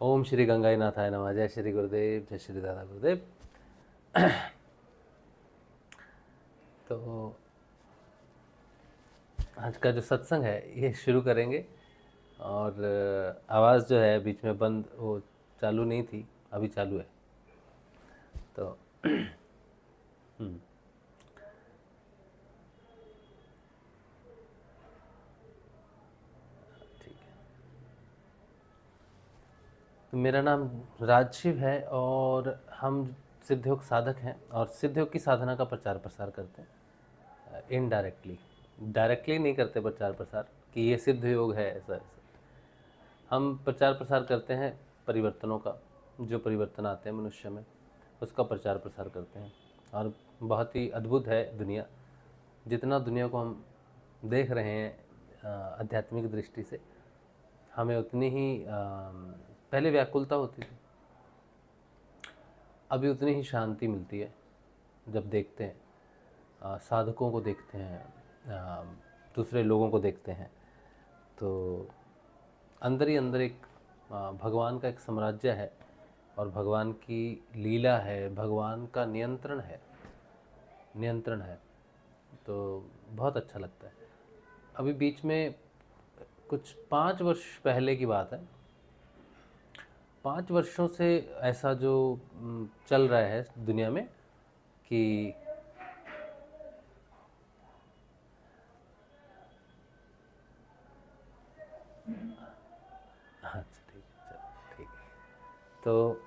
ओम श्री गंगाई नाथाय नमः। जय श्री गुरुदेव, जय श्री दादा गुरुदेव। तो आज का जो सत्संग है ये शुरू करेंगे। और आवाज़ जो है बीच में बंद, वो चालू नहीं थी, अभी चालू है। तो ठीक है। तो मेरा नाम राजशिव है और हम सिद्धयोग साधक हैं और सिद्धयोग की साधना का प्रचार प्रसार करते हैं इनडायरेक्टली। डायरेक्टली नहीं करते प्रचार प्रसार कि ये सिद्ध योग है, ऐसा हम प्रचार प्रसार करते हैं परिवर्तनों का। जो परिवर्तन आते हैं मनुष्य में उसका प्रचार प्रसार करते हैं। और बहुत ही अद्भुत है दुनिया। जितना दुनिया को हम देख रहे हैं आध्यात्मिक दृष्टि से, हमें उतनी ही पहले व्याकुलता होती थी, अभी उतनी ही शांति मिलती है जब देखते हैं, साधकों को देखते हैं, दूसरे लोगों को देखते हैं। तो अंदर ही अंदर एक भगवान का एक साम्राज्य है और भगवान की लीला है, भगवान का नियंत्रण है। तो बहुत अच्छा लगता है। अभी बीच में कुछ 5 वर्ष पहले की बात है, 5 वर्षों से ऐसा जो चल रहा है दुनिया में कि अच्छा ठीक है, चलो ठीक है। तो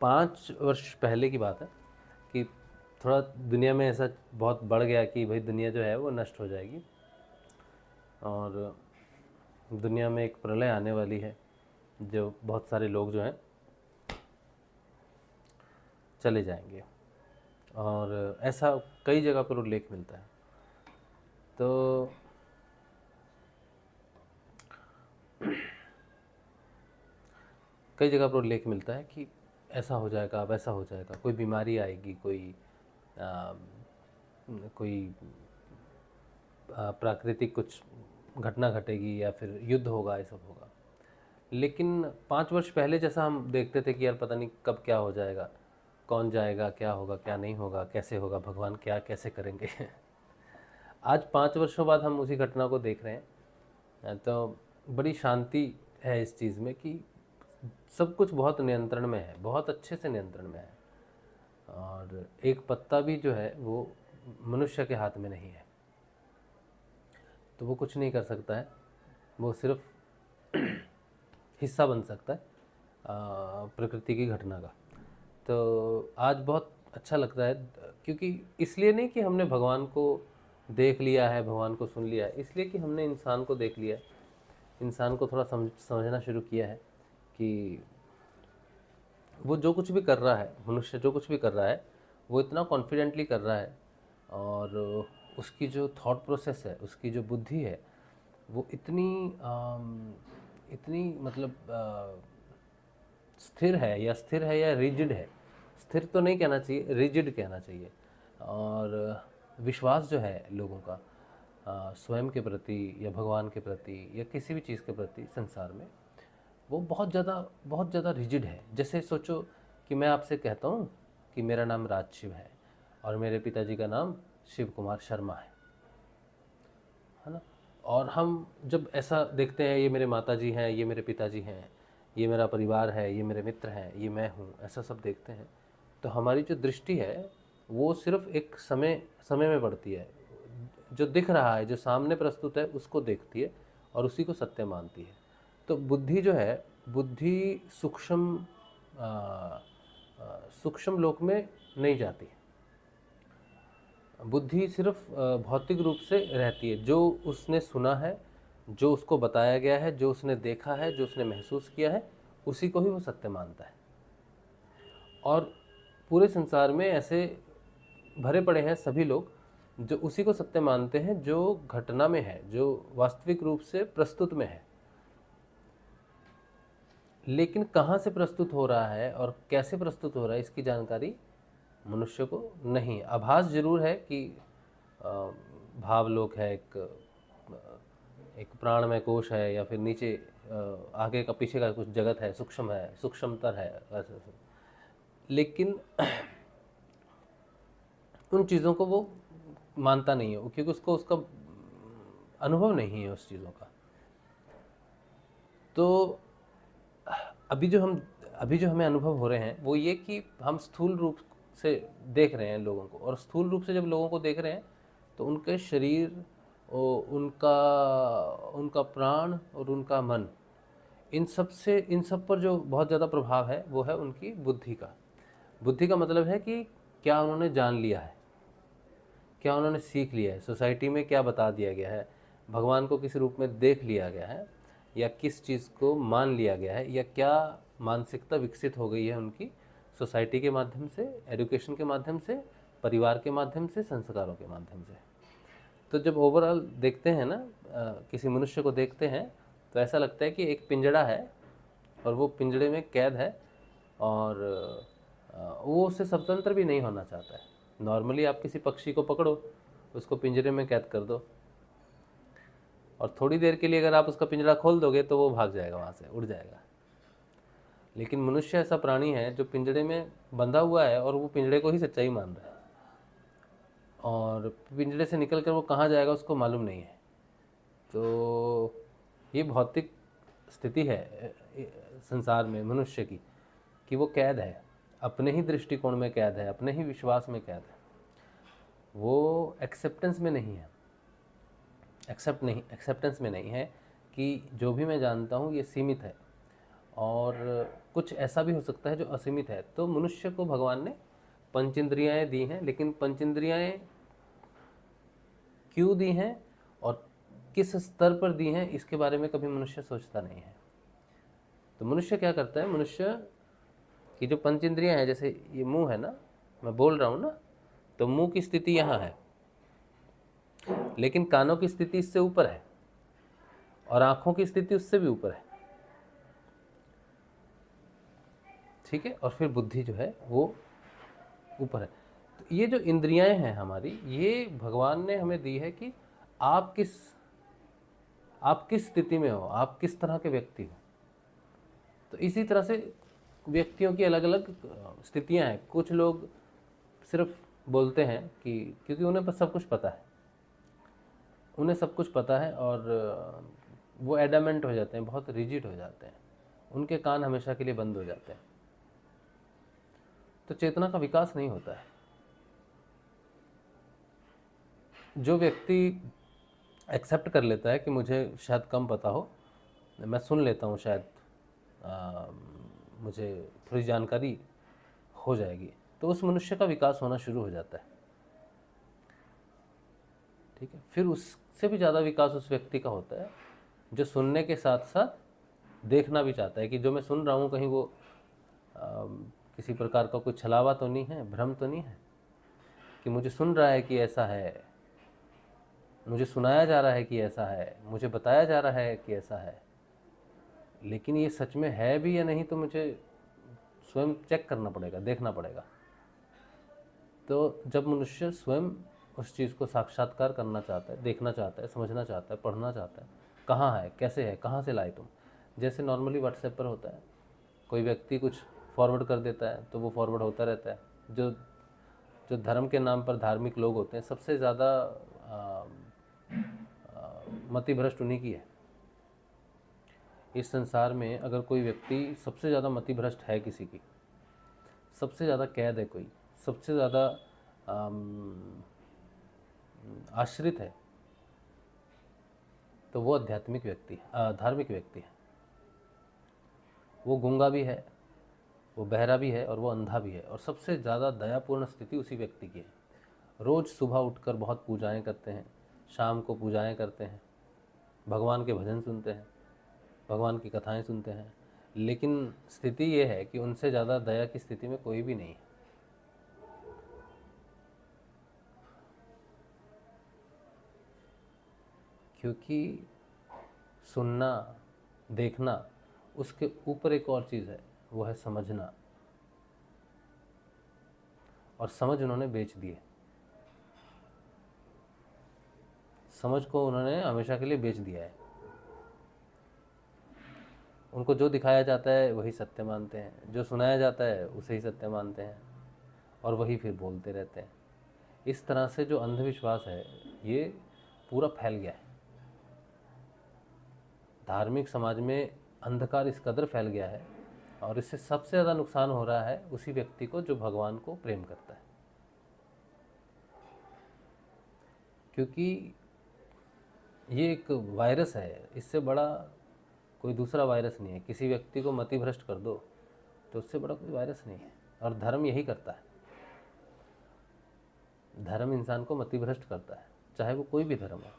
5 वर्ष पहले की बात है कि थोड़ा दुनिया में ऐसा बहुत बढ़ गया कि भाई दुनिया जो है वो नष्ट हो जाएगी और दुनिया में एक प्रलय आने वाली है, जो बहुत सारे लोग जो हैं चले जाएंगे। और ऐसा कई जगह पर उल्लेख मिलता है। तो कई जगह पर उल्लेख मिलता है कि ऐसा हो जाएगा, वैसा हो जाएगा, कोई बीमारी आएगी, कोई प्राकृतिक कुछ घटना घटेगी या फिर युद्ध होगा, ये सब होगा। लेकिन 5 वर्ष पहले जैसा हम देखते थे कि यार पता नहीं कब क्या हो जाएगा, कौन जाएगा, क्या होगा, क्या नहीं होगा, कैसे होगा, भगवान क्या कैसे करेंगे। आज 5 वर्षों बाद हम उसी घटना को देख रहे हैं। तो बड़ी शांति है इस चीज़ में कि सब कुछ बहुत नियंत्रण में है, बहुत अच्छे से नियंत्रण में है। और एक पत्ता भी जो है वो मनुष्य के हाथ में नहीं है, तो वो कुछ नहीं कर सकता है, वो सिर्फ हिस्सा बन सकता है प्रकृति की घटना का। तो आज बहुत अच्छा लगता है, क्योंकि इसलिए नहीं कि हमने भगवान को देख लिया है, भगवान को सुन लिया है, इसलिए कि हमने इंसान को देख लिया है, इंसान को थोड़ा समझना शुरू किया है कि वो जो कुछ भी कर रहा है, मनुष्य जो कुछ भी कर रहा है वो इतना कॉन्फिडेंटली कर रहा है और उसकी जो थॉट प्रोसेस है, उसकी जो बुद्धि है, वो इतनी मतलब स्थिर है या रिजिड है। स्थिर तो नहीं कहना चाहिए, रिजिड कहना चाहिए। और विश्वास जो है लोगों का स्वयं के प्रति या भगवान के प्रति या किसी भी चीज़ के प्रति संसार में, वो बहुत ज़्यादा रिजिड है। जैसे सोचो कि मैं आपसे कहता हूँ कि मेरा नाम राजशिव है और मेरे पिताजी का नाम शिव कुमार शर्मा है ना। और हम जब ऐसा देखते हैं, ये मेरे माताजी हैं, ये मेरे पिताजी हैं, ये मेरा परिवार है, ये मेरे मित्र हैं, ये मैं हूँ, ऐसा सब देखते हैं, तो हमारी जो दृष्टि है वो सिर्फ एक समय में बढ़ती है। जो दिख रहा है, जो सामने प्रस्तुत है, उसको देखती है और उसी को सत्य मानती है। तो बुद्धि जो है, बुद्धि सूक्ष्म लोक में नहीं जाती। बुद्धि सिर्फ भौतिक रूप से रहती है। जो उसने सुना है, जो उसको बताया गया है, जो उसने देखा है, जो उसने महसूस किया है, उसी को ही वो सत्य मानता है। और पूरे संसार में ऐसे भरे पड़े हैं सभी लोग जो उसी को सत्य मानते हैं जो घटना में है, जो वास्तविक रूप से प्रस्तुत में है। लेकिन कहाँ से प्रस्तुत हो रहा है और कैसे प्रस्तुत हो रहा है, इसकी जानकारी मनुष्य को नहीं। आभास जरूर है कि भावलोक है, एक प्राणमय कोश है, या फिर नीचे आगे का पीछे का कुछ जगत है, सूक्ष्म है, सूक्ष्मतर है, ऐसे। लेकिन उन चीज़ों को वो मानता नहीं है, क्योंकि उसको उसका अनुभव नहीं है उस चीज़ों का। तो अभी जो हमें अनुभव हो रहे हैं वो ये कि हम स्थूल रूप से देख रहे हैं लोगों को, और स्थूल रूप से जब लोगों को देख रहे हैं तो उनके शरीर और उनका प्राण और उनका मन, इन सब पर जो बहुत ज़्यादा प्रभाव है वो है उनकी बुद्धि का। बुद्धि का मतलब है कि क्या उन्होंने जान लिया है, क्या उन्होंने सीख लिया है, सोसाइटी में क्या बता दिया गया है, भगवान को किस रूप में देख लिया गया है, या किस चीज़ को मान लिया गया है, या क्या मानसिकता विकसित हो गई है उनकी सोसाइटी के माध्यम से, एजुकेशन के माध्यम से, परिवार के माध्यम से, संस्कारों के माध्यम से। तो जब ओवरऑल देखते हैं ना, किसी मनुष्य को देखते हैं तो ऐसा लगता है कि एक पिंजड़ा है और वो पिंजड़े में कैद है, और वो उससे स्वतंत्र भी नहीं होना चाहता है। नॉर्मली आप किसी पक्षी को पकड़ो, उसको पिंजरे में कैद कर दो, और थोड़ी देर के लिए अगर आप उसका पिंजरा खोल दोगे तो वो भाग जाएगा, वहाँ से उड़ जाएगा। लेकिन मनुष्य ऐसा प्राणी है जो पिंजरे में बंधा हुआ है और वो पिंजरे को ही सच्चाई मान रहा है, और पिंजरे से निकल कर वो कहाँ जाएगा उसको मालूम नहीं है। तो ये भौतिक स्थिति है संसार में मनुष्य की, कि वो कैद है, अपने ही दृष्टिकोण में कैद है, अपने ही विश्वास में कैद है, वो एक्सेप्टेंस में नहीं है, एक्सेप्टेंस में नहीं है कि जो भी मैं जानता हूँ ये सीमित है, और कुछ ऐसा भी हो सकता है जो असीमित है। तो मनुष्य को भगवान ने पंचेंद्रियाएं दी हैं, लेकिन पंचेंद्रियाएं क्यों दी हैं और किस स्तर पर दी हैं इसके बारे में कभी मनुष्य सोचता नहीं है। तो मनुष्य क्या करता है, मनुष्य की जो पंचेंद्रियां हैं, जैसे ये मुंह है ना, मैं बोल रहा हूँ ना, तो मुंह की स्थिति यहाँ है, लेकिन कानों की स्थिति इससे ऊपर है, और आंखों की स्थिति उससे भी ऊपर है, ठीक है। और फिर बुद्धि जो है वो ऊपर है। तो ये जो इंद्रियां हैं हमारी, ये भगवान ने हमें दी है कि आप किस स्थिति में हो, आप किस तरह के व्यक्ति हो। तो इसी तरह से व्यक्तियों की अलग अलग स्थितियां हैं। कुछ लोग सिर्फ बोलते हैं कि क्योंकि उन्हें सब कुछ पता है, उन्हें सब कुछ पता है, और वो एडामेंट हो जाते हैं, बहुत रिजिड हो जाते हैं, उनके कान हमेशा के लिए बंद हो जाते हैं। तो चेतना का विकास नहीं होता है। जो व्यक्ति एक्सेप्ट कर लेता है कि मुझे शायद कम पता हो, मैं सुन लेता हूँ, शायद मुझे थोड़ी जानकारी हो जाएगी, तो उस मनुष्य का विकास होना शुरू हो जाता है, ठीक है। फिर उससे भी ज़्यादा विकास उस व्यक्ति का होता है जो सुनने के साथ साथ देखना भी चाहता है कि जो मैं सुन रहा हूँ कहीं वो किसी प्रकार का कोई छलावा तो नहीं है, भ्रम तो नहीं है, कि मुझे सुन रहा है कि ऐसा है, मुझे सुनाया जा रहा है कि ऐसा है, मुझे बताया जा रहा है कि ऐसा है, लेकिन ये सच में है भी या नहीं तो मुझे स्वयं चेक करना पड़ेगा, देखना पड़ेगा। तो जब मनुष्य स्वयं उस चीज़ को साक्षात्कार करना चाहता है, देखना चाहता है, समझना चाहता है, पढ़ना चाहता है, कहाँ है, कैसे है, कहाँ से लाए तुम, जैसे नॉर्मली व्हाट्सएप पर होता है, कोई व्यक्ति कुछ फॉरवर्ड कर देता है तो वो फॉरवर्ड होता रहता है। जो जो धर्म के नाम पर धार्मिक लोग होते हैं, सबसे ज़्यादा मति भ्रष्ट उन्हीं की है। इस संसार में अगर कोई व्यक्ति सबसे ज़्यादा मति भ्रष्ट है, किसी की सबसे ज़्यादा कैद है, कोई सबसे ज़्यादा आश्रित है, तो वो आध्यात्मिक व्यक्ति है, धार्मिक व्यक्ति है। वो गूंगा भी है, वो बहरा भी है, और वो अंधा भी है, और सबसे ज़्यादा दयापूर्ण स्थिति उसी व्यक्ति की है। रोज़ सुबह उठकर बहुत पूजाएं करते हैं, शाम को पूजाएं करते हैं, भगवान के भजन सुनते हैं, भगवान की कथाएं सुनते हैं, लेकिन स्थिति ये है कि उनसे ज़्यादा दया की स्थिति में कोई भी नहीं है। क्योंकि सुनना, देखना, उसके ऊपर एक और चीज़ है, वो है समझना, और समझ उन्होंने बेच दी है। समझ को उन्होंने हमेशा के लिए बेच दिया है। उनको जो दिखाया जाता है वही सत्य मानते हैं, जो सुनाया जाता है उसे ही सत्य मानते हैं और वही फिर बोलते रहते हैं। इस तरह से जो अंधविश्वास है ये पूरा फैल गया है। धार्मिक समाज में अंधकार इस कदर फैल गया है और इससे सबसे ज़्यादा नुकसान हो रहा है उसी व्यक्ति को जो भगवान को प्रेम करता है, क्योंकि ये एक वायरस है, इससे बड़ा कोई दूसरा वायरस नहीं है। किसी व्यक्ति को मतिभ्रष्ट कर दो तो उससे बड़ा कोई वायरस नहीं है, और धर्म यही करता है। धर्म इंसान को मतिभ्रष्ट करता है, चाहे वो कोई भी धर्म हो,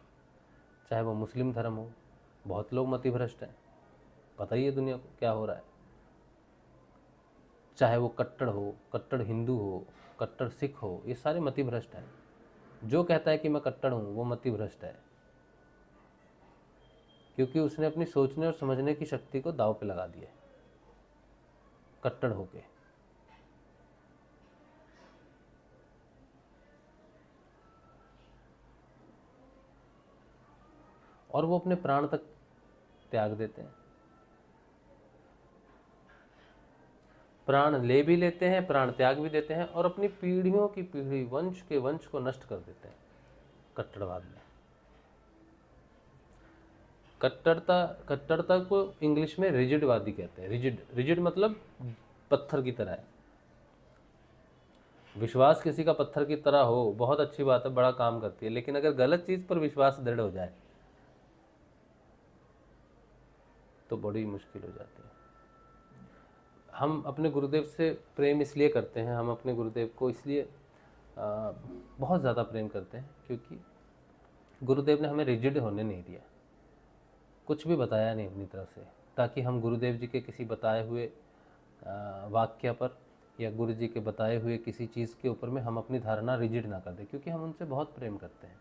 चाहे वो मुस्लिम धर्म हो। बहुत लोग मतिभ्रष्ट हैं, पता ही है दुनिया को क्या हो रहा है। चाहे वो कट्टर हो, कट्टर हिंदू हो, कट्टर सिख हो, ये सारे मतिभ्रष्ट हैं। जो कहता है कि मैं कट्टर हूँ वो मतिभ्रष्ट है, क्योंकि उसने अपनी सोचने और समझने की शक्ति को दांव पे लगा दिया है कट्टर होके। और वो अपने प्राण तक त्याग देते हैं, प्राण ले भी लेते हैं, प्राण त्याग भी देते हैं, और अपनी पीढ़ियों की पीढ़ी, वंश के वंश को नष्ट कर देते हैं कट्टरवाद में। कट्टरता को इंग्लिश में रिजिडवादी कहते हैं। रिजिड मतलब पत्थर की तरह है। विश्वास किसी का पत्थर की तरह हो, बहुत अच्छी बात है, बड़ा काम करती है, लेकिन अगर गलत चीज़ पर विश्वास दृढ़ हो जाए तो बड़ी मुश्किल हो जाती है। हम अपने गुरुदेव से प्रेम इसलिए करते हैं, हम अपने गुरुदेव को इसलिए बहुत ज़्यादा प्रेम करते हैं क्योंकि गुरुदेव ने हमें रिजिड होने नहीं दिया, कुछ भी बताया नहीं अपनी तरफ से, ताकि हम गुरुदेव जी के किसी बताए हुए वाक्य पर या गुरु जी के बताए हुए किसी चीज़ के ऊपर में हम अपनी धारणा रिजिड ना कर दें, क्योंकि हम उनसे बहुत प्रेम करते हैं।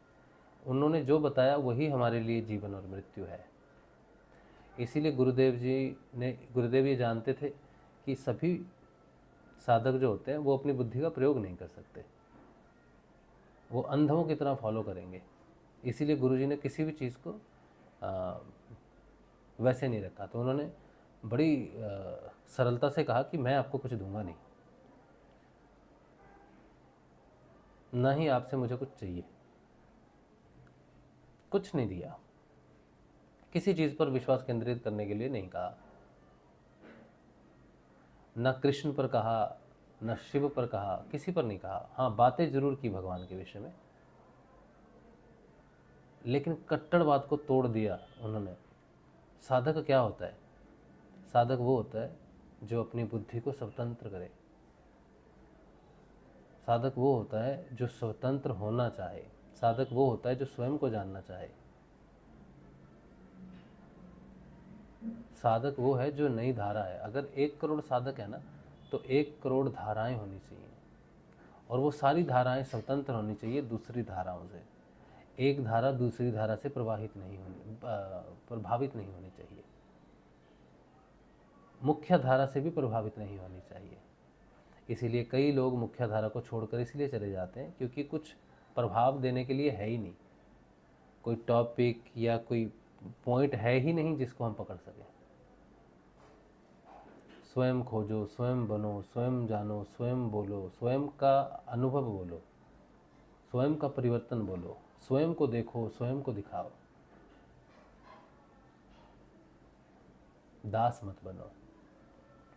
उन्होंने जो बताया वही हमारे लिए जीवन और मृत्यु है। इसीलिए गुरुदेव ये जानते थे कि सभी साधक जो होते हैं वो अपनी बुद्धि का प्रयोग नहीं कर सकते, वो अंधों की तरह फॉलो करेंगे। इसीलिए गुरुजी ने किसी भी चीज़ को वैसे नहीं रखा। तो उन्होंने बड़ी सरलता से कहा कि मैं आपको कुछ दूंगा नहीं, ना ही आपसे मुझे कुछ चाहिए। कुछ नहीं दिया, किसी चीज़ पर विश्वास केंद्रित करने के लिए नहीं कहा, न कृष्ण पर कहा, न शिव पर कहा, किसी पर नहीं कहा। हाँ, बातें जरूर की भगवान के विषय में, लेकिन कट्टरवाद को तोड़ दिया उन्होंने। साधक क्या होता है? साधक वो होता है जो अपनी बुद्धि को स्वतंत्र करे। साधक वो होता है जो स्वतंत्र होना चाहे। साधक वो होता है जो स्वयं को जानना चाहे। साधक वो है जो नई धारा है। अगर 1 करोड़ साधक है ना, तो 1 करोड़ धाराएं होनी चाहिए, और वो सारी धाराएं स्वतंत्र होनी चाहिए दूसरी धाराओं से। एक धारा दूसरी धारा से प्रभावित नहीं होनी चाहिए, मुख्य धारा से भी प्रभावित नहीं होनी चाहिए। इसीलिए कई लोग मुख्य धारा को छोड़कर इसलिए चले जाते हैं क्योंकि कुछ प्रभाव देने के लिए है ही नहीं, कोई टॉपिक या कोई पॉइंट है ही नहीं जिसको हम पकड़ सकें। स्वयं खोजो, स्वयं बनो, स्वयं जानो, स्वयं बोलो, स्वयं का अनुभव बोलो, स्वयं का परिवर्तन बोलो, स्वयं को देखो, स्वयं को दिखाओ। दास मत बनो,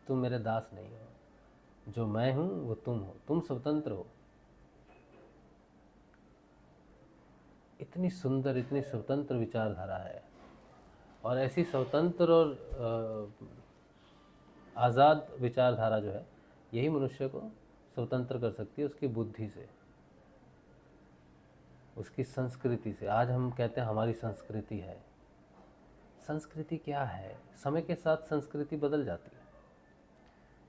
तुम मेरे दास नहीं हो। जो मैं हूं वो तुम हो, तुम स्वतंत्र हो। इतनी सुंदर, इतनी स्वतंत्र विचारधारा है, और ऐसी स्वतंत्र और आज़ाद विचारधारा जो है, यही मनुष्य को स्वतंत्र कर सकती है उसकी बुद्धि से, उसकी संस्कृति से। आज हम कहते हैं हमारी संस्कृति है। संस्कृति क्या है? समय के साथ संस्कृति बदल जाती है।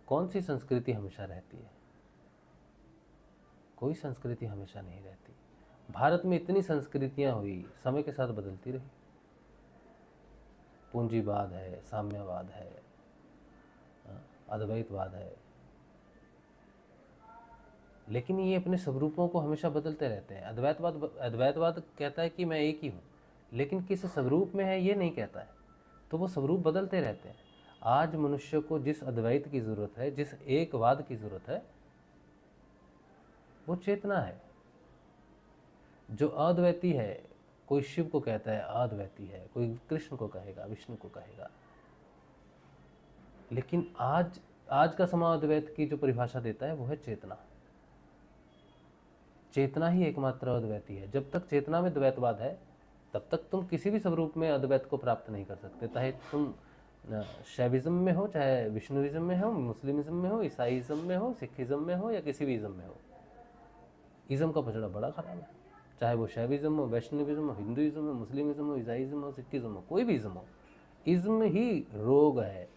कौन सी संस्कृति हमेशा रहती है? कोई संस्कृति हमेशा नहीं रहती। भारत में इतनी संस्कृतियां हुई, समय के साथ बदलती रही। पूंजीवाद है, साम्यवाद है, अद्वैतवाद है, लेकिन ये अपने स्वरूपों को हमेशा बदलते रहते हैं। अद्वैतवाद कहता है कि मैं एक ही हूँ, लेकिन किस स्वरूप में है ये नहीं कहता है, तो वो स्वरूप बदलते रहते हैं। आज मनुष्य को जिस अद्वैत की ज़रूरत है, जिस एकवाद की ज़रूरत है, वो चेतना है। जो अद्वैती है, कोई शिव को कहता है अद्वैती है, कोई कृष्ण को कहेगा, विष्णु को कहेगा, लेकिन आज का समाज अद्वैत की जो परिभाषा देता है वो है चेतना। चेतना ही एकमात्र अद्वैती है। जब तक चेतना में द्वैतवाद है तब तक तुम किसी भी स्वरूप में अद्वैत को प्राप्त नहीं कर सकते। चाहे तुम शैविज्म में हो, चाहे विष्णुइज्म में हो, मुस्लिमिज्म में हो, ईसाईज्म में हो, सिखिज्म में हो, या किसी भी इज्म में हो। इज्म का पचड़ा बड़ा खराब है। चाहे वो शैविज्म हो, वैष्णविज्म हो, हिंदुइज्म हो, मुस्लिमिज्म हो, ईसाईज्म हो, सिखिज्म हो, कोई भी इज्म हो, इज्म ही रोग है,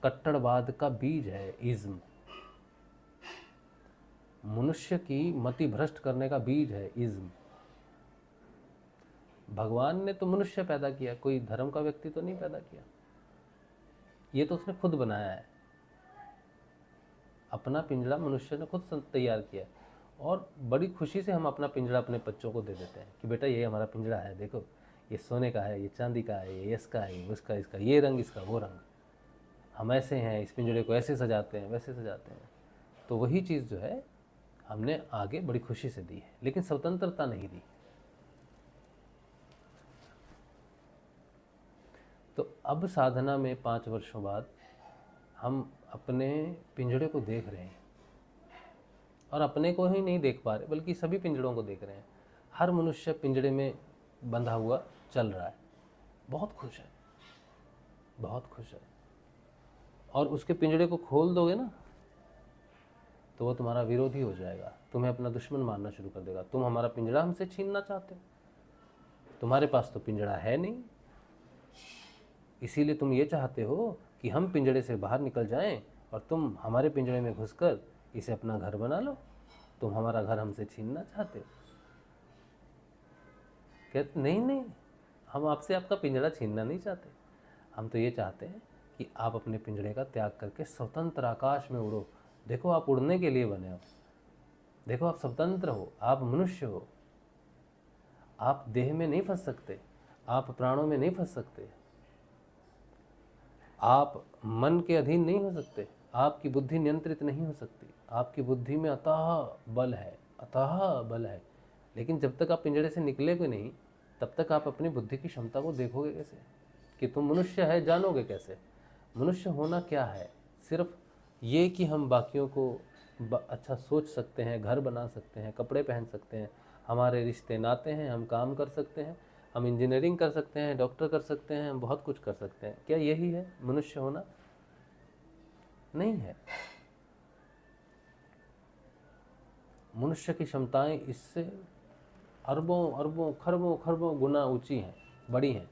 कट्टरवाद का बीज है इज्म। मनुष्य की मति भ्रष्ट करने का बीज है इज्म। भगवान ने तो मनुष्य पैदा किया, कोई धर्म का व्यक्ति तो नहीं पैदा किया। ये तो उसने खुद बनाया है। अपना पिंजड़ा मनुष्य ने खुद तैयार किया, और बड़ी खुशी से हम अपना पिंजड़ा अपने बच्चों को दे देते हैं कि बेटा ये हमारा पिंजड़ा है, देखो ये सोने का है, ये चांदी का है, ये इसका है, ये उसका, इसका ये रंग, इसका वो रंग। हम ऐसे हैं, इस पिंजड़े को ऐसे सजाते हैं, वैसे सजाते हैं। तो वही चीज़ जो है हमने आगे बड़ी खुशी से दी है, लेकिन स्वतंत्रता नहीं दी। तो अब साधना में 5 वर्षों बाद हम अपने पिंजड़े को देख रहे हैं, और अपने को ही नहीं देख पा रहे बल्कि सभी पिंजड़ों को देख रहे हैं। हर मनुष्य पिंजड़े में बंधा हुआ चल रहा है, बहुत खुश है, बहुत खुश है। और उसके पिंजड़े को खोल दोगे ना तो वो तुम्हारा विरोधी हो जाएगा, तुम्हें अपना दुश्मन मानना शुरू कर देगा। तुम हमारा पिंजड़ा हमसे छीनना चाहते हो, तुम्हारे पास तो पिंजड़ा है नहीं, इसीलिए तुम ये चाहते हो कि हम पिंजड़े से बाहर निकल जाएं और तुम हमारे पिंजड़े में घुसकर इसे अपना घर बना लो। तुम हमारा घर हमसे छीनना चाहते हो। कहते नहीं नहीं, हम आपसे आपका पिंजड़ा छीनना नहीं चाहते, हम तो ये चाहते हैं कि आप अपने पिंजड़े का त्याग करके स्वतंत्र आकाश में उड़ो। देखो आप उड़ने के लिए बने हो, देखो आप स्वतंत्र हो, आप मनुष्य हो, आप देह में नहीं फंस सकते, आप प्राणों में नहीं फंस सकते, आप मन के अधीन नहीं हो सकते, आपकी बुद्धि नियंत्रित नहीं हो सकती। आपकी बुद्धि में अथाह बल है, अथाह बल है। लेकिन जब तक आप पिंजड़े से निकलेगे नहीं तब तक आप अपनी बुद्धि की क्षमता को देखोगे कैसे, कि तुम मनुष्य है जानोगे कैसे। मनुष्य होना क्या है? सिर्फ ये कि हम बाकियों को अच्छा सोच सकते हैं, घर बना सकते हैं, कपड़े पहन सकते हैं, हमारे रिश्ते नाते हैं, हम काम कर सकते हैं, हम इंजीनियरिंग कर सकते हैं, डॉक्टर कर सकते हैं, हम बहुत कुछ कर सकते हैं। क्या यही है मनुष्य होना? नहीं है। मनुष्य की क्षमताएं इससे अरबों अरबों खरबों खरबों गुना ऊंची हैं, बड़ी हैं।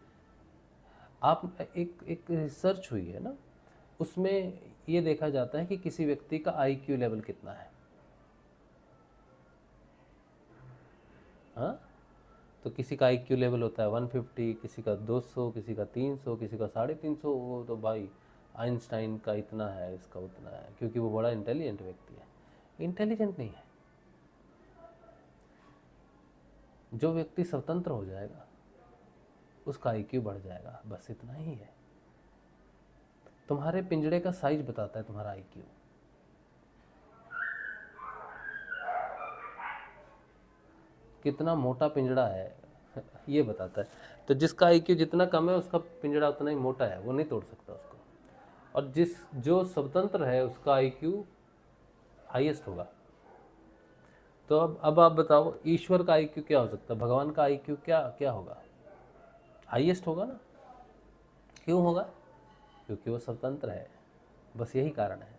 आप एक रिसर्च हुई है ना, उसमें ये देखा जाता है कि किसी व्यक्ति का आईक्यू लेवल कितना है। हाँ, तो किसी का आईक्यू लेवल होता है 150, किसी का 200, किसी का 300, किसी का 350। वो तो भाई आइंस्टाइन का इतना है, इसका उतना है, क्योंकि वो बड़ा इंटेलिजेंट व्यक्ति है। इंटेलिजेंट नहीं है। जो व्यक्ति स्वतंत्र हो जाएगा उसका आईक्यू बढ़ जाएगा, बस इतना ही है। तुम्हारे पिंजड़े का साइज बताता है तुम्हारा आईक्यू। कितना मोटा पिंजड़ा है ये बताता है। तो जिसका आईक्यू जितना कम है उसका पिंजड़ा उतना ही मोटा है, वो नहीं तोड़ सकता उसको। और जो स्वतंत्र है उसका आईक्यू हाईएस्ट होगा। तो अब आप बताओ, ईश्वर का आईक्यू क्या हो सकता है? भगवान का आईक्यू क्या होगा? हाईएस्ट होगा ना। क्यों होगा? क्योंकि वो स्वतंत्र है, बस यही कारण है।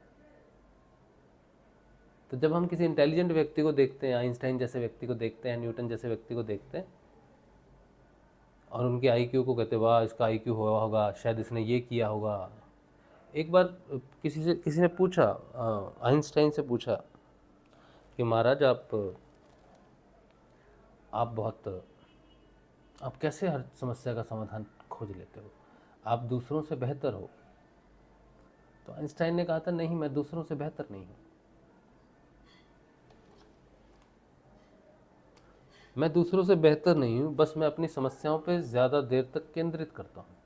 तो जब हम किसी इंटेलिजेंट व्यक्ति को देखते हैं, आइंस्टाइन जैसे व्यक्ति को देखते हैं, न्यूटन जैसे व्यक्ति को देखते हैं, और उनके आईक्यू को कहते हैं वाह इसका आईक्यू हुआ होगा, शायद इसने ये किया होगा। एक बार किसी ने पूछा, आइंस्टाइन से पूछा कि महाराज आप कैसे हर समस्या का समाधान खोज लेते हो, आप दूसरों से बेहतर हो। तो आइंस्टाइन ने कहा था नहीं, मैं दूसरों से बेहतर नहीं हूँ, मैं दूसरों से बेहतर नहीं हूँ, बस मैं अपनी समस्याओं पे ज़्यादा देर तक केंद्रित करता हूँ।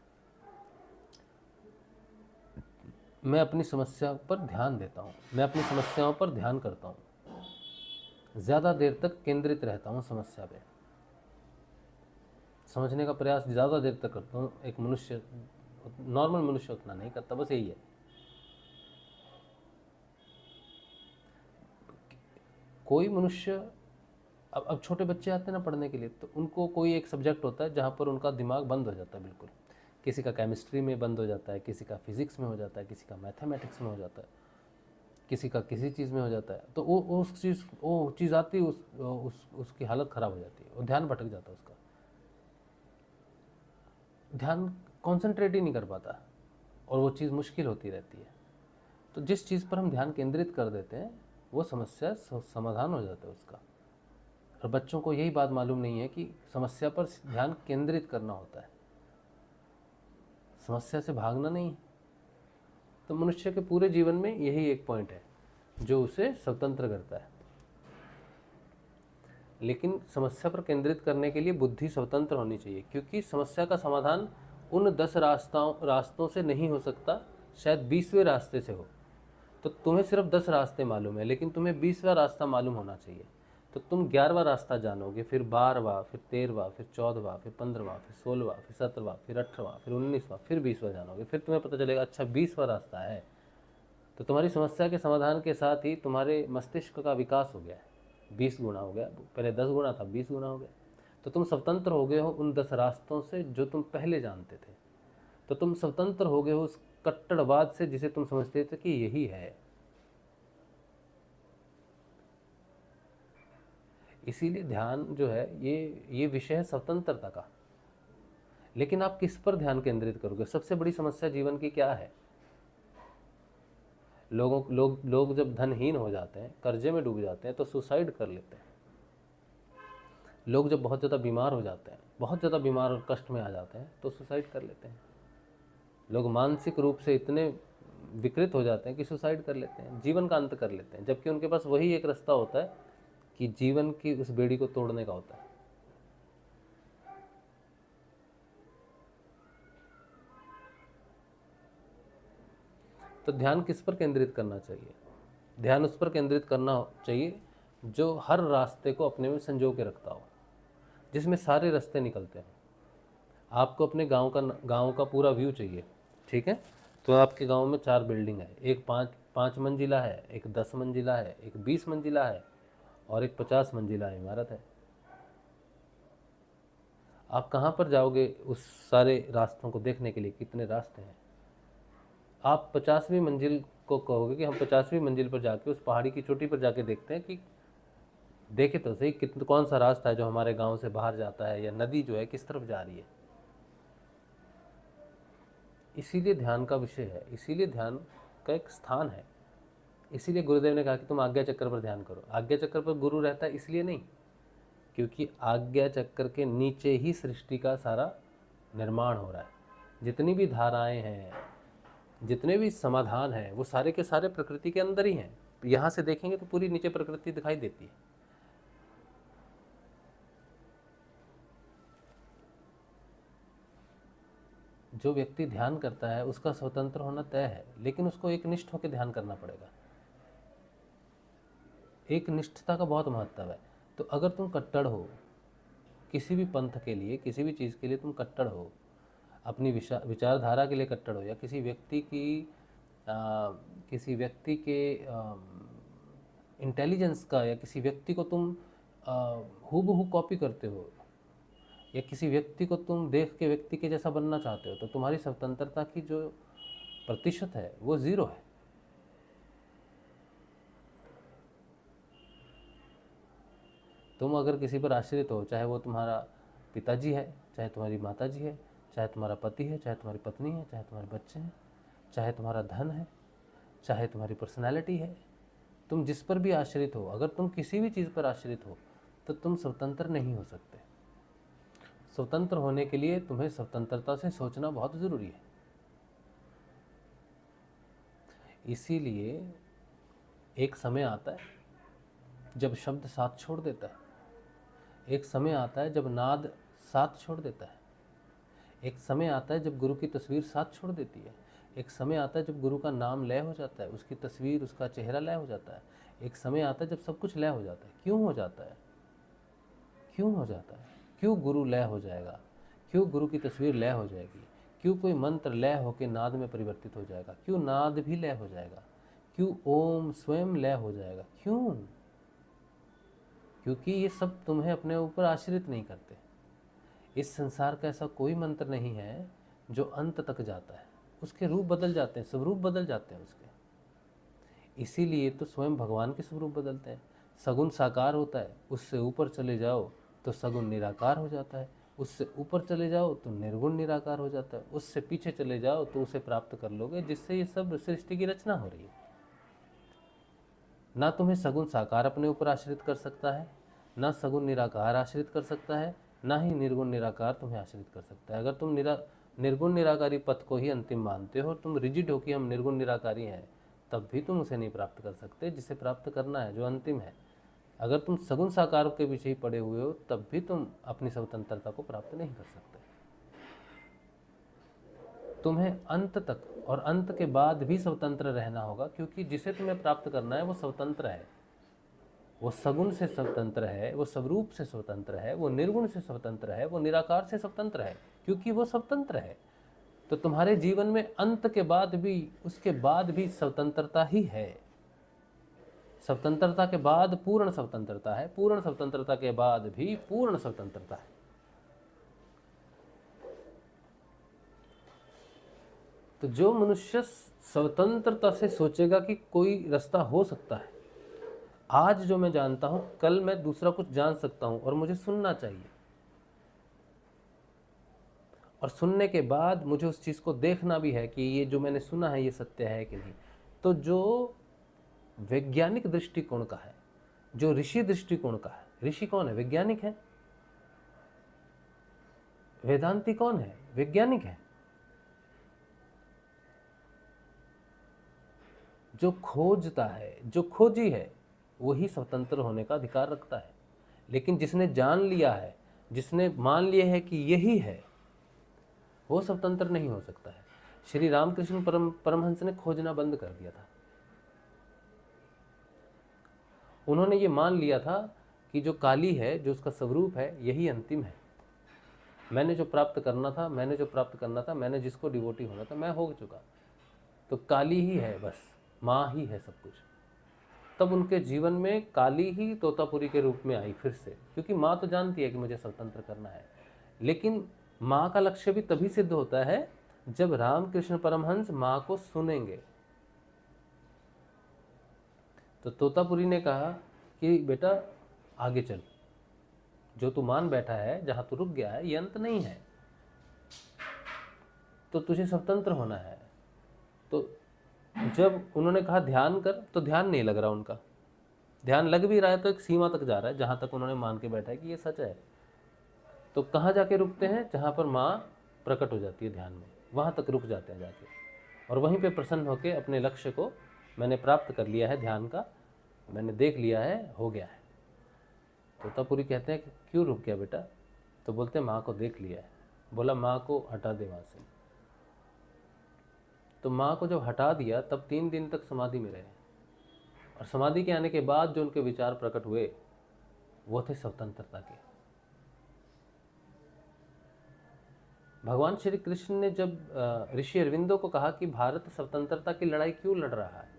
मैं अपनी समस्या पर ध्यान देता हूँ, मैं अपनी समस्याओं पर ध्यान करता हूँ, ज़्यादा देर तक केंद्रित रहता हूँ समस्या पे, समझने का प्रयास ज़्यादा देर तक करता हूँ। एक मनुष्य, नॉर्मल मनुष्य उतना नहीं करता, बस यही है। कोई मनुष्य, अब छोटे बच्चे आते हैं ना पढ़ने के लिए, तो उनको कोई एक सब्जेक्ट होता है जहाँ पर उनका दिमाग बंद हो जाता है बिल्कुल। किसी का केमिस्ट्री में बंद हो जाता है, किसी का फिजिक्स में हो जाता है, किसी का मैथमेटिक्स में हो जाता है, किसी का किसी चीज़ में हो जाता है। तो वो चीज़ आती है, उसकी हालत ख़राब हो जाती है, वो ध्यान भटक जाता है, उसका ध्यान कॉन्सेंट्रेट ही नहीं कर पाता और वो चीज़ मुश्किल होती रहती है। तो जिस चीज़ पर हम ध्यान केंद्रित कर देते हैं वो समस्या समाधान हो जाता है उसका। और बच्चों को यही बात मालूम नहीं है कि समस्या पर ध्यान केंद्रित करना होता है, समस्या से भागना नहीं। तो मनुष्य के पूरे जीवन में यही एक पॉइंट है जो उसे स्वतंत्र करता है। लेकिन समस्या पर केंद्रित करने के लिए बुद्धि स्वतंत्र होनी चाहिए, क्योंकि समस्या का समाधान उन 10 रास्तों से नहीं हो सकता, शायद 20वें रास्ते से हो। तो तुम्हें सिर्फ 10 रास्ते मालूम है, लेकिन तुम्हें 20वां रास्ता मालूम होना चाहिए। तो तुम 11वां रास्ता जानोगे, फिर 12वां, फिर 13वां, फिर 14वां, फिर 15वां, फिर 16वां, फिर 17वां, फिर 18वां, फिर 19वां, फिर 20वां जानोगे। फिर तुम्हें पता चलेगा अच्छा 20वां रास्ता है। तो तुम्हारी समस्या के समाधान के साथ ही तुम्हारे मस्तिष्क का विकास हो गया है, 20 गुना हो गया। पहले 10 गुना था, 20 गुना हो गया। तो तुम स्वतंत्र हो गए हो उन 10 रास्तों से जो तुम पहले जानते थे। तो तुम स्वतंत्र हो गए हो उस कट्टरवाद से जिसे तुम समझते थे कि यही है। इसीलिए ध्यान जो है ये विषय है स्वतंत्रता का। लेकिन आप किस पर ध्यान केंद्रित करोगे? सबसे बड़ी समस्या जीवन की क्या है? लोग जब धनहीन हो जाते हैं, कर्जे में डूब जाते हैं, तो सुसाइड कर लेते हैं। लोग जब बहुत ज़्यादा बीमार हो जाते हैं, बहुत ज़्यादा बीमार और कष्ट में आ जाते हैं, तो सुसाइड कर लेते हैं। लोग मानसिक रूप से इतने विकृत हो जाते हैं कि सुसाइड कर लेते हैं, जीवन का अंत कर लेते हैं, जबकि उनके पास वही एक रास्ता होता है कि जीवन की उस बेड़ी को तोड़ने का होता है। तो ध्यान किस पर केंद्रित करना चाहिए? ध्यान उस पर केंद्रित करना चाहिए जो हर रास्ते को अपने में संजो के रखता हो, जिसमें सारे रास्ते निकलते हैं। आपको अपने गांव का पूरा व्यू चाहिए, ठीक है? तो आपके गांव में 4 बिल्डिंग है, एक 5 मंजिला है, एक 10 मंजिला है, एक 20 मंजिला है और एक 50 मंजिला इमारत है। आप कहाँ पर जाओगे उस सारे रास्तों को देखने के लिए? कितने रास्ते हैं? आप 50वीं मंजिल को कहोगे कि हम 50वीं मंजिल पर जाके उस पहाड़ी की चोटी पर जाके देखते हैं कि देखे तो सही कौन सा रास्ता है जो हमारे गांव से बाहर जाता है, या नदी जो है किस तरफ जा रही है। इसीलिए ध्यान का विषय है, इसीलिए ध्यान का एक स्थान है। इसीलिए गुरुदेव ने कहा कि तुम आज्ञा चक्र पर ध्यान करो। आज्ञा चक्र पर गुरु रहता है इसलिए नहीं, क्योंकि आज्ञा चक्र के नीचे ही सृष्टि का सारा निर्माण हो रहा है। जितनी भी धाराएं हैं, जितने भी समाधान हैं, वो सारे के सारे प्रकृति के अंदर ही हैं। यहाँ से देखेंगे तो पूरी नीचे प्रकृति दिखाई देती है। जो व्यक्ति ध्यान करता है उसका स्वतंत्र होना तय है, लेकिन उसको एक निष्ठ होकर ध्यान करना पड़ेगा। एक निष्ठता का बहुत महत्व है। तो अगर तुम कट्टर हो किसी भी पंथ के लिए, किसी भी चीज़ के लिए तुम कट्टर हो, अपनी विचारधारा के लिए कट्टर हो, या किसी व्यक्ति के इंटेलिजेंस का, या किसी व्यक्ति को तुम हूबहू कॉपी करते हो, या किसी व्यक्ति को तुम देख के व्यक्ति के जैसा बनना चाहते हो, तो तुम्हारी स्वतंत्रता की जो प्रतिशत है वो 0 है। तुम अगर किसी पर आश्रित हो, चाहे वो तुम्हारा पिताजी है, चाहे तुम्हारी माताजी है, चाहे तुम्हारा पति है, चाहे तुम्हारी पत्नी है, चाहे तुम्हारे बच्चे हैं, चाहे तुम्हारा धन है, चाहे तुम्हारी पर्सनैलिटी है, तुम जिस पर भी आश्रित हो, अगर तुम किसी भी चीज़ पर आश्रित हो तो तुम स्वतंत्र नहीं हो सकते। स्वतंत्र होने के लिए तुम्हें स्वतंत्रता से सोचना बहुत ज़रूरी है। इसीलिए एक समय आता है जब शब्द साथ छोड़ देता है, एक समय आता है जब नाद साथ छोड़ देता है, एक समय आता है जब गुरु की तस्वीर साथ छोड़ देती है, एक समय आता है जब गुरु का नाम लय हो जाता है, उसकी तस्वीर, उसका चेहरा लय हो जाता है। एक समय आता है जब सब कुछ लय हो जाता है। क्यों हो जाता है? क्यों हो जाता है? क्यों गुरु लय हो जाएगा? क्यों गुरु की तस्वीर लय हो जाएगी? क्यों कोई मंत्र लय होकर नाद में परिवर्तित हो जाएगा? क्यों नाद भी लय हो जाएगा? क्यों ओम स्वयं लय हो जाएगा? क्यों? क्योंकि ये सब तुम्हें अपने ऊपर आश्रित नहीं करते। इस संसार का ऐसा कोई मंत्र नहीं है जो अंत तक जाता है। उसके रूप बदल जाते हैं, स्वरूप बदल जाते हैं उसके। इसीलिए तो स्वयं भगवान के स्वरूप बदलते हैं। सगुण साकार होता है, उससे ऊपर चले जाओ तो सगुण निराकार हो जाता है, उससे ऊपर चले जाओ तो निर्गुण निराकार हो जाता है, उससे पीछे चले जाओ तो उसे प्राप्त कर लोगे, जिससे ये सब सृष्टि की रचना हो रही है। ना तुम्हें सगुण साकार अपने ऊपर आश्रित कर सकता है, ना सगुण निराकार आश्रित कर सकता है, ना ही निर्गुण निराकार तुम्हें आश्रित कर सकता है। अगर तुम निर्गुण निराकारी पथ को ही अंतिम मानते हो और तुम रिजिड हो कि हम निर्गुण निराकारी हैं, तब भी तुम उसे नहीं प्राप्त कर सकते जिसे प्राप्त करना है, जो अंतिम है। अगर तुम सगुण साकार के पीछे ही पड़े हुए हो, तब भी तुम अपनी स्वतंत्रता को प्राप्त नहीं कर सकते। तुम्हें अंत तक और अंत के बाद भी स्वतंत्र रहना होगा, क्योंकि जिसे तुम्हें प्राप्त करना है वो स्वतंत्र है। वो सगुण से स्वतंत्र है, वो स्वरूप से स्वतंत्र है, वो निर्गुण से स्वतंत्र है, वो निराकार से स्वतंत्र है, क्योंकि वो स्वतंत्र है। तो तुम्हारे जीवन में अंत के बाद भी, उसके बाद भी स्वतंत्रता ही है। स्वतंत्रता के बाद पूर्ण स्वतंत्रता है, पूर्ण स्वतंत्रता के बाद भी पूर्ण स्वतंत्रता है। तो जो मनुष्य स्वतंत्रता से सोचेगा कि कोई रास्ता हो सकता है, आज जो मैं जानता हूं कल मैं दूसरा कुछ जान सकता हूं, और मुझे सुनना चाहिए, और सुनने के बाद मुझे उस चीज़ को देखना भी है कि ये जो मैंने सुना है ये सत्य है कि नहीं। तो जो वैज्ञानिक दृष्टिकोण का है, जो ऋषि दृष्टिकोण का है, ऋषि कौन है? वैज्ञानिक है। वेदांती कौन है? वैज्ञानिक है। जो खोजता है, जो खोजी है, वही स्वतंत्र होने का अधिकार रखता है। लेकिन जिसने जान लिया है, जिसने मान लिया है कि यही है, वो स्वतंत्र नहीं हो सकता है। श्री रामकृष्ण परमहंस ने खोजना बंद कर दिया था। उन्होंने ये मान लिया था कि जो काली है, जो उसका स्वरूप है, यही अंतिम है। मैंने जो प्राप्त करना था, मैंने जो प्राप्त करना था, मैंने जिसको डिवोटी होना था, मैं हो चुका। तो काली ही है, बस माँ ही है सब कुछ। तब उनके जीवन में काली ही तोतापुरी के रूप में आई फिर से, क्योंकि माँ तो जानती है कि मुझे स्वतंत्र करना है। लेकिन माँ का लक्ष्य भी तभी सिद्ध होता है जब रामकृष्ण परमहंस माँ को सुनेंगे। तो तोतापुरी ने कहा कि बेटा आगे चल, जो तू मान बैठा है, जहाँ तू रुक गया है, ये अंत नहीं है, तो तुझे स्वतंत्र होना है। तो जब उन्होंने कहा ध्यान कर, तो ध्यान नहीं लग रहा उनका। ध्यान लग भी रहा है तो एक सीमा तक जा रहा है, जहाँ तक उन्होंने मान के बैठा है कि ये सच है। तो कहाँ जाके रुकते हैं? जहाँ पर माँ प्रकट हो जाती है ध्यान में, वहाँ तक रुक जाते हैं जाके, और वहीं पे प्रसन्न होके अपने लक्ष्य को, मैंने प्राप्त कर लिया है ध्यान का, मैंने देख लिया है, हो गया है। तोतापुरी कहते हैं कि क्यों रुक गया बेटा? तो बोलते हैं माँ को देख लिया है। बोला माँ को हटा दे वहाँ से। तो माँ को जब हटा दिया, तब 3 दिन तक समाधि में रहे, और समाधि के आने के बाद जो उनके विचार प्रकट हुए वो थे स्वतंत्रता के। भगवान श्री कृष्ण ने जब ऋषि अरविंदो को कहा कि भारत स्वतंत्रता की लड़ाई क्यों लड़ रहा है,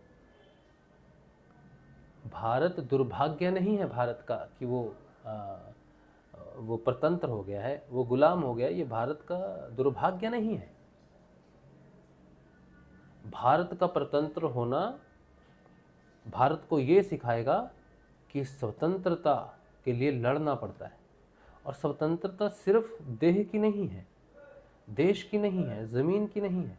भारत दुर्भाग्य नहीं है भारत का कि वो परतंत्र हो गया है, वो गुलाम हो गया, ये भारत का दुर्भाग्य नहीं है। भारत का परतंत्र होना भारत को ये सिखाएगा कि स्वतंत्रता के लिए लड़ना पड़ता है। और स्वतंत्रता सिर्फ देह की नहीं है, देश की नहीं है, जमीन की नहीं है,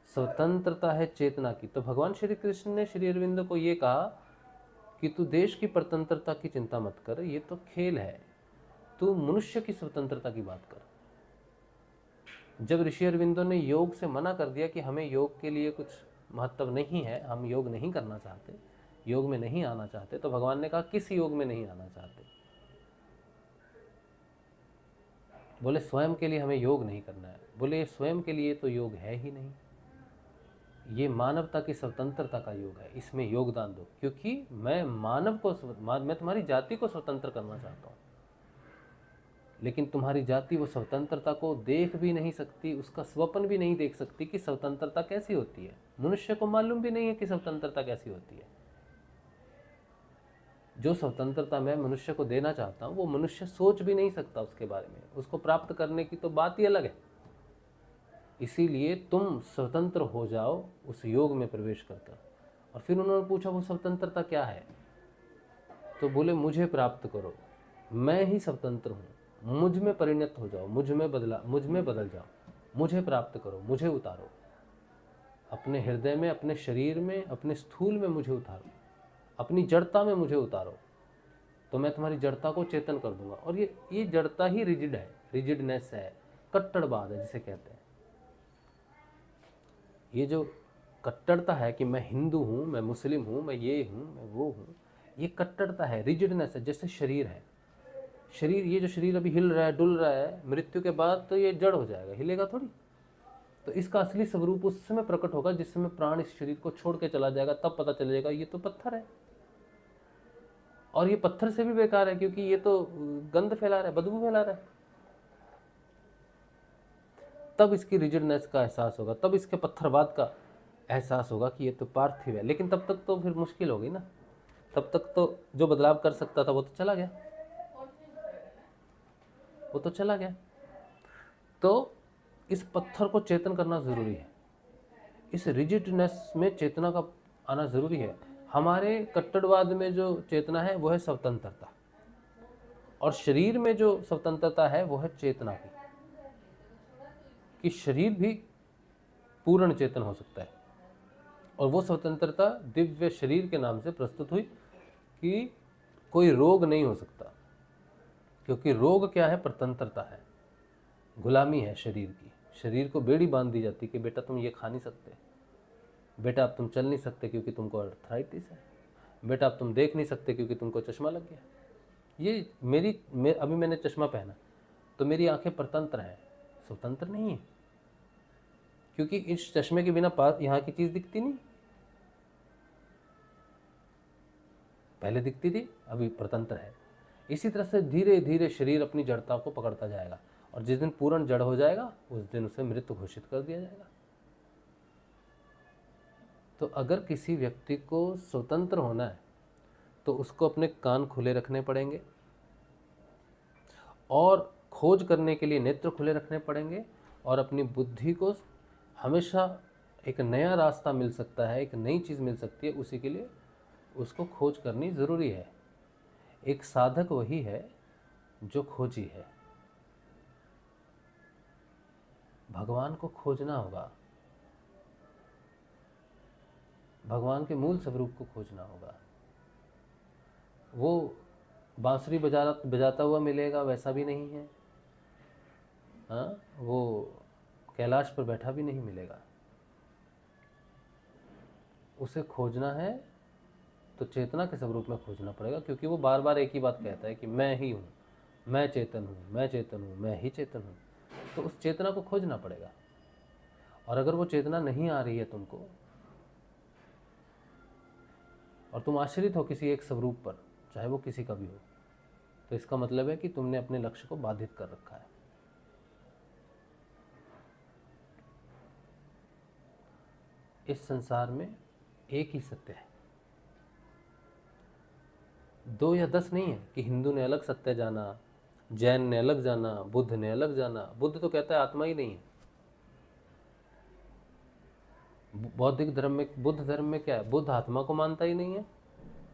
स्वतंत्रता है चेतना की। तो भगवान श्री कृष्ण ने श्री अरविंद को ये कहा कि तू देश की स्वतंत्रता की चिंता मत कर, ये तो खेल है, तू मनुष्य की स्वतंत्रता की बात कर। जब ऋषि अरविंदो ने योग से मना कर दिया कि हमें योग के लिए कुछ महत्व नहीं है, हम योग नहीं करना चाहते, योग में नहीं आना चाहते, तो भगवान ने कहा किस योग में नहीं आना चाहते? बोले स्वयं के लिए हमें योग नहीं करना है। बोले स्वयं के लिए तो योग है ही नहीं। ये मानवता की स्वतंत्रता का योग है, इसमें योगदान दो, क्योंकि मैं मैं तुम्हारी जाति को स्वतंत्र करना चाहता हूँ, लेकिन तुम्हारी जाति वो स्वतंत्रता को देख भी नहीं सकती, उसका स्वप्न भी नहीं देख सकती कि स्वतंत्रता कैसी होती है। मनुष्य को मालूम भी नहीं है कि स्वतंत्रता कैसी होती है। जो स्वतंत्रता मैं मनुष्य को देना चाहता हूँ वो मनुष्य सोच भी नहीं सकता उसके बारे में, उसको प्राप्त करने की तो बात ही अलग है। इसीलिए तुम स्वतंत्र हो जाओ उस योग में प्रवेश करकर। और फिर उन्होंने पूछा वो स्वतंत्रता क्या है, तो बोले मुझे प्राप्त करो, मैं ही स्वतंत्र हूँ, मुझ में परिणत हो जाओ, मुझ में बदल जाओ, मुझे प्राप्त करो, मुझे उतारो अपने हृदय में, अपने शरीर में, अपने स्थूल में मुझे उतारो, अपनी जड़ता में मुझे उतारो, तो मैं तुम्हारी जड़ता को चेतन कर दूंगा। और ये जड़ता ही रिजिड है, रिजिडनेस है, कट्टरवाद है जिसे कहते हैं। ये जो कट्टरता है कि मैं हिंदू हूँ, मैं मुस्लिम हूँ, मैं ये हूँ, मैं वो हूँ, ये कट्टरता है, रिजिडनेस है। जैसे शरीर है, शरीर, ये जो शरीर अभी हिल रहा है, डुल रहा है, मृत्यु के बाद तो ये जड़ हो जाएगा, हिलेगा थोड़ी। तो इसका असली स्वरूप उस समय प्रकट होगा जिस समय प्राण इस शरीर को छोड़ के चला जाएगा, तब पता चलेगा ये तो पत्थर है। और ये पत्थर से भी बेकार है, क्योंकि ये तो गंध फैला रहा है, बदबू फैला रहा है। तब इसकी रिजिडनेस का एहसास होगा, तब इसके पत्थरवाद का एहसास होगा कि ये तो पार्थिव है। लेकिन तब तक तो फिर मुश्किल होगी ना, तब तक तो जो बदलाव कर सकता था वो तो चला गया, वो तो चला गया। तो इस पत्थर को चेतन करना ज़रूरी है, इस रिजिडनेस में चेतना का आना ज़रूरी है। हमारे कट्टरवाद में जो चेतना है वो है स्वतंत्रता, और शरीर में जो स्वतंत्रता है वो है चेतना की, कि शरीर भी पूर्ण चेतन हो सकता है। और वो स्वतंत्रता दिव्य शरीर के नाम से प्रस्तुत हुई कि कोई रोग नहीं हो सकता, क्योंकि रोग क्या है, प्रतंत्रता है, गुलामी है शरीर की। शरीर को बेड़ी बांध दी जाती कि बेटा तुम ये खा नहीं सकते, बेटा अब तुम चल नहीं सकते क्योंकि तुमको अर्थराइटिस है, बेटा अब तुम देख नहीं सकते क्योंकि तुमको चश्मा लग गया। ये अभी मैंने चश्मा पहना तो मेरी आंखें परतंत्र हैं, स्वतंत्र नहीं है, क्योंकि इस चश्मे के बिना पास यहाँ की चीज़ दिखती नहीं, पहले दिखती थी, अभी परतंत्र है। इसी तरह से धीरे धीरे शरीर अपनी जड़ता को पकड़ता जाएगा, और जिस दिन पूर्ण जड़ हो जाएगा उस दिन उसे मृत घोषित कर दिया जाएगा। तो अगर किसी व्यक्ति को स्वतंत्र होना है तो उसको अपने कान खुले रखने पड़ेंगे, और खोज करने के लिए नेत्र खुले रखने पड़ेंगे, और अपनी बुद्धि को हमेशा एक नया रास्ता मिल सकता है, एक नई चीज़ मिल सकती है, उसी के लिए उसको खोज करनी ज़रूरी है। एक साधक वही है जो खोजी है। भगवान को खोजना होगा, भगवान के मूल स्वरूप को खोजना होगा। वो बांसुरी बजाता हुआ मिलेगा वैसा भी नहीं है, हाँ, वो कैलाश पर बैठा भी नहीं मिलेगा। उसे खोजना है तो चेतना के स्वरूप में खोजना पड़ेगा, क्योंकि वो बार बार एक ही बात कहता है कि मैं ही हूँ, मैं चेतन हूँ, मैं चेतन हूँ, मैं ही चेतन हूँ। तो उस चेतना को खोजना पड़ेगा। और अगर वो चेतना नहीं आ रही है तुमको, और तुम आश्रित हो किसी एक स्वरूप पर, चाहे वो किसी का भी हो, तो इसका मतलब है कि तुमने अपने लक्ष्य को बाधित कर रखा है। इस संसार में एक ही सत्य है, 2 या 10 नहीं है कि हिंदू ने अलग सत्य जाना, जैन ने अलग जाना, बुद्ध ने अलग जाना। बुद्ध तो कहता है आत्मा ही नहीं है। बौद्धिक धर्म में, बुद्ध धर्म में क्या है, बुद्ध आत्मा को मानता ही नहीं है,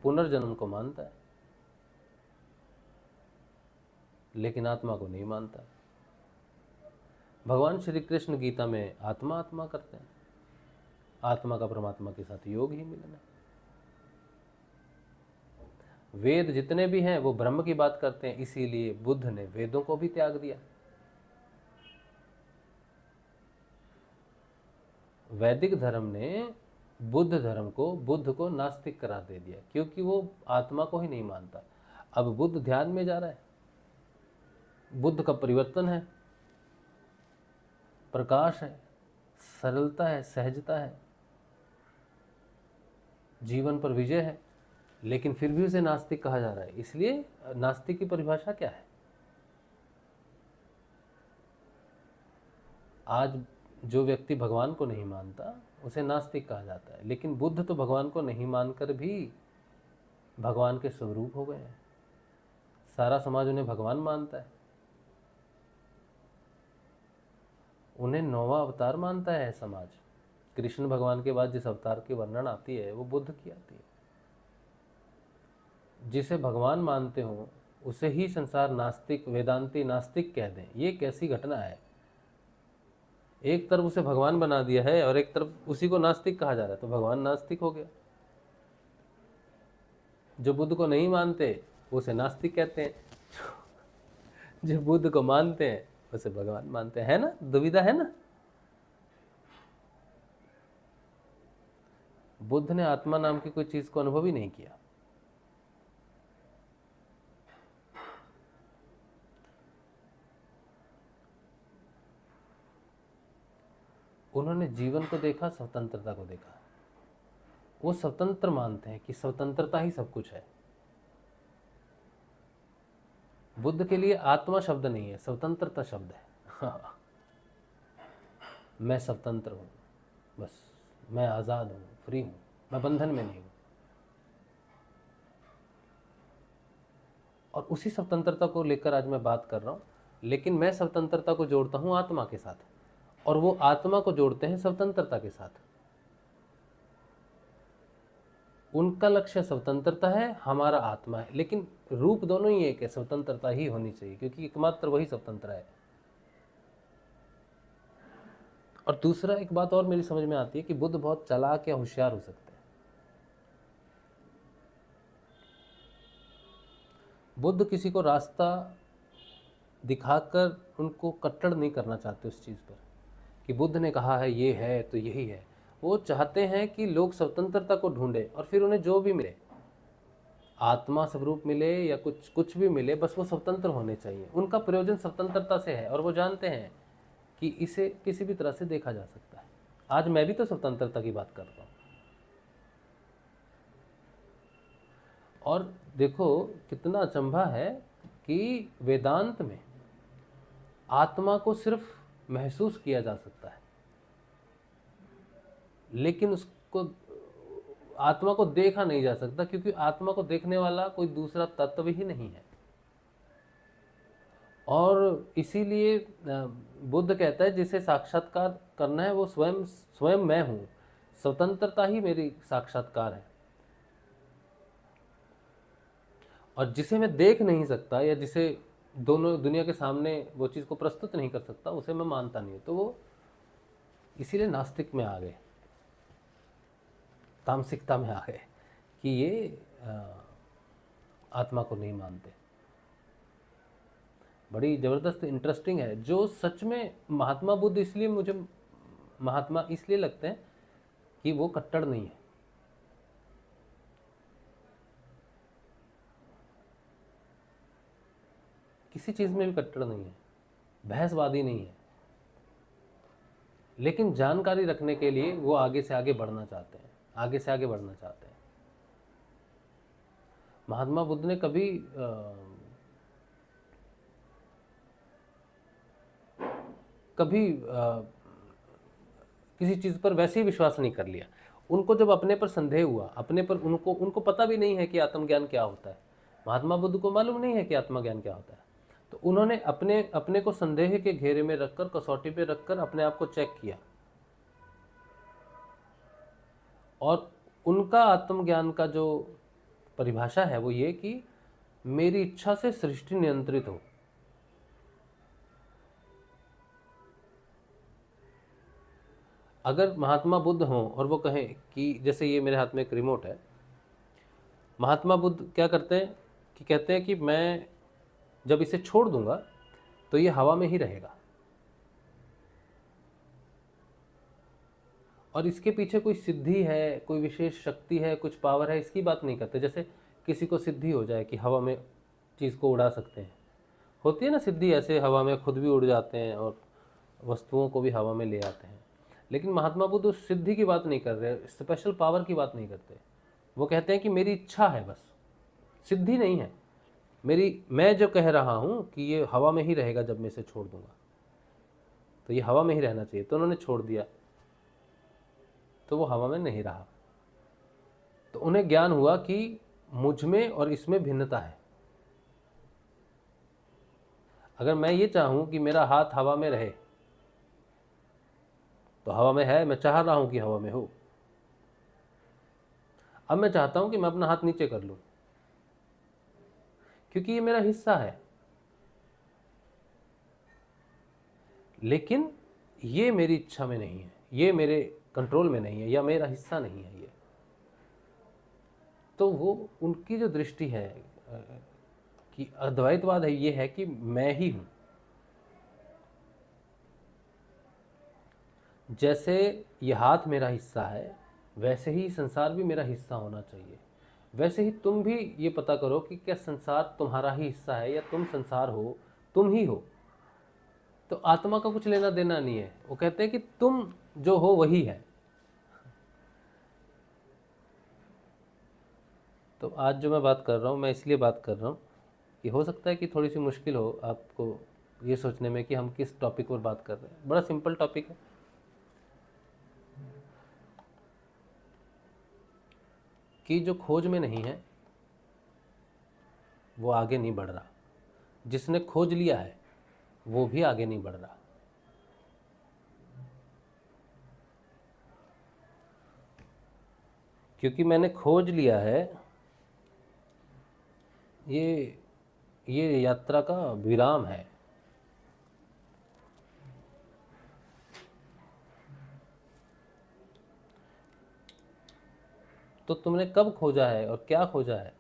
पुनर्जन्म को मानता है, लेकिन आत्मा को नहीं मानता। भगवान श्री कृष्ण गीता में आत्मा आत्मा करते हैं, आत्मा का परमात्मा के साथ योग ही मिलन है। वेद जितने भी हैं वो ब्रह्म की बात करते हैं, इसीलिए बुद्ध ने वेदों को भी त्याग दिया। वैदिक धर्म ने बुद्ध को नास्तिक करार दे दिया, क्योंकि वो आत्मा को ही नहीं मानता। अब बुद्ध ध्यान में जा रहा है, बुद्ध का परिवर्तन है, प्रकाश है, सरलता है, सहजता है, जीवन पर विजय है, लेकिन फिर भी उसे नास्तिक कहा जा रहा है। इसलिए नास्तिक की परिभाषा क्या है? आज जो व्यक्ति भगवान को नहीं मानता उसे नास्तिक कहा जाता है, लेकिन बुद्ध तो भगवान को नहीं मानकर भी भगवान के स्वरूप हो गए हैं। सारा समाज उन्हें भगवान मानता है, उन्हें 9वां अवतार मानता है समाज। कृष्ण भगवान के बाद जिस अवतार की वर्णन आती है वो बुद्ध की आती है। जिसे भगवान मानते हो उसे ही संसार नास्तिक, वेदांती नास्तिक कह दें, ये कैसी घटना है? एक तरफ उसे भगवान बना दिया है और एक तरफ उसी को नास्तिक कहा जा रहा है, तो भगवान नास्तिक हो गया। जो बुद्ध को नहीं मानते उसे नास्तिक कहते हैं, जो बुद्ध को मानते हैं उसे भगवान मानते हैं। ना दुविधा है ना? बुद्ध ने आत्मा नाम की कोई चीज को अनुभव ही नहीं किया। उन्होंने जीवन को देखा, स्वतंत्रता को देखा। वो स्वतंत्र मानते हैं कि स्वतंत्रता ही सब कुछ है। बुद्ध के लिए आत्मा शब्द नहीं है, स्वतंत्रता शब्द है। मैं स्वतंत्र हूं, बस मैं आज़ाद हूं, फ्री हूं, मैं बंधन में नहीं हूं। और उसी स्वतंत्रता को लेकर आज मैं बात कर रहा हूं, लेकिन मैं स्वतंत्रता को जोड़ता हूं आत्मा के साथ, और वो आत्मा को जोड़ते हैं स्वतंत्रता के साथ। उनका लक्ष्य स्वतंत्रता है, हमारा आत्मा है, लेकिन रूप दोनों ही एक है। स्वतंत्रता ही होनी चाहिए, क्योंकि एकमात्र वही स्वतंत्र है। और दूसरा एक बात और मेरी समझ में आती है कि बुद्ध बहुत चालाक या होशियार हो सकते हैं। बुद्ध किसी को रास्ता दिखाकर उनको कट्टर नहीं करना चाहते उस चीज़ पर कि बुद्ध ने कहा है ये है तो यही है। वो चाहते हैं कि लोग स्वतंत्रता को ढूंढे और फिर उन्हें जो भी मिले, आत्मा स्वरूप मिले या कुछ भी मिले, बस वो स्वतंत्र होने चाहिए। उनका प्रयोजन स्वतंत्रता से है और वो जानते हैं कि इसे किसी भी तरह से देखा जा सकता है। आज मैं भी तो स्वतंत्रता की बात कर रहा हूँ। और देखो कितना अचंभा है कि वेदांत में आत्मा को सिर्फ महसूस किया जा सकता है, लेकिन उसको, आत्मा को देखा नहीं जा सकता, क्योंकि आत्मा को देखने वाला कोई दूसरा तत्व ही नहीं है। और इसीलिए बुद्ध कहता है जिसे साक्षात्कार करना है वो स्वयं मैं हूँ, स्वतंत्रता ही मेरी साक्षात्कार है। और जिसे मैं देख नहीं सकता या जिसे दोनों दुनिया के सामने वो चीज़ को प्रस्तुत नहीं कर सकता, उसे मैं मानता नहीं। तो वो इसीलिए नास्तिक में आ गए, तामसिकता में आ गए कि ये आत्मा को नहीं मानते। बड़ी ज़बरदस्त इंटरेस्टिंग है। जो सच में महात्मा बुद्ध, इसलिए मुझे महात्मा इसलिए लगते हैं कि वो कट्टर नहीं है। किसी चीज़ में भी कट्टर नहीं है, बहसवादी नहीं है, लेकिन जानकारी रखने के लिए वो आगे से आगे बढ़ना चाहते हैं, आगे से आगे बढ़ना चाहते हैं। महात्मा बुद्ध ने कभी किसी चीज़ पर वैसे ही विश्वास नहीं कर लिया। उनको जब अपने पर संदेह हुआ, अपने पर उनको पता भी नहीं है कि आत्मज्ञान क्या होता है। महात्मा बुद्ध को मालूम नहीं है कि आत्मज्ञान क्या होता है। तो उन्होंने अपने को संदेह के घेरे में रखकर, कसौटी पे रखकर अपने आप को चेक किया, और उनका आत्मज्ञान का जो परिभाषा है वो ये कि मेरी इच्छा से सृष्टि नियंत्रित हो। अगर महात्मा बुद्ध हों और वो कहें कि जैसे ये मेरे हाथ में एक रिमोट है, महात्मा बुद्ध क्या करते हैं कि कहते हैं कि मैं जब इसे छोड़ दूंगा तो ये हवा में ही रहेगा, और इसके पीछे कोई सिद्धि है, कोई विशेष शक्ति है, कुछ पावर है, इसकी बात नहीं करते। जैसे किसी को सिद्धि हो जाए कि हवा में चीज़ को उड़ा सकते हैं, होती है ना सिद्धि, ऐसे हवा में खुद भी उड़ जाते हैं और वस्तुओं को भी हवा में ले आते हैं। लेकिन महात्मा बुद्ध उस सिद्धि की बात नहीं कर रहे, स्पेशल पावर की बात नहीं करते। वो कहते हैं कि मेरी इच्छा है बस, सिद्धि नहीं है मेरी। मैं जो कह रहा हूँ कि ये हवा में ही रहेगा जब मैं इसे छोड़ दूंगा, तो ये हवा में ही रहना चाहिए, तो उन्होंने छोड़ दिया, तो वो हवा में नहीं रहा। तो उन्हें ज्ञान हुआ कि मुझ में और इसमें भिन्नता है। अगर मैं ये चाहूँ कि मेरा हाथ हवा में रहे, तो हवा में है, मैं चाह रहा हूँ कि हवा में हो। अब मैं चाहता हूँ कि मैं अपना हाथ नीचे कर लूँ, क्योंकि ये मेरा हिस्सा है, लेकिन ये मेरी इच्छा में नहीं है, ये मेरे कंट्रोल में नहीं है, या मेरा हिस्सा नहीं है ये। तो वो उनकी जो दृष्टि है कि अद्वैतवाद है, ये है कि मैं ही हूं। जैसे ये हाथ मेरा हिस्सा है, वैसे ही संसार भी मेरा हिस्सा होना चाहिए। वैसे ही तुम भी ये पता करो कि क्या संसार तुम्हारा ही हिस्सा है, या तुम संसार हो, तुम ही हो। तो आत्मा का कुछ लेना देना नहीं है। वो कहते हैं कि तुम जो हो वही है। तो आज जो मैं बात कर रहा हूँ, मैं इसलिए बात कर रहा हूँ कि हो सकता है कि थोड़ी सी मुश्किल हो आपको ये सोचने में कि हम किस टॉपिक पर बात कर रहे हैं। बड़ा सिंपल टॉपिक है कि जो खोज में नहीं है वो आगे नहीं बढ़ रहा, जिसने खोज लिया है वो भी आगे नहीं बढ़ रहा। क्योंकि मैंने खोज लिया है, ये यात्रा का विराम है। तो तुमने कब खोजा है और क्या खोजा है?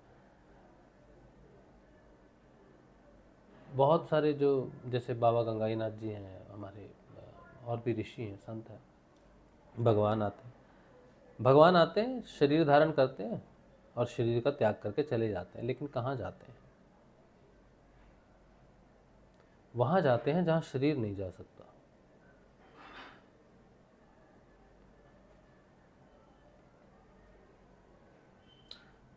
बहुत सारे जो जैसे बाबा गंगाईनाथ जी हैं हमारे, और भी ऋषि हैं, संत हैं, भगवान आते हैं, शरीर धारण करते हैं और शरीर का त्याग करके चले जाते हैं। लेकिन कहाँ जाते हैं? वहाँ जाते हैं जहाँ शरीर नहीं जा सकता।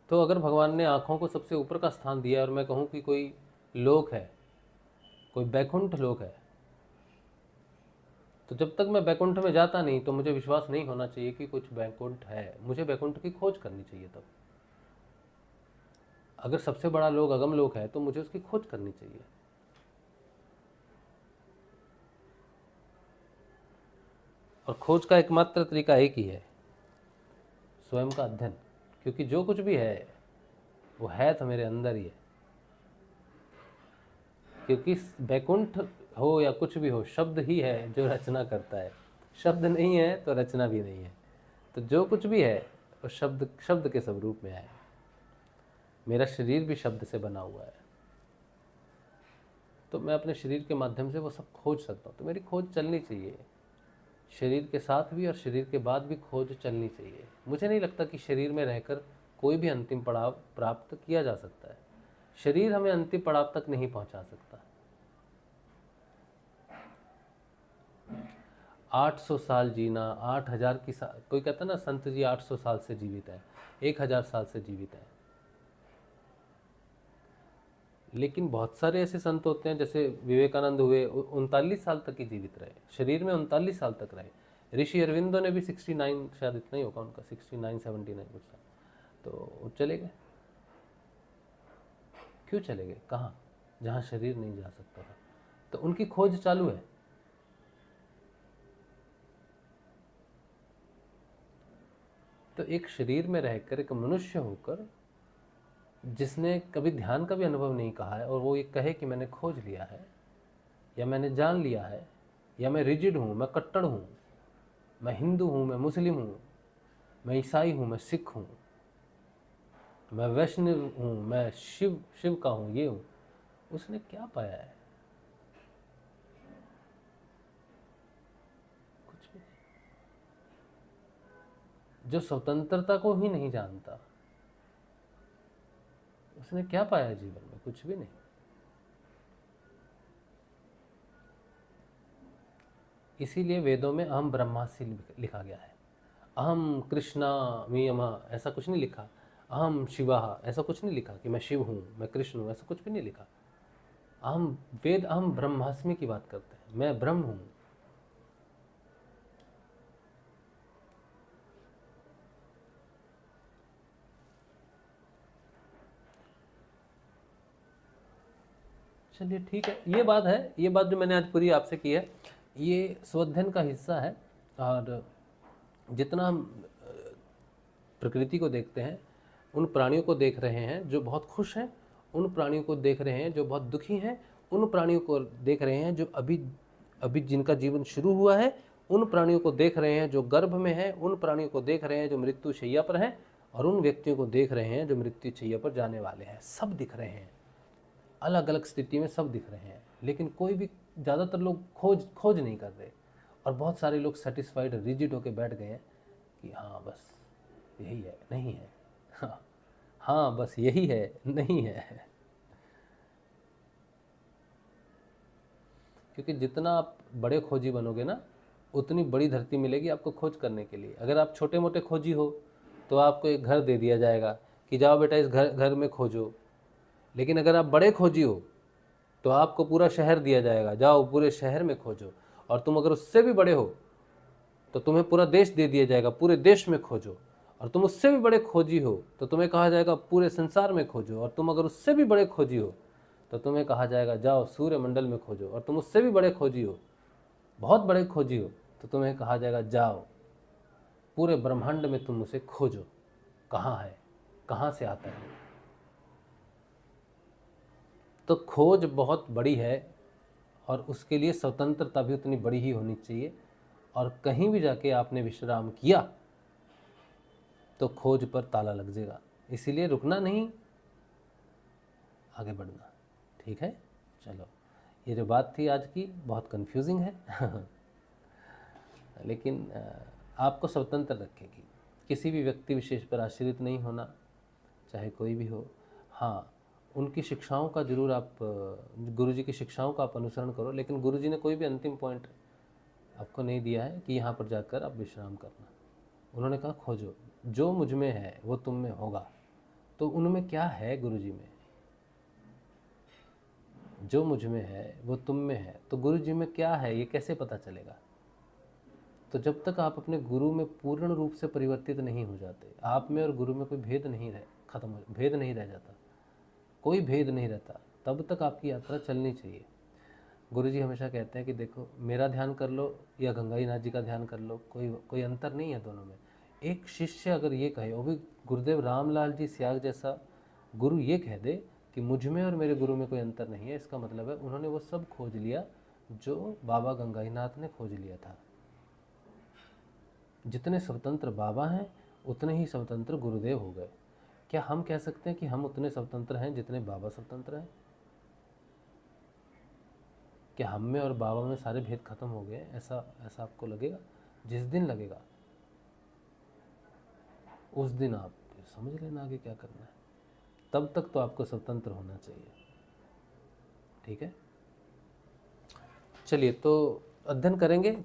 तो अगर भगवान ने आँखों को सबसे ऊपर का स्थान दिया और मैं कहूँ कि कोई लोक है, कोई बैकुंठ लोक है, तो जब तक मैं बैकुंठ में जाता नहीं तो मुझे विश्वास नहीं होना चाहिए कि कुछ बैकुंठ है। मुझे बैकुंठ की खोज करनी चाहिए। तब अगर सबसे बड़ा लोक अगम लोक है तो मुझे उसकी खोज करनी चाहिए। और खोज का एकमात्र तरीका एक ही है, स्वयं का अध्ययन। क्योंकि जो कुछ भी है वो है तो मेरे अंदर ही है। क्योंकि बैकुंठ हो या कुछ भी हो, शब्द ही है जो रचना करता है। शब्द नहीं है तो रचना भी नहीं है। तो जो कुछ भी है वो शब्द शब्द के स्वरूप में है। मेरा शरीर भी शब्द से बना हुआ है, तो मैं अपने शरीर के माध्यम से वो सब खोज सकता हूँ। तो मेरी खोज चलनी चाहिए, शरीर के साथ भी और शरीर के बाद भी खोज चलनी चाहिए। मुझे नहीं लगता कि शरीर में रहकर कोई भी अंतिम पड़ाव प्राप्त किया जा सकता है। शरीर हमें अंतिम पड़ाव तक नहीं पहुंचा सकता। 800 साल जीना, 8000 की साल, कोई कहता है ना संत जी 800 साल से जीवित है, 1000 साल से जीवित है। लेकिन बहुत सारे ऐसे संत होते हैं, जैसे विवेकानंद हुए, 39 साल तक ही जीवित रहे, शरीर में 39 साल तक रहे। ऋषि अरविंदो ने भी 69, शायद इतना ही होगा उनका, 69 79 कुछ था, तो चले गए। क्यों चले गए? कहाँ? जहाँ शरीर नहीं जा सकता था। तो उनकी खोज चालू है। तो एक शरीर में रहकर, एक मनुष्य होकर, जिसने कभी ध्यान का भी अनुभव नहीं कहा है, और वो ये कहे कि मैंने खोज लिया है, या मैंने जान लिया है, या मैं रिजिड हूँ, मैं कट्टर हूँ, मैं हिंदू हूँ, मैं मुस्लिम हूँ, मैं ईसाई हूँ, मैं सिख हूँ, मैं वैष्णव हूँ, मैं शिव का हूँ, ये हूँ, उसने क्या पाया है? कुछ भी। जो स्वतंत्रता को ही नहीं जानता, उसने क्या पाया जीवन में? कुछ भी नहीं। इसीलिए वेदों में अहम ब्रह्मास्मि लिखा गया है। अहम कृष्णा मियमा, ऐसा कुछ नहीं लिखा। अहम शिवा, ऐसा कुछ नहीं लिखा कि मैं शिव हूँ, मैं कृष्ण हूँ, ऐसा कुछ भी नहीं लिखा। अहम वेद अहम ब्रह्मास्मि की बात करते हैं, मैं ब्रह्म हूँ। चलिए ठीक है, ये बात है, ये बात जो मैंने आज पूरी आपसे की है, ये स्वाध्ययन का हिस्सा है। और जितना हम प्रकृति को देखते हैं, उन प्राणियों को देख रहे हैं जो बहुत खुश हैं, उन प्राणियों को देख रहे हैं जो बहुत दुखी हैं, उन प्राणियों को देख रहे हैं जो अभी अभी जिनका जीवन शुरू हुआ है, उन प्राणियों को देख रहे हैं जो गर्भ में हैं, उन प्राणियों को देख रहे हैं जो मृत्यु शैया पर हैं, और उन व्यक्तियों को देख रहे हैं जो मृत्यु शैया पर जाने वाले हैं। सब दिख रहे हैं, अलग अलग स्थिति में सब दिख रहे हैं, लेकिन कोई भी, ज़्यादातर लोग खोज नहीं कर रहे, और बहुत सारे लोग सेटिस्फाइड रिजिड होकर बैठ गए हैं कि हाँ बस यही है, नहीं है, हाँ हाँ बस यही है, नहीं है। क्योंकि जितना आप बड़े खोजी बनोगे ना, उतनी बड़ी धरती मिलेगी आपको खोज करने के लिए। अगर आप छोटे मोटे खोजी हो तो आपको एक घर दे दिया जाएगा कि जाओ बेटा इस घर में खोजो। लेकिन अगर आप बड़े खोजी हो तो आपको पूरा शहर दिया जाएगा, जाओ पूरे शहर में खोजो। और तुम अगर उससे भी बड़े हो तो तुम्हें पूरा देश दे दिया जाएगा, पूरे देश में खोजो। और तुम उससे भी बड़े खोजी हो तो तुम्हें कहा जाएगा पूरे संसार में खोजो। और तुम अगर उससे भी बड़े खोजी हो तो तुम्हें कहा जाएगा जाओ सूर्य मंडल में खोजो। और तुम उससे भी बड़े खोजी हो, बहुत बड़े खोजी हो, तो तुम्हें कहा जाएगा जाओ पूरे ब्रह्मांड में तुम उसे खोजो, कहाँ है, कहाँ से आता है। तो खोज बहुत बड़ी है, और उसके लिए स्वतंत्रता भी उतनी बड़ी ही होनी चाहिए। और कहीं भी जाके आपने विश्राम किया तो खोज पर ताला लग जाएगा। इसीलिए रुकना नहीं, आगे बढ़ना। ठीक है, चलो, ये जो बात थी आज की बहुत कंफ्यूजिंग है लेकिन आपको स्वतंत्र रखेगी। किसी भी व्यक्ति विशेष पर आश्रित नहीं होना, चाहे कोई भी हो। हाँ, उनकी शिक्षाओं का जरूर आप, गुरुजी की शिक्षाओं का आप अनुसरण करो, लेकिन गुरुजी ने कोई भी अंतिम पॉइंट आपको नहीं दिया है कि यहाँ पर जाकर आप विश्राम करना। उन्होंने कहा खोजो, जो मुझ में है वो तुम में होगा। तो उनमें क्या है गुरुजी में? जो मुझ में है वो तुम में है, तो गुरुजी में क्या है ये कैसे पता चलेगा? तो जब तक आप अपने गुरु में पूर्ण रूप से परिवर्तित नहीं हो जाते, आप में और गुरु में कोई भेद नहीं भेद नहीं रह जाता, कोई भेद नहीं रहता, तब तक आपकी यात्रा चलनी चाहिए। गुरुजी हमेशा कहते हैं कि देखो, मेरा ध्यान कर लो या गंगाई नाथ जी का ध्यान कर लो, कोई अंतर नहीं है दोनों में। एक शिष्य अगर ये कहे, वो भी गुरुदेव रामलाल जी स्याग जैसा गुरु, ये कह दे कि मुझ में और मेरे गुरु में कोई अंतर नहीं है, इसका मतलब है उन्होंने वो सब खोज लिया जो बाबा गंगाई नाथ ने खोज लिया था। जितने स्वतंत्र बाबा हैं उतने ही स्वतंत्र गुरुदेव हो गए। क्या हम कह सकते हैं कि हम उतने स्वतंत्र हैं जितने बाबा स्वतंत्र हैं? क्या हम में और बाबा में सारे भेद खत्म हो गए? ऐसा आपको लगेगा? जिस दिन लगेगा उस दिन आप समझ लेना आगे क्या करना है। तब तक तो आपको स्वतंत्र होना चाहिए। ठीक है, चलिए, तो अध्ययन करेंगे।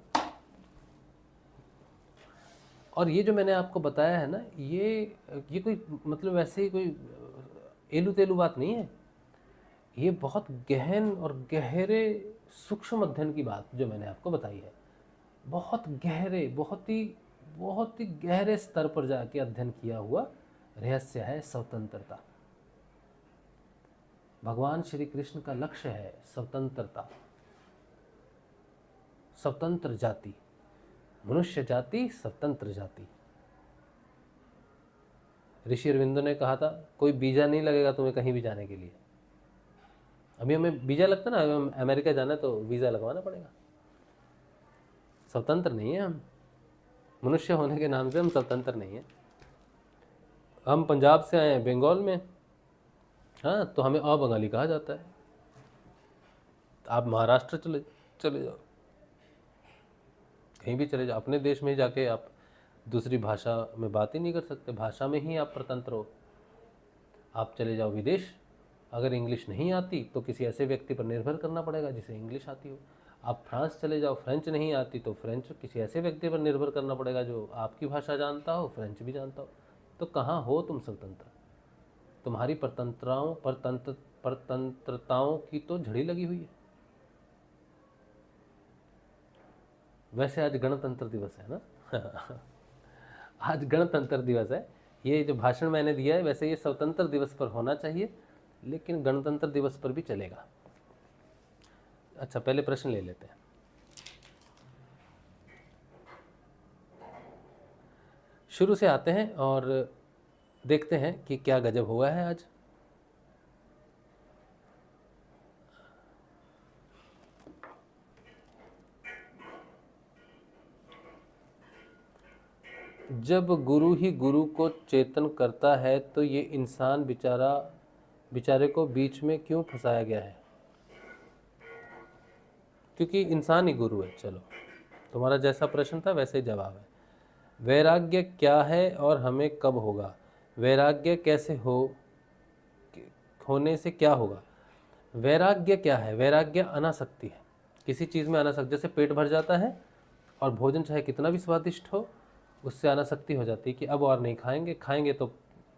और ये जो मैंने आपको बताया है ना, ये कोई मतलब वैसे ही कोई एलू तेलू बात नहीं है। ये बहुत गहन और गहरे सूक्ष्म अध्ययन की बात जो मैंने आपको बताई है, बहुत गहरे, बहुत ही गहरे स्तर पर जाके अध्ययन किया हुआ रहस्य है स्वतंत्रता। भगवान श्री कृष्ण का लक्ष्य है स्वतंत्रता, स्वतंत्र जाति, मनुष्य जाति, स्वतंत्र जाति। ऋषि अरविंदो ने कहा था कोई वीजा नहीं लगेगा तुम्हें कहीं भी जाने के लिए। अभी हमें वीजा लगता ना, हमें अमेरिका जाना है तो वीज़ा लगवाना पड़ेगा। स्वतंत्र नहीं है हम, मनुष्य होने के नाम से हम स्वतंत्र नहीं है। हम पंजाब से आए हैं बंगाल में, हाँ, तो हमें बंगाली कहा जाता है। आप महाराष्ट्र चले जाओ, कहीं भी चले जाओ, अपने देश में जाके आप दूसरी भाषा में बात ही नहीं कर सकते, भाषा में ही आप स्वतंत्र हो। आप चले जाओ विदेश, अगर इंग्लिश नहीं आती तो किसी ऐसे व्यक्ति पर निर्भर करना पड़ेगा जिसे इंग्लिश आती हो। आप फ्रांस चले जाओ, फ्रेंच नहीं आती तो फ्रेंच किसी ऐसे व्यक्ति पर निर्भर करना पड़ेगा जो आपकी भाषा जानता हो, फ्रेंच भी जानता हो। तो कहाँ हो तुम स्वतंत्र? तुम्हारी परतंत्रताओं की तो झड़ी लगी हुई है। वैसे आज गणतंत्र दिवस है ना आज गणतंत्र दिवस है। ये जो भाषण मैंने दिया है वैसे ये स्वतंत्र दिवस पर होना चाहिए, लेकिन गणतंत्र दिवस पर भी चलेगा। अच्छा, पहले प्रश्न ले लेते हैं। शुरू से आते हैं और देखते हैं कि क्या गजब हुआ है आज। जब गुरु ही गुरु को चेतन करता है तो ये इंसान बेचारे को बीच में क्यों फंसाया गया है? क्योंकि इंसान ही गुरु है। चलो, तुम्हारा जैसा प्रश्न था वैसे ही जवाब है। वैराग्य क्या है और हमें कब होगा? वैराग्य कैसे होने से क्या होगा? वैराग्य क्या है? वैराग्य अनासक्ति है। किसी चीज़ में अनासक्ति, जैसे पेट भर जाता है और भोजन चाहे कितना भी स्वादिष्ट हो, उससे अनासक्ति हो जाती है कि अब और नहीं खाएंगे तो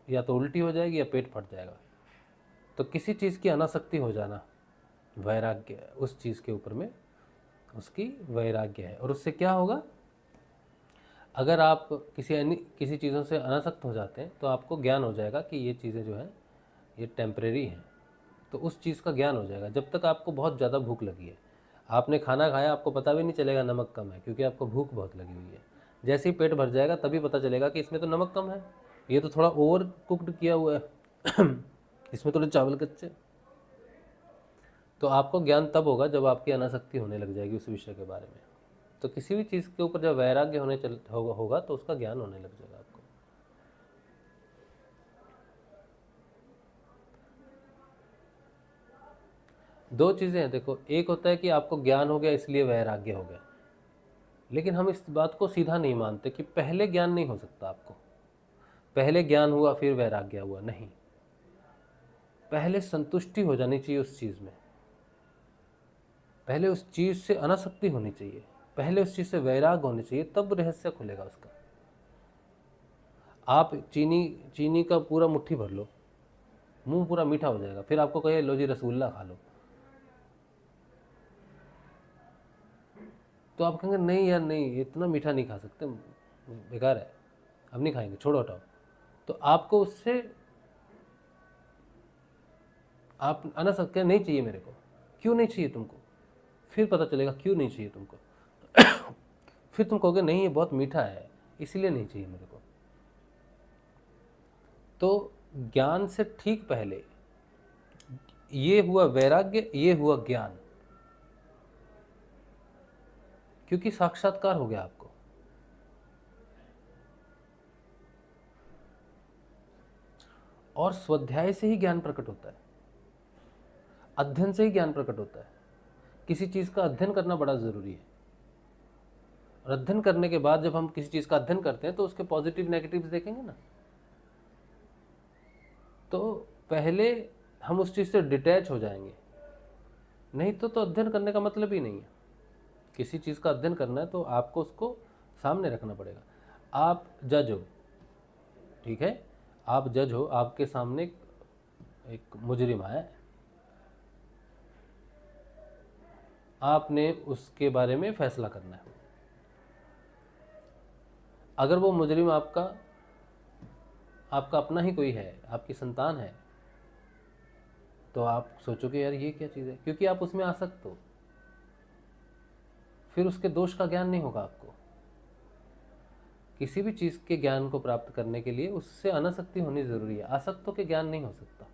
या तो उल्टी हो जाएगी या पेट फट जाएगा। तो किसी चीज़ की अनासक्ति हो जाना वैराग्य, उस चीज़ के ऊपर में उसकी वैराग्य है। और उससे क्या होगा? अगर आप किसी चीज़ों से अनासक्त हो जाते हैं तो आपको ज्ञान हो जाएगा कि ये चीज़ें जो हैं ये टेम्परेरी हैं। तो उस चीज़ का ज्ञान हो जाएगा। जब तक आपको बहुत ज़्यादा भूख लगी है, आपने खाना खाया, आपको पता भी नहीं चलेगा नमक कम है, क्योंकि आपको भूख बहुत लगी हुई है। जैसे ही पेट भर जाएगा तभी पता चलेगा कि इसमें तो नमक कम है, ये तो थोड़ा ओवर कुक्ड किया हुआ है इसमें थोड़े चावल कच्चे। तो आपको ज्ञान तब होगा जब आपकी अनासक्ति होने लग जाएगी उस विषय के बारे में। तो किसी भी चीज़ के ऊपर जब वैराग्य होगा तो उसका ज्ञान होने लग जाएगा आपको। दो चीज़ें हैं, देखो, एक होता है कि आपको ज्ञान हो गया इसलिए वैराग्य हो गया, लेकिन हम इस बात को सीधा नहीं मानते कि पहले ज्ञान नहीं हो सकता आपको, पहले ज्ञान हुआ फिर वैराग्य हुआ। नहीं, पहले संतुष्टि हो जानी चाहिए उस चीज़ में, पहले उस चीज़ से अनासक्ति होनी चाहिए, पहले उस चीज़ से वैराग होनी चाहिए, तब रहस्य खुलेगा उसका। आप चीनी का पूरा मुट्ठी भर लो, मुंह पूरा मीठा हो जाएगा, फिर आपको कहे लो जी रसगुल्ला खा लो, तो आप कहेंगे नहीं यार नहीं, इतना मीठा नहीं खा सकते, बेकार है, अब नहीं खाएंगे, छोड़ो हटाओ। तो आपको उससे आप अनासक्त नहीं चाहिए मेरे को। क्यों नहीं चाहिए तुमको? फिर पता चलेगा क्यों नहीं चाहिए तुमको फिर तुम कहोगे नहीं ये बहुत मीठा है इसलिए नहीं चाहिए मेरे को। तो ज्ञान से ठीक पहले ये हुआ वैराग्य, ये हुआ ज्ञान, क्योंकि साक्षात्कार हो गया आपको। और स्वाध्याय से ही ज्ञान प्रकट होता है, अध्ययन से ही ज्ञान प्रकट होता है। किसी चीज़ का अध्ययन करना बड़ा ज़रूरी है, और अध्ययन करने के बाद जब हम किसी चीज़ का अध्ययन करते हैं तो उसके पॉजिटिव नेगेटिव्स देखेंगे ना। तो पहले हम उस चीज़ से डिटैच हो जाएंगे, नहीं तो अध्ययन करने का मतलब ही नहीं है। किसी चीज़ का अध्ययन करना है तो आपको उसको सामने रखना पड़ेगा। आप जज हो, ठीक है, आप जज हो, आपके सामने एक मुजरिम आया, आपने उसके बारे में फैसला करना है। अगर वो मुजरिम आपका अपना ही कोई है, आपकी संतान है, तो आप सोचोगे यार ये क्या चीज़ है, क्योंकि आप उसमें आसक्त हो। फिर उसके दोष का ज्ञान नहीं होगा आपको। किसी भी चीज़ के ज्ञान को प्राप्त करने के लिए उससे अनासक्ति होनी जरूरी है। आसक्त होकर ज्ञान नहीं हो सकता,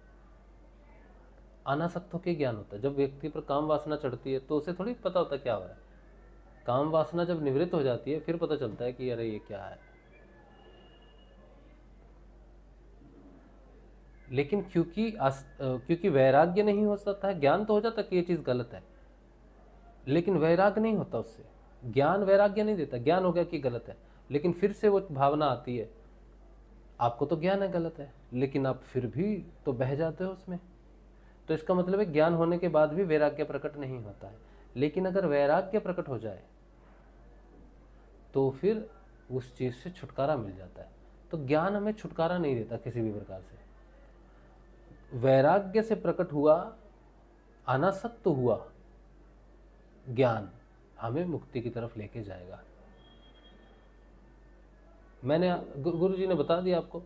अनासक्त होकर ज्ञान होता है। जब व्यक्ति पर काम वासना चढ़ती है तो उसे थोड़ी पता होता क्या हो रहा है। काम वासना जब निवृत्त हो जाती है फिर पता चलता है कि अरे ये क्या है। लेकिन क्योंकि वैराग्य नहीं हो सकता है, ज्ञान तो हो जाता कि ये चीज़ गलत है, लेकिन वैराग्य नहीं होता उससे। ज्ञान वैराग्य नहीं देता, ज्ञान हो गया कि गलत है, लेकिन फिर से वो भावना आती है, आपको तो ज्ञान है गलत है, लेकिन आप फिर भी तो बह जाते हो उसमें। तो इसका मतलब है ज्ञान होने के बाद भी वैराग्य प्रकट नहीं होता है। लेकिन अगर वैराग्य प्रकट हो जाए तो फिर उस चीज़ से छुटकारा मिल जाता है। तो ज्ञान हमें छुटकारा नहीं देता किसी भी प्रकार से। वैराग्य से प्रकट हुआ, अनासक्त हुआ ज्ञान हमें मुक्ति की तरफ लेके जाएगा। मैंने गुरु जी ने बता दिया आपको,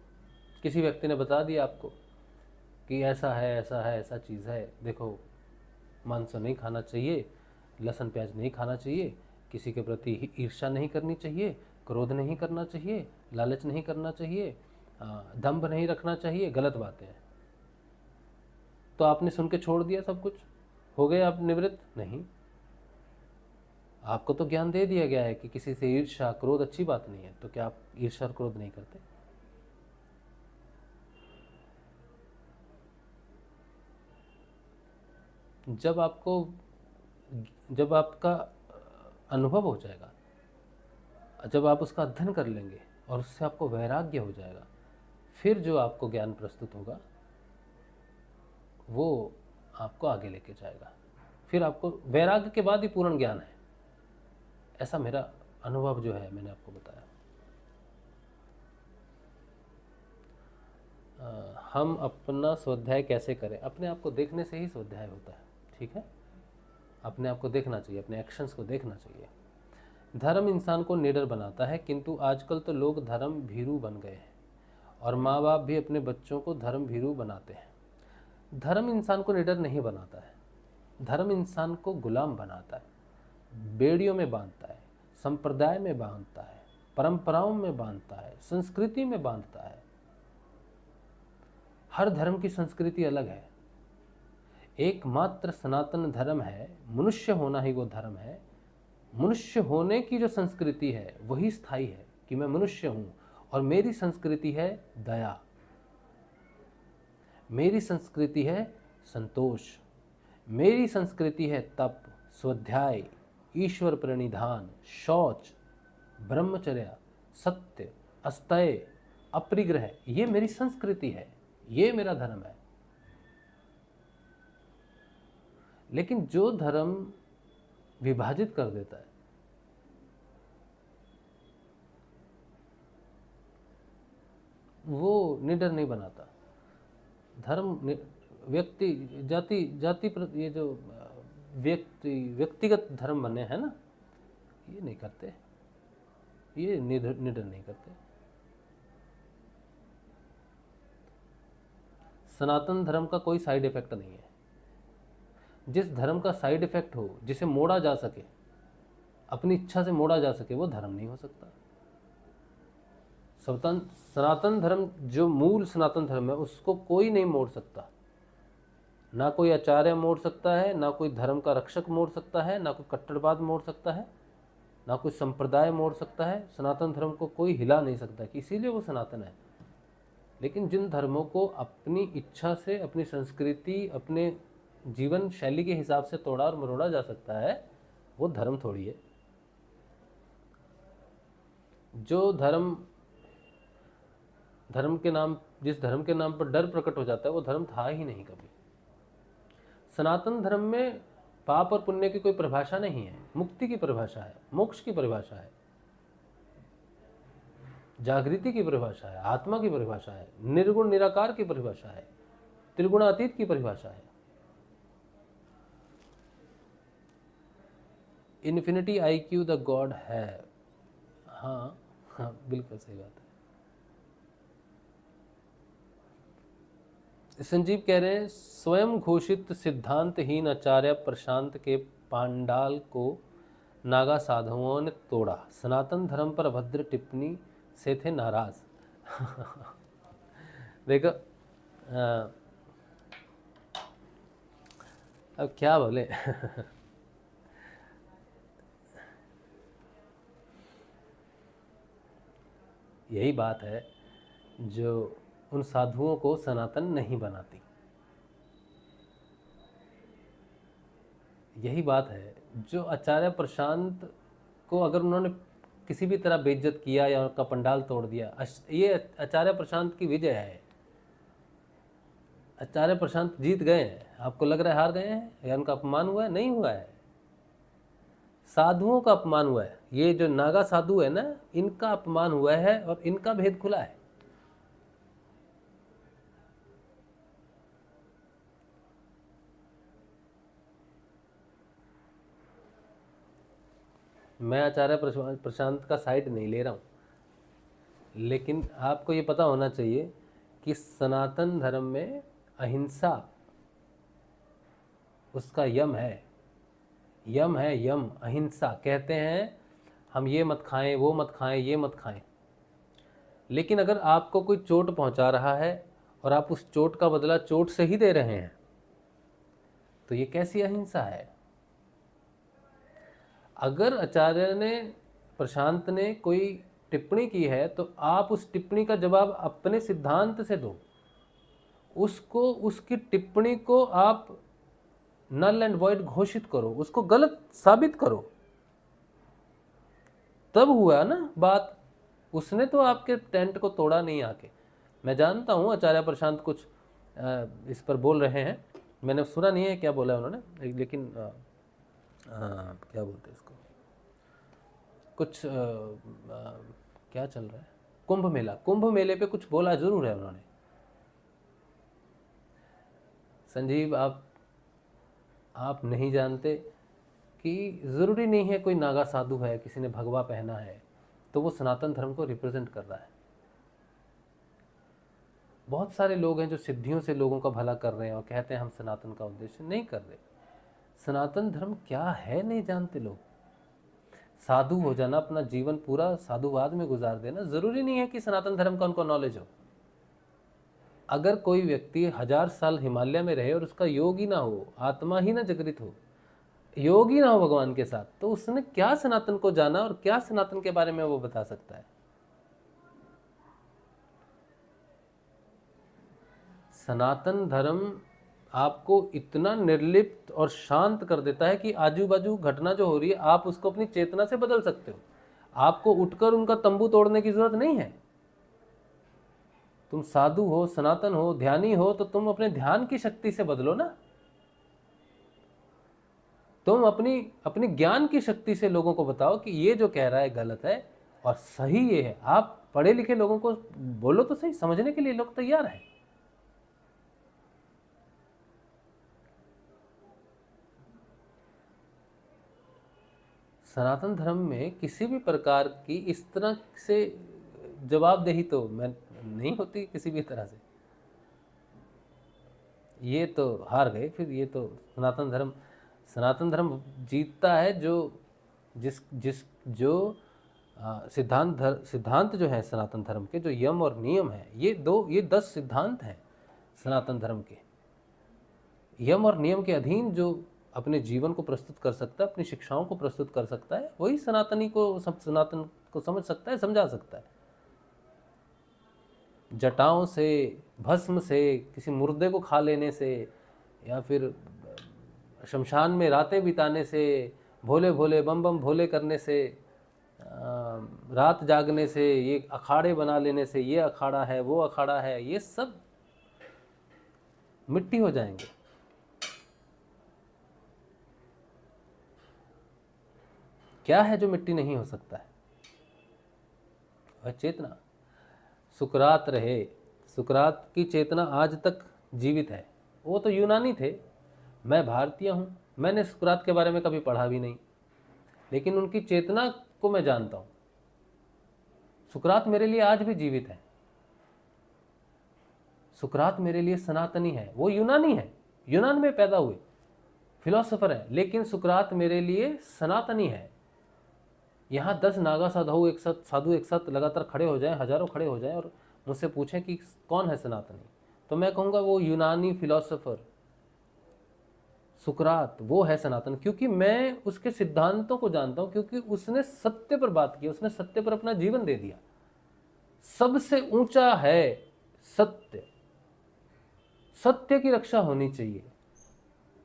किसी व्यक्ति ने बता दिया आपको कि ऐसा है, ऐसा है, ऐसा चीज़ है, देखो मांस नहीं खाना चाहिए, लहसुन प्याज नहीं खाना चाहिए, किसी के प्रति ईर्ष्या नहीं करनी चाहिए, क्रोध नहीं करना चाहिए, लालच नहीं करना चाहिए, दंभ नहीं रखना चाहिए, गलत बातें हैं। तो आपने सुन के छोड़ दिया सब कुछ, हो गए आप निवृत्त? नहीं, आपको तो ज्ञान दे दिया गया है कि किसी से ईर्ष्या क्रोध अच्छी बात नहीं है, तो क्या आप ईर्ष्या और क्रोध नहीं करते? जब आपका अनुभव हो जाएगा, जब आप उसका अध्ययन कर लेंगे और उससे आपको वैराग्य हो जाएगा, फिर जो आपको ज्ञान प्रस्तुत होगा वो आपको आगे लेके जाएगा। फिर आपको वैराग्य के बाद ही पूर्ण ज्ञान है, ऐसा मेरा अनुभव जो है मैंने आपको बताया। हम अपना स्वाध्याय कैसे करें? अपने आप को देखने से ही स्वाध्याय होता है, ठीक है? अपने आप को देखना चाहिए, अपने एक्शंस को देखना चाहिए। धर्म इंसान को निडर बनाता है, किंतु आजकल तो लोग धर्म भीरू बन गए हैं और माँ बाप भी अपने बच्चों को धर्म भीरू बनाते हैं। धर्म इंसान को निडर नहीं बनाता है, धर्म इंसान को गुलाम बनाता है, बेड़ियों में बांधता है, संप्रदाय में बांधता है, परंपराओं में बांधता है, संस्कृति में बांधता है। हर धर्म की संस्कृति अलग है। एकमात्र सनातन धर्म है, मनुष्य होना ही वो धर्म है। मनुष्य होने की जो संस्कृति है वही स्थायी है कि मैं मनुष्य हूं और मेरी संस्कृति है दया, मेरी संस्कृति है संतोष, मेरी संस्कृति है तप, स्वाध्याय, ईश्वर प्रणिधान, शौच, ब्रह्मचर्य, सत्य, अस्तेय, अपरिग्रह। ये मेरी संस्कृति है, ये मेरा धर्म है। लेकिन जो धर्म विभाजित कर देता है, वो निडर नहीं बनाता। धर्म व्यक्ति जाति ये जो व्यक्तिगत धर्म बने हैं ना, ये नहीं करते, ये निडर नहीं करते। सनातन धर्म का कोई साइड इफेक्ट नहीं है। जिस धर्म का साइड इफेक्ट हो, जिसे मोड़ा जा सके, अपनी इच्छा से मोड़ा जा सके, वो धर्म नहीं हो सकता। सनातन धर्म, जो मूल सनातन धर्म है, उसको कोई नहीं मोड़ सकता। ना कोई आचार्य मोड़ सकता है, ना कोई धर्म का रक्षक मोड़ सकता है, ना कोई कट्टरवाद मोड़ सकता है, ना कोई संप्रदाय मोड़ सकता है। सनातन धर्म को कोई हिला नहीं सकता, कि इसीलिए वो सनातन है। लेकिन जिन धर्मों को अपनी इच्छा से, अपनी संस्कृति, अपने जीवन शैली के हिसाब से तोड़ा और मरोड़ा जा सकता है, वो धर्म थोड़ी है। जो धर्म के नाम, जिस धर्म के नाम पर डर प्रकट हो जाता है, वो धर्म था ही नहीं कभी। सनातन धर्म में पाप और पुण्य की कोई परिभाषा नहीं है, मुक्ति की परिभाषा है, मोक्ष की परिभाषा है, जागृति की परिभाषा है, आत्मा की परिभाषा है, निर्गुण निराकार की परिभाषा है, त्रिगुणातीत की परिभाषा है। इन्फिनिटी IQ द गॉड है। हाँ हाँ, बिल्कुल सही बात है। संजीव कह रहे हैं, स्वयं घोषित सिद्धांतहीन आचार्य प्रशांत के पांडाल को नागा साधुओं ने तोड़ा, सनातन धर्म पर अभद्र टिप्पणी से थे नाराज। देखो अब क्या बोले। यही बात है जो उन साधुओं को सनातन नहीं बनाती। यही बात है जो आचार्य प्रशांत को, अगर उन्होंने किसी भी तरह बेइज्जत किया या उनका पंडाल तोड़ दिया, ये आचार्य प्रशांत की विजय है। आचार्य प्रशांत जीत गए हैं। आपको लग रहा है हार गए हैं या उनका अपमान हुआ है? नहीं हुआ है, साधुओं का अपमान हुआ है। ये जो नागा साधु है ना, इनका अपमान हुआ है और इनका भेद खुला है। मैं आचार्य प्रशांत का साइड नहीं ले रहा हूँ, लेकिन आपको ये पता होना चाहिए कि सनातन धर्म में अहिंसा उसका यम है, यम है, यम। अहिंसा कहते हैं हम ये मत खाएं, वो मत खाएं, ये मत खाएं, लेकिन अगर आपको कोई चोट पहुंचा रहा है और आप उस चोट का बदला चोट से ही दे रहे हैं, तो ये कैसी अहिंसा है? अगर आचार्य ने, प्रशांत ने कोई टिप्पणी की है तो आप उस टिप्पणी का जवाब अपने सिद्धांत से दो, उसको, उसकी टिप्पणी को आप नल एंड वॉइड घोषित करो, उसको गलत साबित करो, तब हुआ ना बात। उसने तो आपके टेंट को तोड़ा नहीं आके। मैं जानता हूँ आचार्य प्रशांत कुछ इस पर बोल रहे हैं, मैंने सुना नहीं है क्या बोला उन्होंने, लेकिन क्या बोलते हैं इसको, कुछ क्या चल रहा है, कुंभ मेला, कुंभ मेले पे कुछ बोला जरूर है उन्होंने। संजीव, आप नहीं जानते कि ज़रूरी नहीं है कोई नागा साधु है, किसी ने भगवा पहना है तो वो सनातन धर्म को रिप्रेजेंट कर रहा है। बहुत सारे लोग हैं जो सिद्धियों से लोगों का भला कर रहे हैं और कहते हैं हम सनातन का उद्देश्य नहीं कर रहे। सनातन धर्म क्या है नहीं जानते लोग। साधु हो जाना, अपना जीवन पूरा साधुवाद में गुजार देना, ज़रूरी नहीं है कि सनातन धर्म का उनको नॉलेज हो। अगर कोई व्यक्ति 1000 साल हिमालय में रहे और उसका योग ही ना हो, आत्मा ही ना जागृत हो, योग ही ना हो भगवान के साथ, तो उसने क्या सनातन को जाना और क्या सनातन के बारे में वो बता सकता है? सनातन धर्म आपको इतना निर्लिप्त और शांत कर देता है कि आजू बाजू घटना जो हो रही है आप उसको अपनी चेतना से बदल सकते हो। आपको उठकर उनका तंबू तोड़ने की जरूरत नहीं है। तुम साधु हो, सनातन हो, ध्यानी हो, तो तुम अपने ध्यान की शक्ति से बदलो ना। तुम अपनी ज्ञान की शक्ति से लोगों को बताओ कि ये जो कह रहा है गलत है और सही ये है। आप पढ़े लिखे लोगों को बोलो तो सही, समझने के लिए लोग तैयार हैं। सनातन धर्म में किसी भी प्रकार की इस तरह से जवाबदेही तो मैं नहीं होती किसी भी तरह से। ये तो हार गए फिर। ये तो सनातन धर्म जीतता है जो जिस जिस जो सिद्धांत जो है सनातन धर्म के, जो यम और नियम है, ये 10 सिद्धांत हैं सनातन धर्म के। यम और नियम के अधीन जो अपने जीवन को प्रस्तुत कर सकता है, अपनी शिक्षाओं को प्रस्तुत कर सकता है, वही सनातन को समझ सकता है, समझा सकता है। जटाओं से, भस्म से, किसी मुर्दे को खा लेने से, या फिर शमशान में रातें बिताने से, भोले भोले बम बम भोले करने से, रात जागने से, ये अखाड़े बना लेने से, ये अखाड़ा है, वो अखाड़ा है, ये सब मिट्टी हो जाएंगे। क्या है जो मिट्टी नहीं हो सकता है? वह चेतना। सुकरात रहे, सुकरात की चेतना आज तक जीवित है। वो तो यूनानी थे, मैं भारतीय हूँ, मैंने सुकरात के बारे में कभी पढ़ा भी नहीं, लेकिन उनकी चेतना को मैं जानता हूँ। सुकरात मेरे लिए आज भी जीवित है। सुकरात मेरे लिए सनातनी है। वो यूनानी है, यूनान में पैदा हुए फिलोसोफर है, लेकिन सुकरात मेरे लिए सनातनी है। यहाँ 10 नागा साधु एक साथ लगातार खड़े हो जाएं, हजारों खड़े हो जाएं और मुझसे पूछें कि कौन है सनातनी, तो मैं कहूँगा वो यूनानी फिलोसोफर सुकरात, वो है सनातन। क्योंकि मैं उसके सिद्धांतों को जानता हूँ, क्योंकि उसने सत्य पर बात की, उसने सत्य पर अपना जीवन दे दिया। सबसे ऊंचा है सत्य। सत्य की रक्षा होनी चाहिए,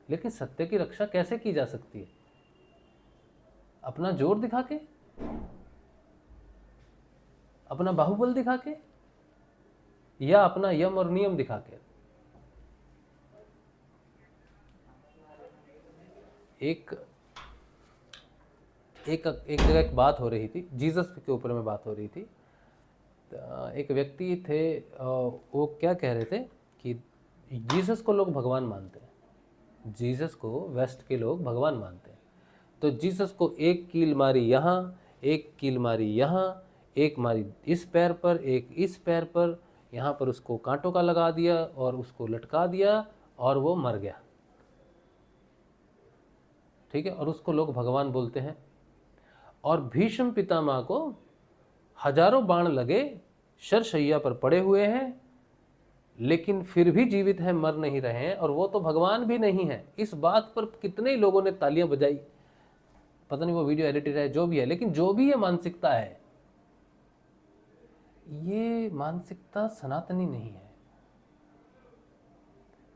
लेकिन सत्य की रक्षा कैसे की जा सकती है? अपना जोर दिखा के, अपना बाहुबल दिखा के, या अपना यम और नियम दिखा के? एक जगह एक बात हो रही थी, जीसस के ऊपर में बात हो रही थी। एक व्यक्ति थे, वो क्या कह रहे थे कि जीसस को लोग भगवान मानते हैं, जीसस को वेस्ट के लोग भगवान मानते हैं, तो जीसस को एक कील मारी यहाँ, एक कील मारी यहाँ, एक मारी इस पैर पर, एक इस पैर पर, यहाँ पर उसको कांटों का लगा दिया और उसको लटका दिया और वो मर गया। ठीक है, और उसको लोग भगवान बोलते हैं। और भीष्म पितामह को हजारों बाण लगे, शरशैया पर पड़े हुए हैं, लेकिन फिर भी जीवित हैं, मर नहीं रहे हैं, और वो तो भगवान भी नहीं है। इस बात पर कितने लोगों ने तालियां बजाई, पता नहीं वो वीडियो एडिटेड है जो भी है, लेकिन जो भी ये मानसिकता है, ये मानसिकता सनातनी नहीं है।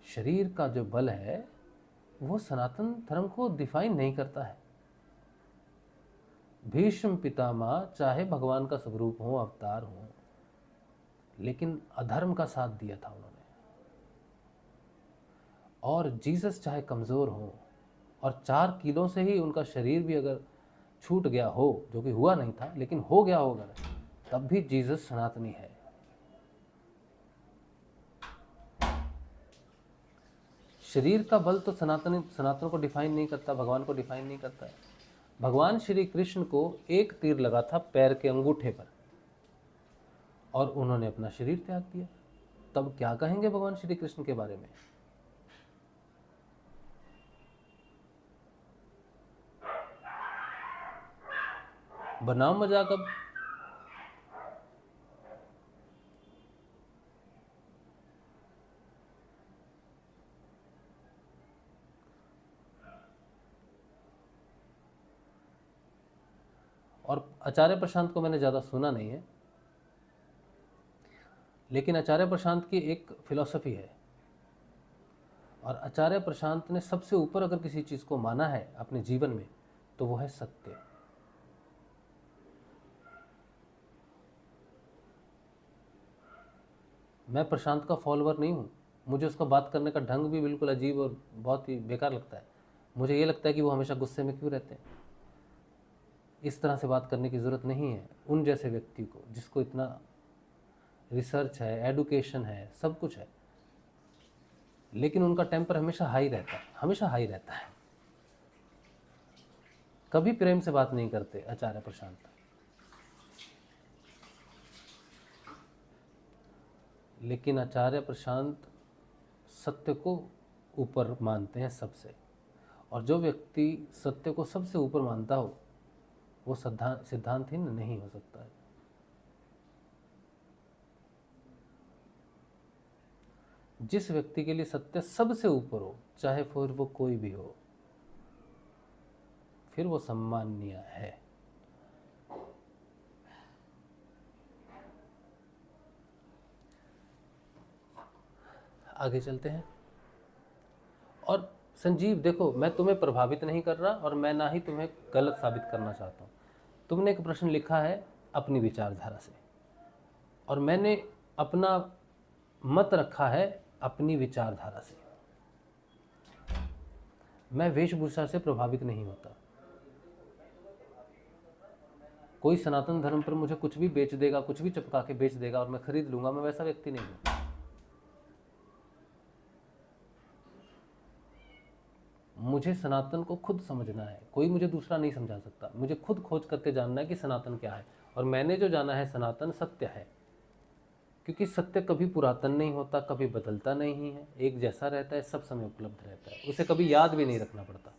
शरीर का जो बल है वो सनातन धर्म को डिफाइन नहीं करता है। भीष्म पितामह चाहे भगवान का स्वरूप हो, अवतार हो, लेकिन अधर्म का साथ दिया था उन्होंने। और जीसस चाहे कमज़ोर हो और 4 किलो से ही उनका शरीर भी अगर छूट गया हो, जो कि हुआ नहीं था लेकिन हो गया होगा, तब भी जीसस सनातनी है। शरीर का बल तो सनातन को डिफाइन नहीं करता, भगवान को डिफाइन नहीं करता है। भगवान श्री कृष्ण को एक तीर लगा था पैर के अंगूठे पर और उन्होंने अपना शरीर त्याग दिया। तब क्या कहेंगे भगवान श्री कृष्ण के बारे में? बनाओ मजाक अब। और आचार्य प्रशांत को मैंने ज़्यादा सुना नहीं है, लेकिन आचार्य प्रशांत की एक फिलॉसफी है, और आचार्य प्रशांत ने सबसे ऊपर अगर किसी चीज़ को माना है अपने जीवन में तो वो है सत्य। मैं प्रशांत का फॉलोअर नहीं हूँ, मुझे उसका बात करने का ढंग भी बिल्कुल अजीब और बहुत ही बेकार लगता है। मुझे ये लगता है कि वो हमेशा गुस्से में क्यों रहते हैं। इस तरह से बात करने की ज़रूरत नहीं है उन जैसे व्यक्ति को, जिसको इतना रिसर्च है, एडुकेशन है, सब कुछ है, लेकिन उनका टेम्पर हमेशा हाई रहता है, हमेशा हाई रहता है। कभी प्रेम से बात नहीं करते आचार्य प्रशांत। लेकिन आचार्य प्रशांत सत्य को ऊपर मानते हैं सबसे, और जो व्यक्ति सत्य को सबसे ऊपर मानता हो वो सिद्धांतहीन नहीं हो सकता है। जिस व्यक्ति के लिए सत्य सबसे ऊपर हो, चाहे फिर वो कोई भी हो, फिर वो सम्माननीय है। आगे चलते हैं। और संजीव देखो, मैं तुम्हें प्रभावित नहीं कर रहा और मैं ना ही तुम्हें गलत साबित करना चाहता हूँ। तुमने एक प्रश्न लिखा है अपनी विचारधारा से, और मैंने अपना मत रखा है अपनी विचारधारा से। मैं वेशभूषा से प्रभावित नहीं होता। कोई सनातन धर्म पर मुझे कुछ भी बेच देगा, कुछ भी चिपका के बेच देगा और मैं खरीद लूंगा, मैं वैसा व्यक्ति नहीं हूँ। मुझे सनातन को खुद समझना है, कोई मुझे दूसरा नहीं समझा सकता। मुझे खुद खोज करके जानना है कि सनातन क्या है, और मैंने जो जाना है सनातन सत्य है। क्योंकि सत्य कभी पुरातन नहीं होता, कभी बदलता नहीं है, एक जैसा रहता है, सब समय उपलब्ध रहता है, उसे कभी याद भी नहीं रखना पड़ता।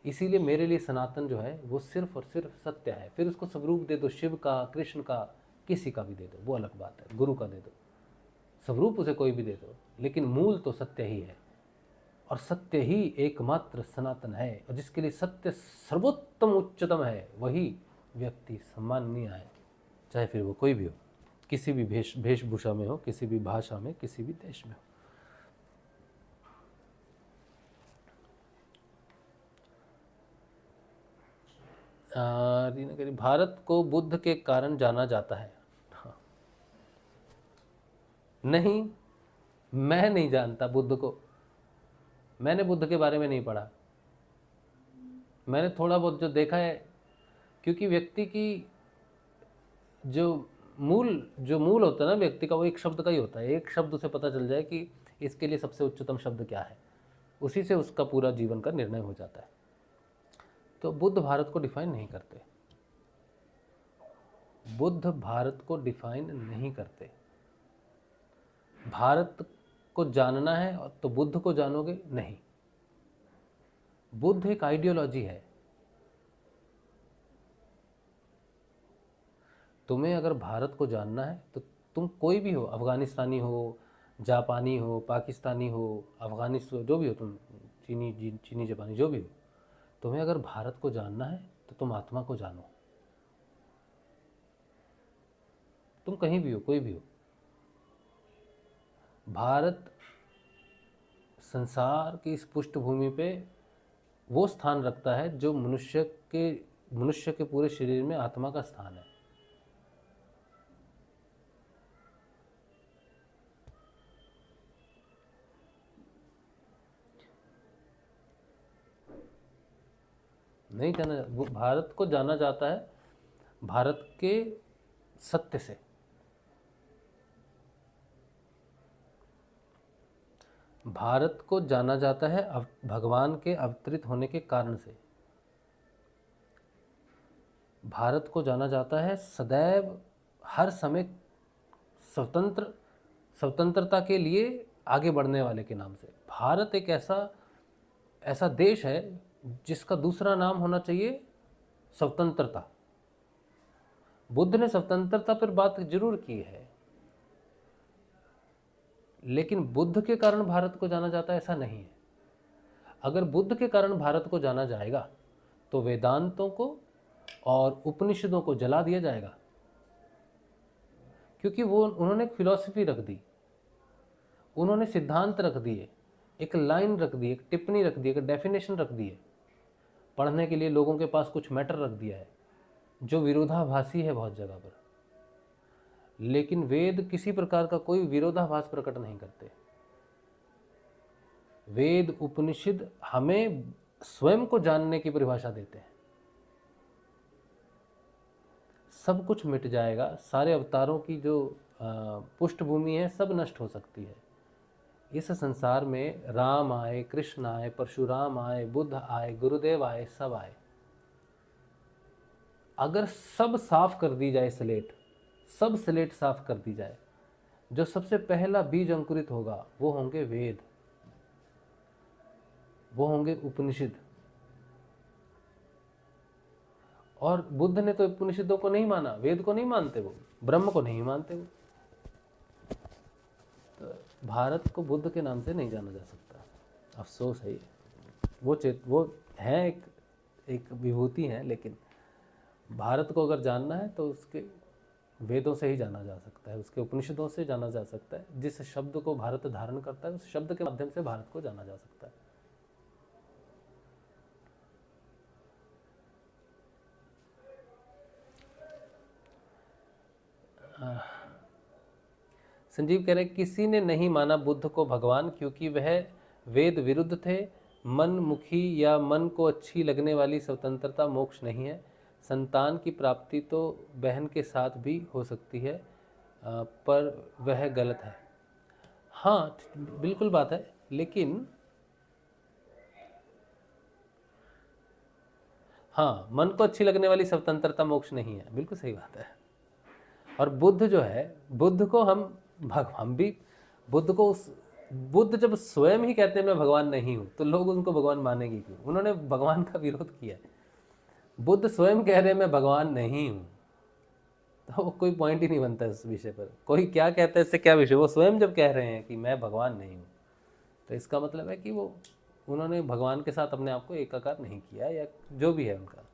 इसीलिए मेरे लिए सनातन जो है वो सिर्फ और सिर्फ सत्य है। फिर उसको स्वरूप दे दो, शिव का, कृष्ण का, किसी का भी दे दो, वो अलग बात है, गुरु का दे दो, स्वरूप उसे कोई भी दे दो, लेकिन मूल तो सत्य ही है। और सत्य ही एकमात्र सनातन है, और जिसके लिए सत्य सर्वोत्तम उच्चतम है, वही व्यक्ति सम्माननीय है, चाहे फिर वो कोई भी हो, किसी भी वेशभूषा में हो, किसी भी भाषा में, किसी भी देश में हो। भारत को बुद्ध के कारण जाना जाता है। हाँ। नहीं, मैं नहीं जानता बुद्ध को, मैंने बुद्ध के बारे में नहीं पढ़ा। मैंने थोड़ा बहुत जो देखा है, क्योंकि व्यक्ति की जो मूल होता है ना व्यक्ति का, वो एक शब्द का ही होता है। एक शब्द उसे पता चल जाए कि इसके लिए सबसे उच्चतम शब्द क्या है, उसी से उसका पूरा जीवन का निर्णय हो जाता है। तो बुद्ध भारत को डिफाइन नहीं करते, बुद्ध भारत को डिफाइन नहीं करते। भारत को जानना है तो बुद्ध को जानोगे नहीं। बुद्ध एक आइडियोलॉजी है। तुम्हें अगर भारत को जानना है तो तुम कोई भी हो, अफगानिस्तानी हो, जापानी हो, पाकिस्तानी हो, अफगानिस्तान जो भी हो तुम, चीनी जापानी जो भी हो, तुम्हें अगर भारत को जानना है तो तुम आत्मा को जानो। तुम कहीं भी हो, कोई भी हो, भारत संसार की इस पृष्ठभूमि पे वो स्थान रखता है जो मनुष्य के पूरे शरीर में आत्मा का स्थान है। नहीं जाना, वो भारत को जाना जाता है भारत के सत्य से। भारत को जाना जाता है भगवान के अवतरित होने के कारण से। भारत को जाना जाता है सदैव हर समय स्वतंत्रता के लिए आगे बढ़ने वाले के नाम से। भारत एक ऐसा देश है जिसका दूसरा नाम होना चाहिए स्वतंत्रता। बुद्ध ने स्वतंत्रता पर बात जरूर की है, लेकिन बुद्ध के कारण भारत को जाना जाता है ऐसा नहीं है। अगर बुद्ध के कारण भारत को जाना जाएगा तो वेदांतों को और उपनिषदों को जला दिया जाएगा, क्योंकि उन्होंने एक फिलॉसफी रख दी, उन्होंने सिद्धांत रख दिए, एक लाइन रख दी, एक टिप्पणी रख दी, एक डेफिनेशन रख दी है। पढ़ने के लिए लोगों के पास कुछ मैटर रख दिया है जो विरोधाभासी है बहुत जगह पर। लेकिन वेद किसी प्रकार का कोई विरोधाभास प्रकट नहीं करते। वेद उपनिषद हमें स्वयं को जानने की परिभाषा देते हैं। सब कुछ मिट जाएगा, सारे अवतारों की जो पृष्ठभूमि है सब नष्ट हो सकती है। इस संसार में राम आए, कृष्ण आए, परशुराम आए, बुद्ध आए, गुरुदेव आए, सब आए। अगर सब साफ कर दी जाए सब स्लेट साफ कर दी जाए, जो सबसे पहला बीज अंकुरित होगा वो होंगे वेद, वो होंगे उपनिषद। और बुद्ध ने तो उपनिषदों को नहीं माना, वेद को नहीं मानते, वो ब्रह्म को नहीं मानते। वो तो भारत को बुद्ध के नाम से नहीं जाना जा सकता, अफसोस है ये। वो है एक विभूति है, लेकिन भारत को अगर जानना है तो उसके वेदों से ही जाना जा सकता है, उसके उपनिषदों से जाना जा सकता है। जिस शब्द को भारत धारण करता है उस शब्द के माध्यम से भारत को जाना जा सकता है। संजीव कह रहे किसी ने नहीं माना बुद्ध को भगवान क्योंकि वह वेद विरुद्ध थे। मन मुखी या मन को अच्छी लगने वाली स्वतंत्रता मोक्ष नहीं है। संतान की प्राप्ति तो बहन के साथ भी हो सकती है, पर वह गलत है। हाँ बिल्कुल बात है, लेकिन हाँ, मन को अच्छी लगने वाली स्वतंत्रता मोक्ष नहीं है, बिल्कुल सही बात है। और बुद्ध जो है, बुद्ध को हम भी बुद्ध जब स्वयं ही कहते हैं मैं भगवान नहीं हूँ, तो लोग उनको भगवान मानेंगे क्यों? उन्होंने भगवान का विरोध किया है। बुद्ध स्वयं कह रहे हैं मैं भगवान नहीं हूँ, तो कोई पॉइंट ही नहीं बनता इस विषय पर। कोई क्या कहता है इससे क्या विषय? वो स्वयं जब कह रहे हैं कि मैं भगवान नहीं हूँ, तो इसका मतलब है कि उन्होंने भगवान के साथ अपने आप को एकाकार नहीं किया, या जो भी है उनका।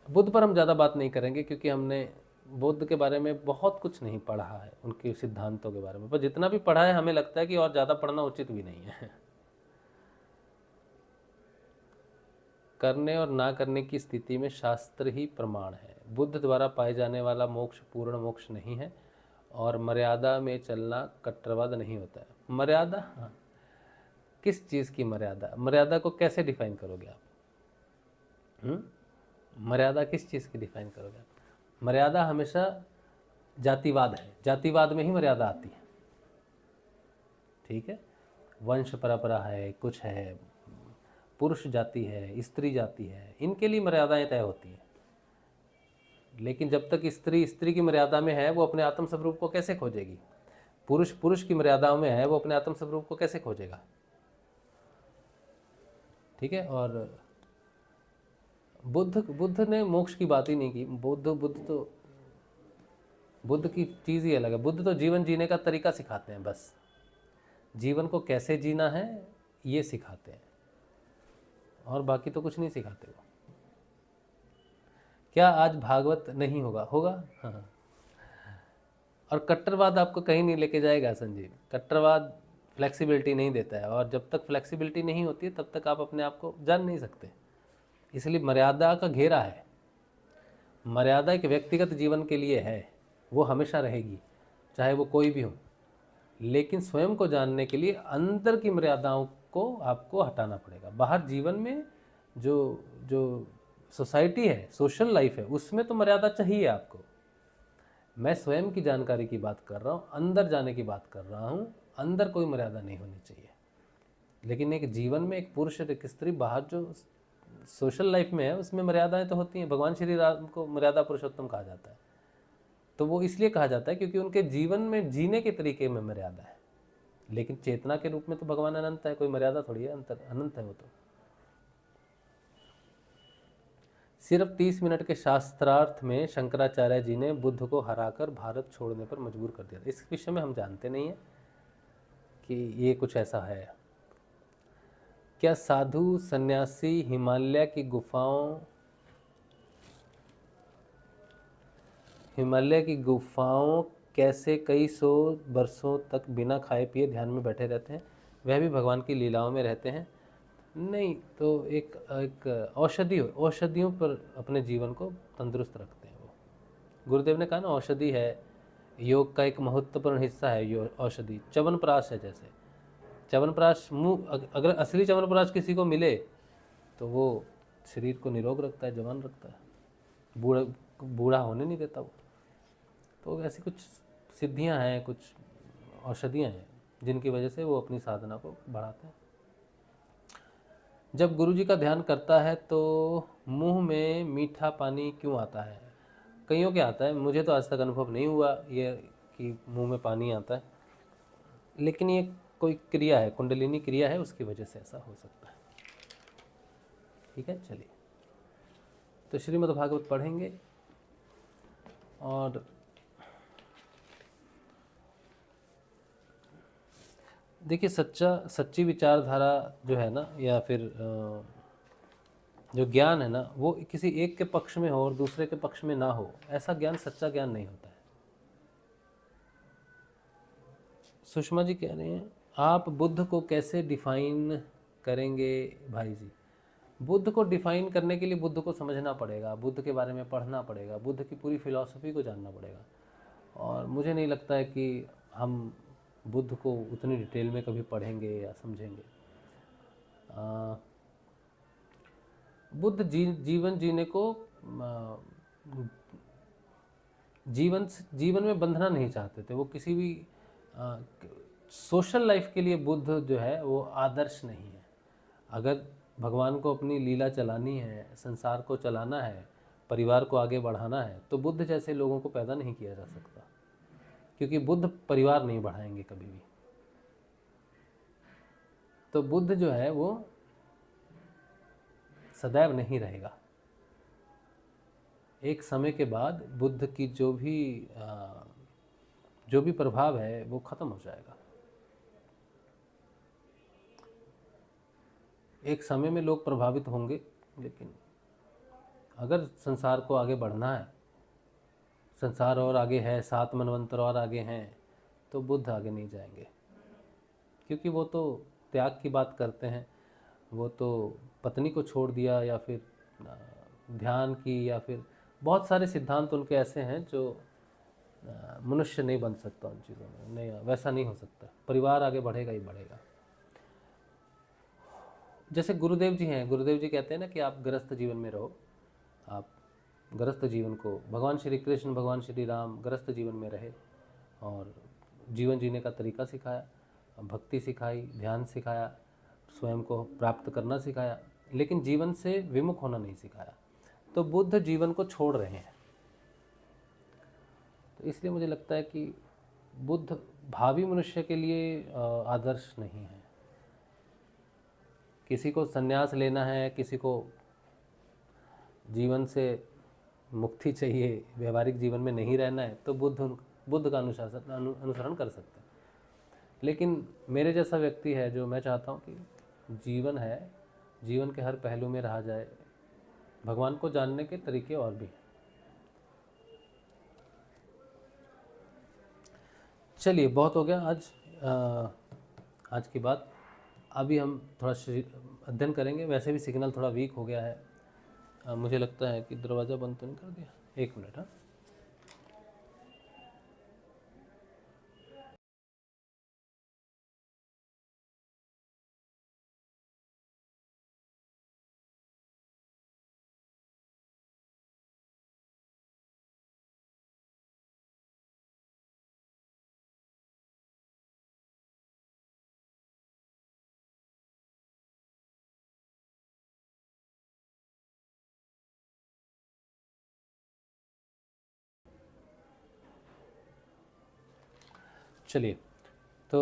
बुद्ध पर हम ज़्यादा बात नहीं करेंगे क्योंकि हमने बुद्ध के बारे में बहुत कुछ नहीं पढ़ा है, उनके सिद्धांतों के बारे में। पर जितना भी पढ़ा है हमें लगता है कि और ज़्यादा पढ़ना उचित भी नहीं है। करने और ना करने की स्थिति में शास्त्र ही प्रमाण है। बुद्ध द्वारा पाए जाने वाला मोक्ष पूर्ण मोक्ष नहीं है, और मर्यादा में चलना कट्टरवाद नहीं होता है। मर्यादा, हाँ, किस चीज़ की मर्यादा? मर्यादा को कैसे डिफाइन करोगे आप? मर्यादा किस चीज़ की डिफाइन करोगे आप? मर्यादा हमेशा जातिवाद है, जातिवाद में ही मर्यादा आती है। ठीक है, वंश परंपरा है, कुछ है, पुरुष जाति है, स्त्री जाति है, इनके लिए मर्यादाएं तय होती हैं। लेकिन जब तक स्त्री स्त्री की मर्यादा में है, वो अपने आत्म स्वरूप को कैसे खोजेगी? पुरुष पुरुष की मर्यादाओं में है, वो अपने आत्म स्वरूप को कैसे खोजेगा? ठीक है। और बुद्ध ने मोक्ष की बात ही नहीं की। बुद्ध की चीज़ ही अलग है। बुद्ध तो जीवन जीने का तरीका सिखाते हैं, बस जीवन को कैसे जीना है ये सिखाते हैं, और बाकी तो कुछ नहीं सिखाते वो। क्या आज भागवत नहीं होगा? होगा, हाँ। और कट्टरवाद आपको कहीं नहीं लेके जाएगा संजीव। कट्टरवाद फ्लेक्सिबिलिटी नहीं देता है, और जब तक फ्लेक्सिबिलिटी नहीं होती है तब तक आप अपने आप को जान नहीं सकते। इसलिए मर्यादा का घेरा है। मर्यादा एक व्यक्तिगत जीवन के लिए है, वो हमेशा रहेगी, चाहे वो कोई भी हो। लेकिन स्वयं को जानने के लिए अंदर की मर्यादाओं को आपको हटाना पड़ेगा। बाहर जीवन में जो जो सोसाइटी है, सोशल लाइफ है, उसमें तो मर्यादा चाहिए आपको। मैं स्वयं की जानकारी की बात कर रहा हूँ, अंदर जाने की बात कर रहा हूँ। अंदर कोई मर्यादा नहीं होनी चाहिए। लेकिन एक जीवन में एक पुरुष और एक स्त्री, बाहर जो सोशल लाइफ में है उसमें मर्यादाएं तो होती हैं। भगवान श्री राम को मर्यादा पुरुषोत्तम कहा जाता है, तो वो इसलिए कहा जाता है क्योंकि उनके जीवन में जीने के तरीके में मर्यादा है। लेकिन चेतना के रूप में तो भगवान अनंत है, कोई मर्यादा थोड़ी है, अनंत है वो तो। सिर्फ 30 मिनट के शास्त्रार्थ में शंकराचार्य जी ने बुद्ध को हराकर भारत छोड़ने पर मजबूर कर दिया। इस विषय में हम जानते नहीं हैं कि ये कुछ ऐसा है। क्या साधु सन्यासी हिमालय की गुफाओं कैसे कई सौ वर्षों तक बिना खाए पिए ध्यान में बैठे रहते हैं? वह भी भगवान की लीलाओं में रहते हैं? नहीं, तो एक औषधियों पर अपने जीवन को तंदुरुस्त रखते हैं वो। गुरुदेव ने कहा ना, औषधि है, योग का एक महत्वपूर्ण हिस्सा है ये औषधि। च्यवनप्राश है, जैसे च्यवनप्राश अगर असली च्यवनप्राश किसी को मिले तो वो शरीर को निरोग रखता है, जवान रखता है, बूढ़ा होने नहीं देता वो। तो ऐसी कुछ सिद्धियां हैं, कुछ औषधियां हैं जिनकी वजह से वो अपनी साधना को बढ़ाते हैं। जब गुरुजी का ध्यान करता है तो मुंह में मीठा पानी क्यों आता है? कईयों के आता है, मुझे तो आज तक अनुभव नहीं हुआ ये कि मुंह में पानी आता है, लेकिन ये कोई क्रिया है, कुंडलिनी क्रिया है, उसकी वजह से ऐसा हो सकता है। ठीक है, चलिए तो श्रीमद् भागवत पढ़ेंगे। और देखिए, सच्ची विचारधारा जो है ना, या फिर जो ज्ञान है ना, वो किसी एक के पक्ष में हो और दूसरे के पक्ष में ना हो, ऐसा ज्ञान सच्चा ज्ञान नहीं होता है। सुषमा जी कह रहे हैं, आप बुद्ध को कैसे डिफाइन करेंगे भाई जी? बुद्ध को डिफाइन करने के लिए बुद्ध को समझना पड़ेगा, बुद्ध के बारे में पढ़ना पड़ेगा, बुद्ध की पूरी फिलॉसफी को जानना पड़ेगा। और मुझे नहीं लगता है कि हम बुद्ध को उतनी डिटेल में कभी पढ़ेंगे या समझेंगे। बुद्ध जीवन जीने को जीवन में बंधना नहीं चाहते थे। वो किसी भी सोशल लाइफ के लिए बुद्ध जो है वो आदर्श नहीं है। अगर भगवान को अपनी लीला चलानी है, संसार को चलाना है, परिवार को आगे बढ़ाना है, तो बुद्ध जैसे लोगों को पैदा नहीं किया जा सकता, क्योंकि बुद्ध परिवार नहीं बढ़ाएंगे कभी भी। तो बुद्ध जो है वो सदैव नहीं रहेगा। एक समय के बाद बुद्ध की जो भी प्रभाव है वो खत्म हो जाएगा। एक समय में लोग प्रभावित होंगे, लेकिन अगर संसार को आगे बढ़ना है, संसार और आगे है, 7 मनवंतर और आगे हैं, तो बुद्ध आगे नहीं जाएंगे, क्योंकि वो तो त्याग की बात करते हैं। वो तो पत्नी को छोड़ दिया, या फिर ध्यान की, या फिर बहुत सारे सिद्धांत उनके ऐसे हैं जो मनुष्य नहीं बन सकता उन चीज़ों में। नहीं, वैसा नहीं हो सकता। परिवार आगे बढ़ेगा ही बढ़ेगा। जैसे गुरुदेव जी हैं, गुरुदेव जी कहते हैं ना कि आप गृहस्थ जीवन में रहो। आप गृहस्थ जीवन को, भगवान श्री कृष्ण, भगवान श्री राम गृहस्थ जीवन में रहे और जीवन जीने का तरीका सिखाया, भक्ति सिखाई, ध्यान सिखाया, स्वयं को प्राप्त करना सिखाया, लेकिन जीवन से विमुख होना नहीं सिखाया। तो बुद्ध जीवन को छोड़ रहे हैं। तो इसलिए मुझे लगता है कि बुद्ध भावी मनुष्य के लिए आदर्श नहीं है। किसी को संन्यास लेना है, किसी को जीवन से मुक्ति चाहिए, व्यवहारिक जीवन में नहीं रहना है, तो बुद्ध का अनुसरण कर सकते हैं। लेकिन मेरे जैसा व्यक्ति है जो मैं चाहता हूँ कि जीवन है, जीवन के हर पहलू में रहा जाए। भगवान को जानने के तरीके और भी हैं। चलिए, बहुत हो गया आज की बात। अभी हम थोड़ा अध्ययन करेंगे। वैसे भी सिग्नल थोड़ा वीक हो गया है। मुझे लगता है कि दरवाज़ा बंद तो नहीं कर दिया। 1 मिनट। हाँ, चलिए, तो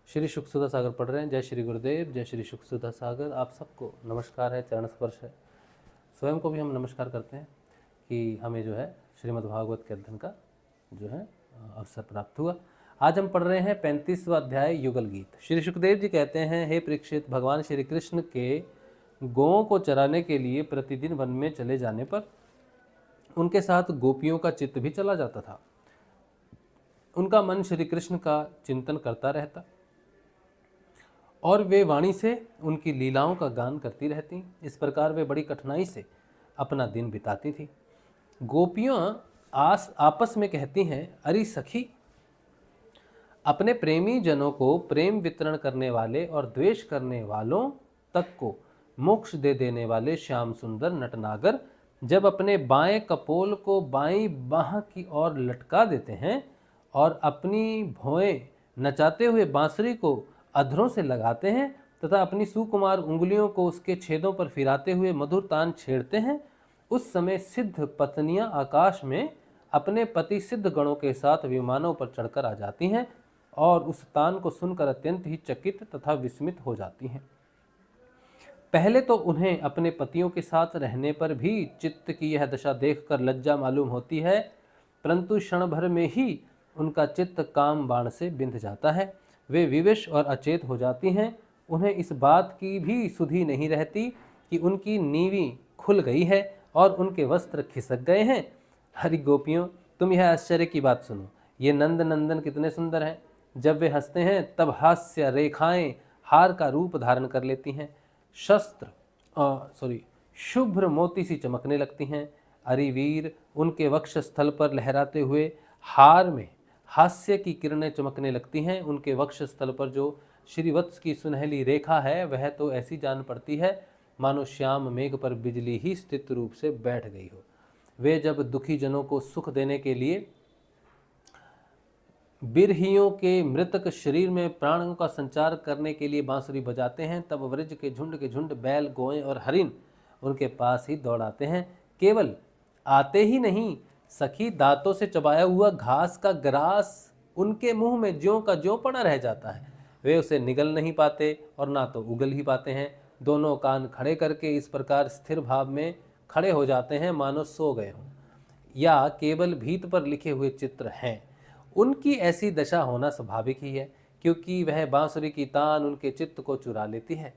श्री सुखसुधा सागर पढ़ रहे हैं। जय श्री गुरुदेव, जय श्री सुखसुधा सागर। आप सबको नमस्कार है, चरण स्पर्श है। स्वयं को भी हम नमस्कार करते हैं कि हमें जो है श्रीमद् भागवत के अध्ययन का जो है अवसर प्राप्त हुआ। आज हम पढ़ रहे हैं 35वां अध्याय युगल गीत। श्री सुखदेव जी कहते हैं, हे परीक्षित, भगवान श्री कृष्ण के गौओं को चराने के लिए प्रतिदिन वन में चले जाने पर उनके साथ गोपियों का चित्त भी चला जाता था। उनका मन श्री कृष्ण का चिंतन करता रहता और वे वाणी से उनकी लीलाओं का गान करती रहती। इस प्रकार वे बड़ी कठिनाई से अपना दिन बिताती थी। गोपियाँ आपस में कहती हैं, अरे सखी, अपने प्रेमी जनों को प्रेम वितरण करने वाले और द्वेष करने वालों तक को मोक्ष दे देने वाले श्याम सुंदर नटनागर जब अपने बाएं कपोल को बाईं बाह की ओर लटका देते हैं और अपनी भौएं नचाते हुए बांसुरी को अधरों से लगाते हैं तथा अपनी सुकुमार उंगलियों को उसके छेदों पर फिराते हुए मधुर तान छेड़ते हैं, उस समय सिद्ध पत्नियां आकाश में अपने पति सिद्ध गणों के साथ विमानों पर चढ़कर आ जाती हैं और उस तान को सुनकर अत्यंत ही चकित तथा विस्मित हो जाती हैं। पहले तो उन्हें अपने पतियों के साथ रहने पर भी चित्त की यह दशा देखकर लज्जा मालूम होती है, परंतु क्षण भर में ही उनका चित्त काम बाण से बिंध जाता है। वे विवश और अचेत हो जाती हैं। उन्हें इस बात की भी सुधि नहीं रहती कि उनकी नीवी खुल गई है और उनके वस्त्र खिसक गए हैं। हरि गोपियों, तुम यह आश्चर्य की बात सुनो। ये नंद नंदन कितने सुंदर हैं। जब वे हंसते हैं तब हास्य रेखाएं हार का रूप धारण कर लेती हैं। शुभ्र मोती सी चमकने लगती हैं। अरे वीर, उनके वक्ष स्थल पर लहराते हुए हार में हास्य की किरणें चमकने लगती हैं। उनके वक्ष स्थल पर जो श्रीवत्स की सुनहली रेखा है वह तो ऐसी जान पड़ती है मानो श्याम मेघ पर बिजली ही स्थित रूप से बैठ गई हो। वे जब दुखी जनों को सुख देने के लिए बिरहियों के मृतक शरीर में प्राणों का संचार करने के लिए बांसुरी बजाते हैं, तब वृज के झुंड बैल, गोएं और हरिन उनके पास ही दौड़ाते हैं। केवल आते ही नहीं, सखी, दांतों से चबाया हुआ घास का ग्रास उनके मुंह में ज्यों का ज्यों पड़ा रह जाता है। वे उसे निगल नहीं पाते और ना तो उगल ही पाते हैं। दोनों कान खड़े करके इस प्रकार स्थिर भाव में खड़े हो जाते हैं मानो सो गए हों या केवल भीत पर लिखे हुए चित्र हैं। उनकी ऐसी दशा होना स्वाभाविक ही है, क्योंकि वह बांसुरी की तान उनके चित्त को चुरा लेती है।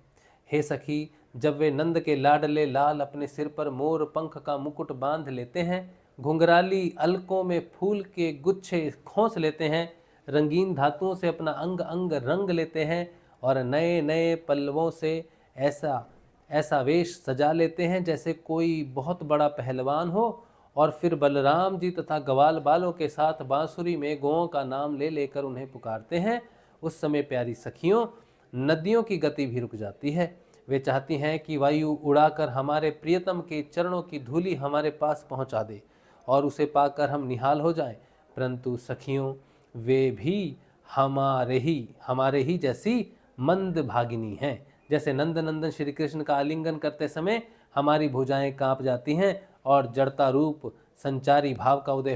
हे सखी, जब वे नंद के लाडले लाल अपने सिर पर मोर पंख का मुकुट बांध लेते हैं, घुंघराली अलकों में फूल के गुच्छे खोस लेते हैं, रंगीन धातुओं से अपना अंग अंग रंग लेते हैं और नए नए पल्लवों से ऐसा वेश सजा लेते हैं जैसे कोई बहुत बड़ा पहलवान हो, और फिर बलराम जी तथा ग्वाल बालों के साथ बांसुरी में गौओं का नाम ले लेकर उन्हें पुकारते हैं, उस समय प्यारी सखियों, नदियों की गति भी रुक जाती है। वे चाहती हैं कि वायु उड़ाकर हमारे प्रियतम के चरणों की धूलि हमारे पास पहुंचा दे और उसे पाकर हम निहाल हो जाएं, परंतु सखियों, वे भी हमारे ही जैसी मंद भागिनी हैं। जैसे नंद नंदन श्री कृष्ण का आलिंगन करते समय हमारी भुजाएं कांप जाती हैं और जड़ता रूप संचारी भाव का उदय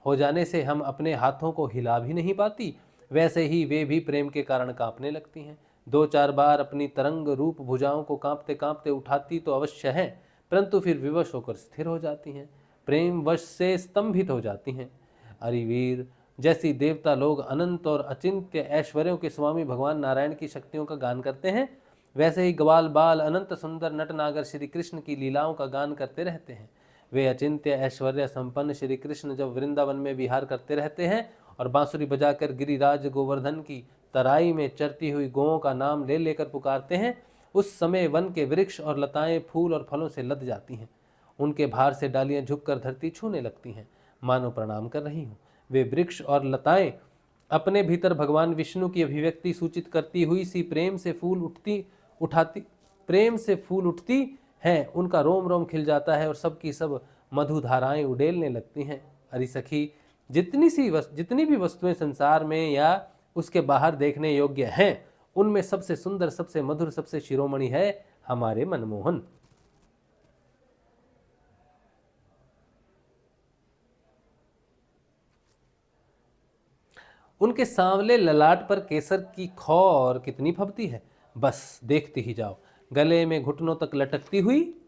हो जाने से हम अपने हाथों को हिला भी नहीं पाती, वैसे ही वे भी प्रेम के कारण कांपने लगती हैं। 2-4 बार अपनी तरंग रूप भुजाओं को कांपते कांपते उठाती तो अवश्य है, परंतु फिर विवश होकर स्थिर हो जाती हैं, प्रेम वश से स्तंभित हो जाती हैं। अरिवीर, जैसी देवता लोग अनंत और अचिंत्य ऐश्वर्यों के स्वामी भगवान नारायण की शक्तियों का गान करते हैं, वैसे ही ग्वाल बाल अनंत सुंदर नटनागर श्री कृष्ण की लीलाओं का गान करते रहते हैं। वे अचिंत्य ऐश्वर्य संपन्न श्री कृष्ण जब वृंदावन में विहार करते रहते हैं और बांसुरी बजाकर गिरिराज गोवर्धन की तराई में चरती हुई गौओं का नाम ले लेकर पुकारते हैं, उस समय वन के वृक्ष और लताएं फूल और फलों से लद जाती हैं। उनके भार से डालियां झुककर धरती छूने लगती हैं, मानो प्रणाम कर रही हूँ। वे वृक्ष और लताएं अपने भीतर भगवान विष्णु की अभिव्यक्ति सूचित करती हुई सी प्रेम से फूल उठती हैं, उनका रोम रोम खिल जाता है और सबकी सब मधुधाराएं उडेलने लगती हैं। अरे सखी, जितनी भी वस्तुएं संसार में या उसके बाहर देखने योग्य हैं, उनमें सबसे सुंदर, सबसे मधुर, सबसे शिरोमणि है हमारे मनमोहन। उनके सांवले ललाट पर केसर की खौर कितनी फबती है, बस देखते ही जाओ। गले में घुटनों तक लटकती हुई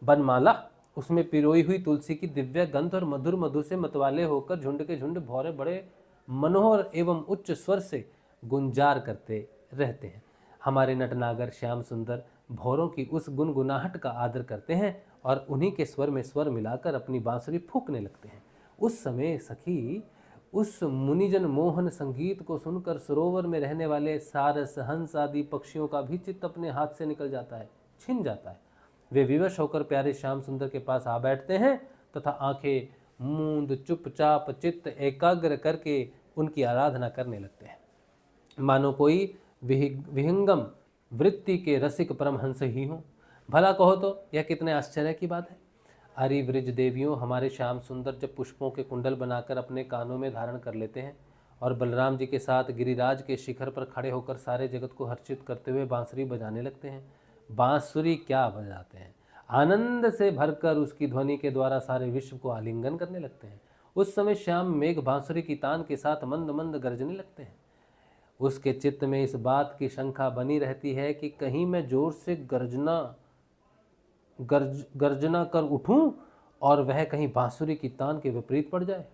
बनमाला, उसमें पिरोई हुई तुलसी की दिव्य गंध और मधुर मधु से मतवाले होकर झुंड के झुंड भौरे बड़े मनोहर एवं उच्च स्वर से गुंजार करते रहते हैं। हमारे नटनागर श्याम सुंदर भौरों की उस गुनगुनाहट का आदर करते हैं और उन्हीं के स्वर में स्वर मिलाकर अपनी बांसुरी फूंकने लगते हैं। उस समय सखी, उस मुनिजन मोहन संगीत को सुनकर सरोवर में रहने वाले सारस, हंस आदि पक्षियों का भी चित्त अपने हाथ से निकल जाता है, छिन जाता है। वे विवश होकर प्यारे श्याम सुंदर के पास आ बैठते हैं तथा आंखें मूंद चुपचाप चित्त एकाग्र करके उनकी आराधना करने लगते हैं, मानो कोई विहंगम वृत्ति के रसिक परमहंस ही हो। भला कहो तो यह कितने आश्चर्य की बात है। अरि वृज देवियों, हमारे श्याम सुंदर जब पुष्पों के कुंडल बनाकर अपने कानों में धारण कर लेते हैं और बलराम जी के साथ गिरिराज के शिखर पर खड़े होकर सारे जगत को हर्षित करते हुए बांसुरी बजाने लगते हैं, बांसुरी क्या बजाते हैं, आनंद से भरकर उसकी ध्वनि के द्वारा सारे विश्व को आलिंगन करने लगते हैं। उस समय श्याम मेघ बांसुरी की तान के साथ मंद मंद गरजने लगते हैं। उसके चित्त में इस बात की शंका बनी रहती है कि कहीं मैं जोर से गर्जना कर उठूं और वह कहीं बांसुरी की तान के विपरीत पड़ जाए,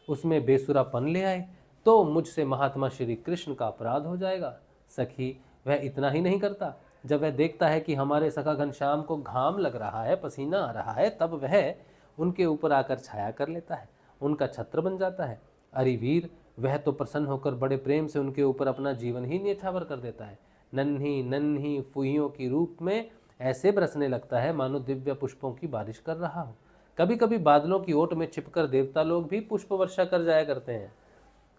उसमें बेसुरापन ले आए, तो मुझसे महात्मा श्री कृष्ण का अपराध हो जाएगा। सखी, वह इतना ही नहीं करता, जब वह देखता है कि हमारे सखा घनश्याम को घाम लग रहा है, पसीना आ रहा है, तब वह उनके ऊपर आकर छाया कर लेता है, उनका छत्र बन जाता है। अरे वीर, वह तो प्रसन्न होकर बड़े प्रेम से उनके ऊपर अपना जीवन ही न्यौछावर कर देता है। नन्ही नन्ही फुहियों की रूप में ऐसे बरसने लगता है मानो दिव्य पुष्पों की बारिश कर रहा हो। कभी कभी बादलों की ओट में छिपकर देवता लोग भी पुष्प वर्षा कर जाया करते हैं।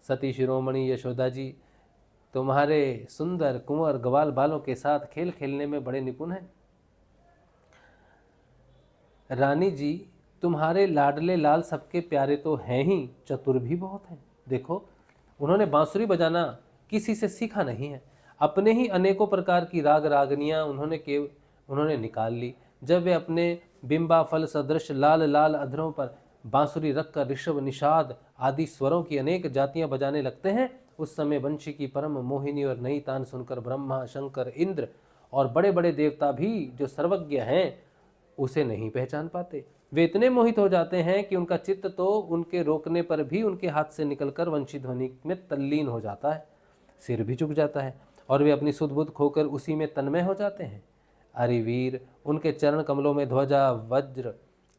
सती शिरोमणि यशोदा जी तुम्हारे सुंदर कुंवर ग्वाल बालों के साथ खेल खेलने में बड़े निपुण हैं। रानी जी, तुम्हारे लाडले लाल सबके प्यारे तो हैं ही, चतुर भी बहुत हैं। देखो, उन्होंने बांसुरी बजाना किसी से सीखा नहीं है, अपने ही अनेकों प्रकार की राग रागनियाँ उन्होंने निकाल ली। जब वे अपने बिंबा फल सदृश लाल लाल अधरों पर बांसुरी रखकर ऋषभ, निषाद आदि स्वरों की अनेक जातियां बजाने लगते हैं, उस समय वंशी की परम मोहिनी और नई तान सुनकर ब्रह्मा, शंकर, इंद्र और बड़े बड़े देवता भी जो सर्वज्ञ हैं उसे नहीं पहचान पाते। वे इतने मोहित हो जाते हैं कि उनका चित्त तो उनके रोकने पर भी उनके हाथ से निकलकर वंशी ध्वनि में तल्लीन हो जाता है, सिर भी झुक जाता है और वे अपनी सुध बुध खोकर उसी में तन्मय हो जाते हैं। अरे वीर, उनके चरण कमलों में ध्वजा, वज्र,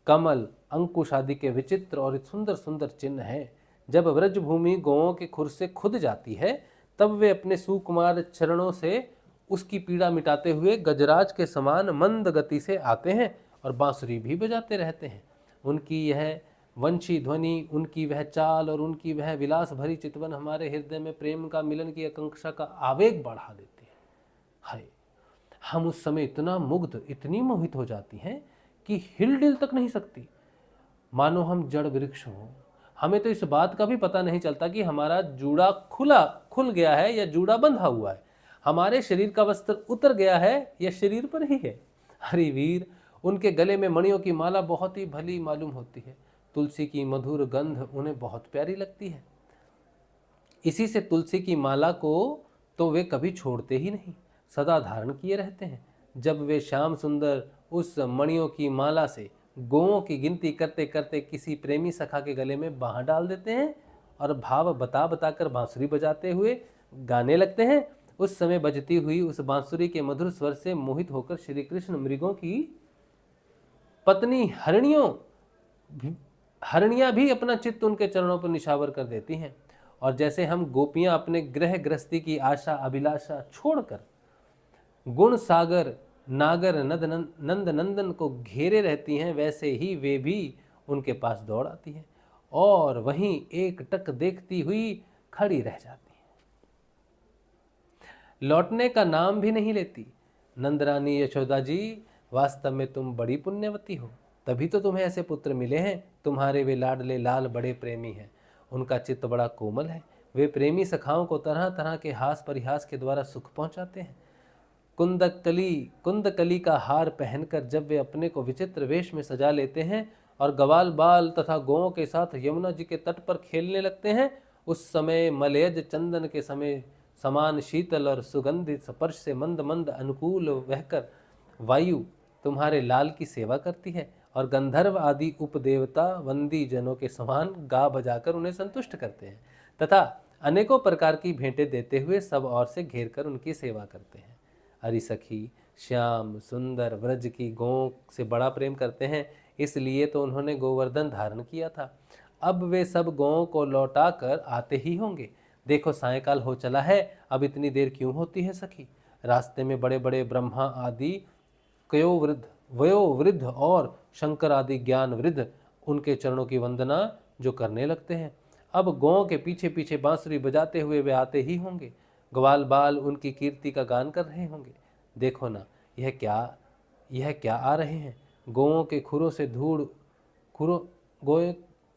कमल, अंकुश आदि के विचित्र और सुंदर सुंदर चिन्ह हैं। जब व्रजभूमि गौओं के खुर से खुद जाती है, तब वे अपने सुकुमार चरणों से उसकी पीड़ा मिटाते हुए गजराज के समान मंद गति से आते हैं और बांसुरी भी बजाते रहते हैं। उनकी यह वंशी ध्वनि, उनकी वह चाल और उनकी वह विलास भरी चितवन हमारे हृदय में प्रेम का मिलन की आकांक्षा का आवेग बढ़ा देती है। हाय, हम उस समय इतना मुग्ध, इतनी मोहित हो जाती हैं कि हिल डिल तक नहीं सकती, मानो हम जड़ वृक्ष हों। हमें तो इस बात का भी पता नहीं चलता कि हमारा जूड़ा खुल गया है या जूड़ा बंधा हुआ है। हमारे शरीर का वस्त्र उतर गया है या शरीर पर ही है। हरि वीर, उनके गले में मणियों की माला बहुत ही भली मालूम होती है। तुलसी की मधुर गंध उन्हें बहुत प्यारी लगती है। इसी से तुलसी की माला को तो वे कभी छोड़ते ही नहीं, सदा धारण किए रहते हैं। जब वे श्याम सुंदर उस मणियों की माला से गौओं की गिनती करते करते किसी प्रेमी सखा के गले में बांह डाल देते हैं और भाव बता बताकर बांसुरी बजाते हुए गाने लगते हैं, उस समय बजती हुई उस बांसुरी के मधुर स्वर से मोहित होकर श्री कृष्ण मृगों की पत्नी हरणियां भी अपना चित्त उनके चरणों पर निछावर कर देती हैं। और जैसे हम गोपियां अपने गृह गृहस्थी की आशा अभिलाषा छोड़कर गुण सागर नागर नंद नंदन को घेरे रहती हैं, वैसे ही वे भी उनके पास दौड़ आती हैं और वहीं एक टक देखती हुई खड़ी रह जाती हैं, लौटने का नाम भी नहीं लेती। नंदरानी यशोदा जी, वास्तव में तुम बड़ी पुण्यवती हो, तभी तो तुम्हें ऐसे पुत्र मिले हैं। तुम्हारे वे लाडले लाल बड़े प्रेमी हैं, उनका चित्त बड़ा कोमल है। वे प्रेमी सखाओं को तरह तरह के हास परिहास के द्वारा सुख पहुंचाते हैं। कुंदकली का हार पहनकर जब वे अपने को विचित्र वेश में सजा लेते हैं और गवाल बाल तथा गौओं के साथ यमुना जी के तट पर खेलने लगते हैं, उस समय मलयज चंदन के समय समान शीतल और सुगंधित स्पर्श से मंद मंद अनुकूल बहकर वायु तुम्हारे लाल की सेवा करती है और गंधर्व आदि उपदेवता वंदी जनों के समान गा बजाकर उन्हें संतुष्ट करते हैं तथा अनेकों प्रकार की भेंटें देते हुए सब ओर से घेर कर उनकी सेवा करते हैं। हरि सखी श्याम सुंदर व्रज की गौ से बड़ा प्रेम करते हैं, इसलिए तो उन्होंने गोवर्धन धारण किया था। अब वे सब गौओं को लौटा कर आते ही होंगे। देखो सायंकाल हो चला है, अब इतनी देर क्यों होती है सखी? रास्ते में बड़े बड़े ब्रह्मा आदि वयोवृद्ध और शंकर आदि ज्ञान वृद्ध उनके चरणों की वंदना जो करने लगते हैं। अब गौओं के पीछे पीछे बांसुरी बजाते हुए वे आते ही होंगे, ग्वाल बाल उनकी कीर्ति का गान कर रहे होंगे। देखो ना, यह क्या आ रहे हैं? गौओं के खुरों से धूड़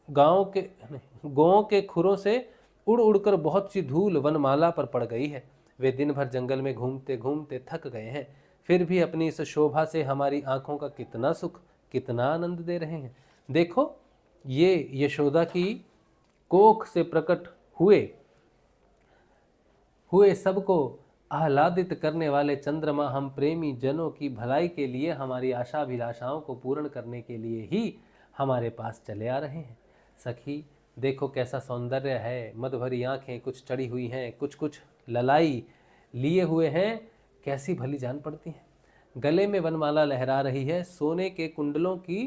गौओं के खुरों से उड़ उड़कर बहुत सी धूल वनमाला पर पड़ गई है। वे दिन भर जंगल में घूमते घूमते थक गए हैं, फिर भी अपनी इस शोभा से हमारी आंखों का कितना सुख, कितना आनंद दे रहे हैं। देखो, ये यशोदा की कोख से प्रकट हुए सबको आह्लादित करने वाले चंद्रमा हम प्रेमी जनों की भलाई के लिए, हमारी आशा अभिलाषाओं को पूर्ण करने के लिए ही हमारे पास चले आ रहे हैं। सखी देखो कैसा सौंदर्य है, मद भरी आँखें कुछ चढ़ी हुई हैं, कुछ कुछ ललाई लिए हुए हैं, कैसी भली जान पड़ती हैं। गले में वनमाला लहरा रही है, सोने के कुंडलों की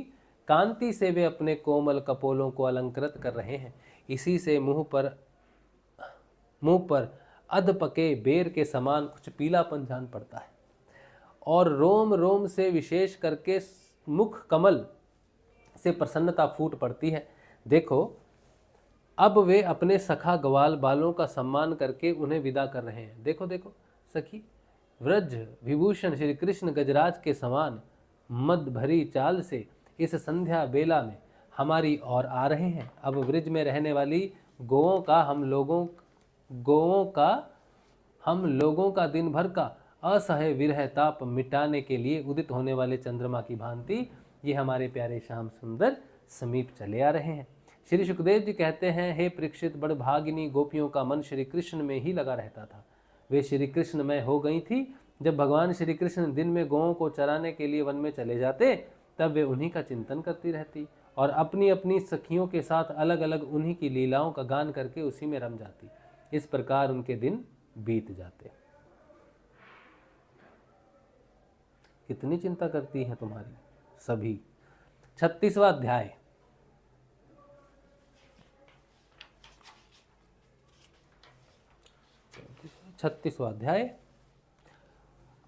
कांति से वे अपने कोमल कपोलों को अलंकृत कर रहे हैं। इसी से मुंह पर अधपके बेर के समान कुछ पीलापन जान पड़ता है और रोम रोम से विशेष करके मुख कमल से प्रसन्नता फूट पड़ती है। देखो, अब वे अपने सखा ग्वाल बालों का सम्मान करके उन्हें विदा कर रहे हैं। देखो देखो सखी, व्रज विभूषण श्री कृष्ण गजराज के समान मद भरी चाल से इस संध्या बेला में हमारी ओर आ रहे हैं। अब व्रज में रहने वाली गौओं का हम लोगों का दिन भर का असह्य विरह ताप मिटाने के लिए उदित होने वाले चंद्रमा की भांति ये हमारे प्यारे श्याम सुंदर समीप चले आ रहे हैं। श्री सुखदेव जी कहते हैं, हे परीक्षित, बड़भागिनी गोपियों का मन श्री कृष्ण में ही लगा रहता था। वे श्री कृष्ण में हो गई थी। जब भगवान श्री कृष्ण दिन में गौओं को चराने के लिए वन में चले जाते, तब वे उन्हीं का चिंतन करती रहती और अपनी अपनी सखियों के साथ अलग अलग उन्हीं की लीलाओं का गान करके उसी में रम जाती। इस प्रकार उनके दिन बीत जाते। कितनी चिंता करती हैं तुम्हारी सभी। 36वां अध्याय।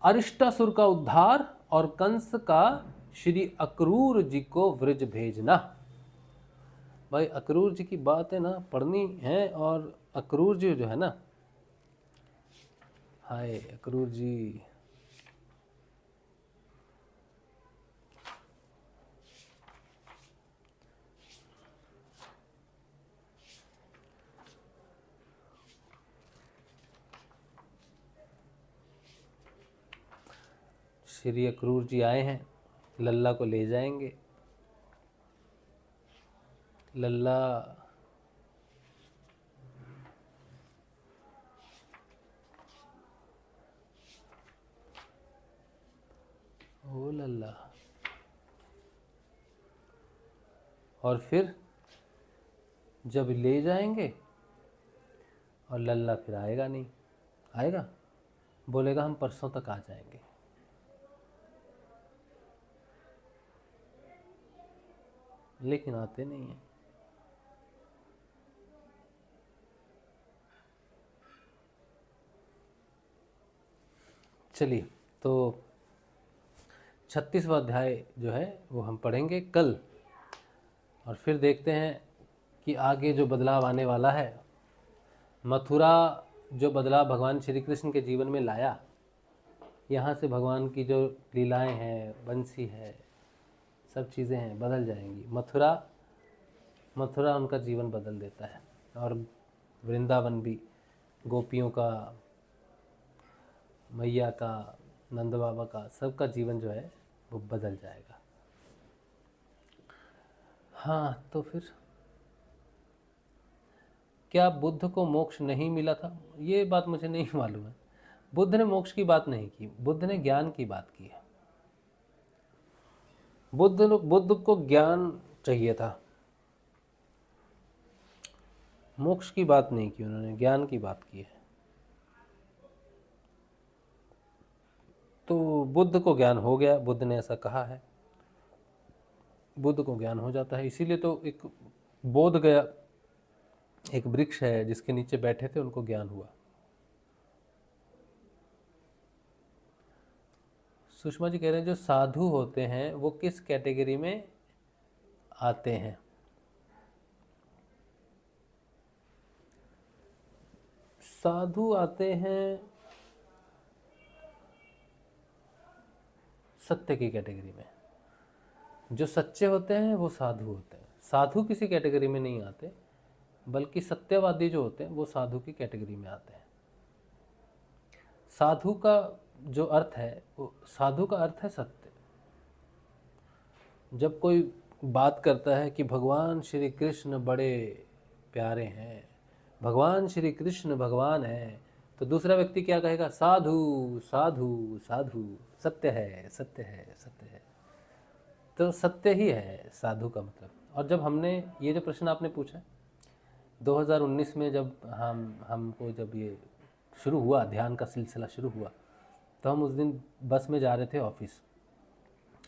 अरिष्टासुर का उद्धार और कंस का श्री अक्रूर जी को व्रज भेजना। भाई अक्रूर जी की बातें ना पढ़नी है। और अक्रूर जी जो है ना, हाय अक्रूर जी, श्री अक्रूर जी आए हैं, लल्ला को ले जाएंगे। लल्ला ओ लल्ला, और फिर जब ले जाएंगे और लल्ला फिर आएगा नहीं, आएगा बोलेगा हम परसों तक आ जाएंगे। लेकिन आते नहीं हैं। चलिए, तो 36वां अध्याय जो है वो हम पढ़ेंगे कल, और फिर देखते हैं कि आगे जो बदलाव आने वाला है। मथुरा जो बदलाव भगवान श्री कृष्ण के जीवन में लाया, यहाँ से भगवान की जो लीलाएं हैं, बंसी है, सब चीज़ें हैं, बदल जाएंगी। मथुरा उनका जीवन बदल देता है, और वृंदावन भी, गोपियों का, मैया का, नंद बाबा का, सबका जीवन जो है वो बदल जाएगा। हाँ, तो फिर क्या बुद्ध को मोक्ष नहीं मिला था? ये बात मुझे नहीं मालूम है। बुद्ध ने मोक्ष की बात नहीं की, बुद्ध ने ज्ञान की बात की है। बुद्ध को ज्ञान चाहिए था, मोक्ष की बात नहीं की उन्होंने, ज्ञान की बात की है। तो बुद्ध को ज्ञान हो गया, बुद्ध ने ऐसा कहा है, बुद्ध को ज्ञान हो जाता है। इसीलिए तो एक बोध गया, एक वृक्ष है जिसके नीचे बैठे थे, उनको ज्ञान हुआ। सुषमा जी कह रहे हैं जो साधु होते हैं वो किस कैटेगरी में आते हैं? साधु आते हैं सत्य की कैटेगरी में। जो सच्चे होते हैं वो साधु होते हैं। साधु किसी कैटेगरी में नहीं आते, बल्कि सत्यवादी जो होते हैं वो साधु की कैटेगरी में आते हैं। साधु का जो अर्थ है, वो साधु का अर्थ है सत्य। जब कोई बात करता है कि भगवान श्री कृष्ण बड़े प्यारे हैं, भगवान श्री कृष्ण भगवान हैं, तो दूसरा व्यक्ति क्या कहेगा? साधु साधु साधु, सत्य है सत्य है सत्य है। तो सत्य ही है साधु का मतलब। और जब हमने ये जो प्रश्न आपने पूछा 2019 में, जब हमको जब ये शुरू हुआ, ध्यान का सिलसिला शुरू हुआ, तो हम उस दिन बस में जा रहे थे ऑफिस,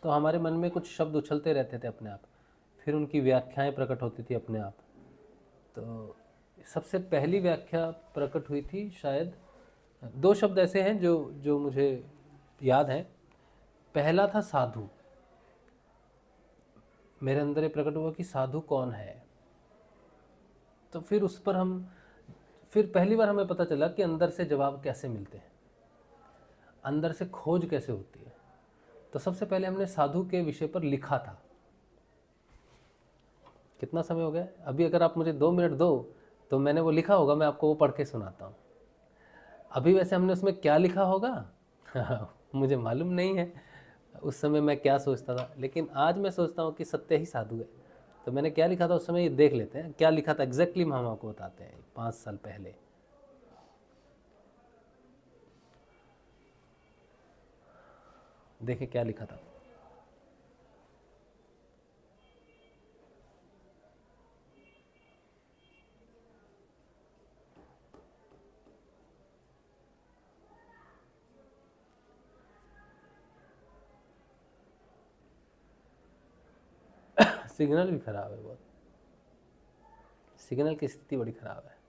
तो हमारे मन में कुछ शब्द उछलते रहते थे अपने आप, फिर उनकी व्याख्याएं प्रकट होती थी अपने आप। तो सबसे पहली व्याख्या प्रकट हुई थी, शायद 2 शब्द ऐसे हैं जो मुझे याद हैं। पहला था साधु। मेरे अंदर ये प्रकट हुआ कि साधु कौन है। तो फिर उस पर फिर पहली बार हमें पता चला कि अंदर से जवाब कैसे मिलते हैं, अंदर से खोज कैसे होती है। तो सबसे पहले हमने साधु के विषय पर लिखा था। कितना समय हो गया? अभी अगर आप मुझे 2 मिनट दो तो मैंने वो लिखा होगा, मैं आपको वो पढ़ के सुनाता हूँ। अभी वैसे हमने उसमें क्या लिखा होगा मुझे मालूम नहीं है उस समय मैं क्या सोचता था, लेकिन आज मैं सोचता हूँ कि सत्य ही साधु है। तो मैंने क्या लिखा था उस समय, ये देख लेते हैं क्या लिखा था एग्जैक्टली। हम आपको बताते हैं 5 साल पहले। देखें क्या लिखा था। सिग्नल भी खराब है बहुत, सिग्नल की स्थिति बड़ी खराब है।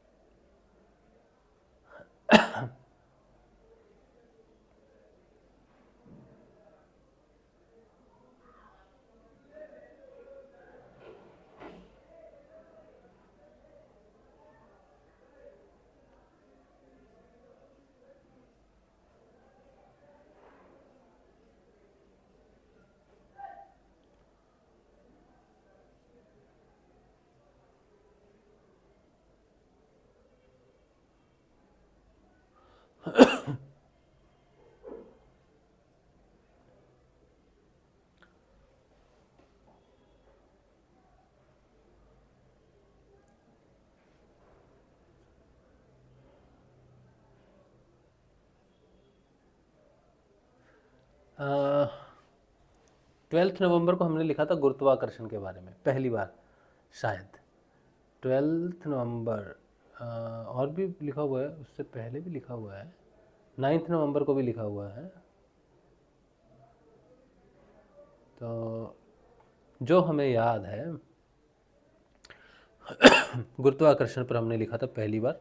12 नवंबर को हमने लिखा था गुरुत्वाकर्षण के बारे में पहली बार, शायद 12 नवंबर। और भी लिखा हुआ है, उससे पहले भी लिखा हुआ है, 9 नवंबर को भी लिखा हुआ है। तो जो हमें याद है गुरुत्वाकर्षण पर हमने लिखा था पहली बार,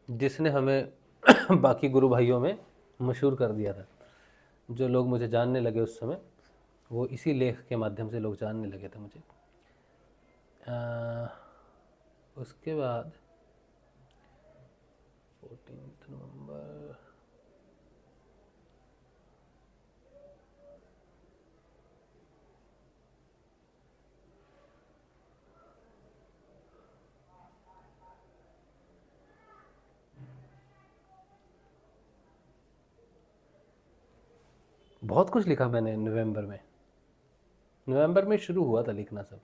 जिसने हमें बाकी गुरु भाइयों में मशहूर कर दिया था। जो लोग मुझे जानने लगे उस समय, वो इसी लेख के माध्यम से लोग जानने लगे थे मुझे। उसके बाद 14 नवंबर, बहुत कुछ लिखा मैंने नवंबर में शुरू हुआ था लिखना सब।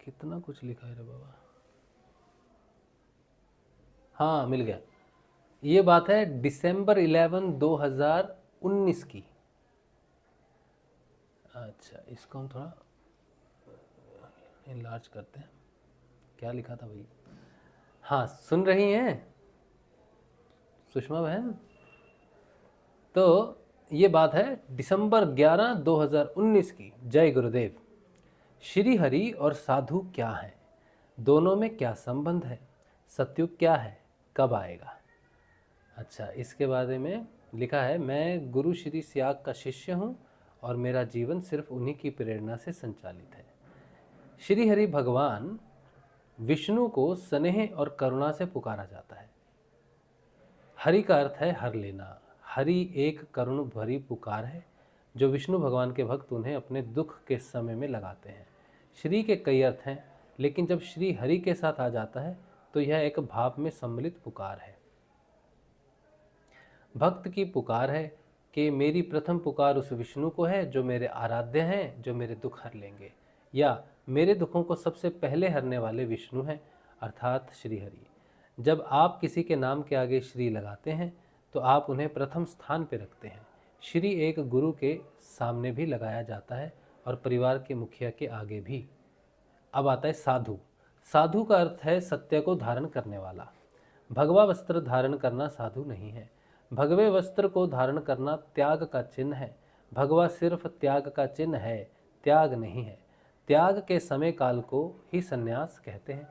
कितना कुछ लिखा है रे बाबा। हाँ, मिल गया। ये बात है दिसंबर 11, 2019 की। अच्छा, इसको हम थोड़ा इनलार्ज करते हैं। क्या लिखा था भाई? हाँ, सुन रही हैं सुषमा बहन? तो ये बात है दिसंबर 11, 2019 की। जय गुरुदेव। श्री हरि और साधु क्या है, दोनों में क्या संबंध है, सतयुग क्या है, कब आएगा? अच्छा, इसके बारे में लिखा है, मैं गुरु श्री स्याग का शिष्य हूँ और मेरा जीवन सिर्फ उन्हीं की प्रेरणा से संचालित है। श्री हरि भगवान विष्णु को स्नेह और करुणा से पुकारा जाता है। हरि का अर्थ है हर लेना। हरि एक करुण भरी पुकार है जो विष्णु भगवान के भक्त उन्हें अपने दुख के समय में लगाते हैं। श्री के कई अर्थ हैं, लेकिन जब श्री हरि के साथ आ जाता है तो यह एक भाव में सम्मिलित पुकार है। भक्त की पुकार है कि मेरी प्रथम पुकार उस विष्णु को है जो मेरे आराध्य हैं, जो मेरे दुख हर लेंगे, या मेरे दुखों को सबसे पहले हरने वाले विष्णु हैं, अर्थात श्री हरि। जब आप किसी के नाम के आगे श्री लगाते हैं तो आप उन्हें प्रथम स्थान पर रखते हैं। श्री एक गुरु के सामने भी लगाया जाता है और परिवार के मुखिया के आगे भी। अब आता है साधु। साधु का अर्थ है सत्य को धारण करने वाला। भगवा वस्त्र धारण करना साधु नहीं है। भगवे वस्त्र को धारण करना त्याग का चिन्ह है। भगवा सिर्फ त्याग का चिन्ह है, त्याग नहीं है। त्याग के समय काल को ही संन्यास कहते हैं।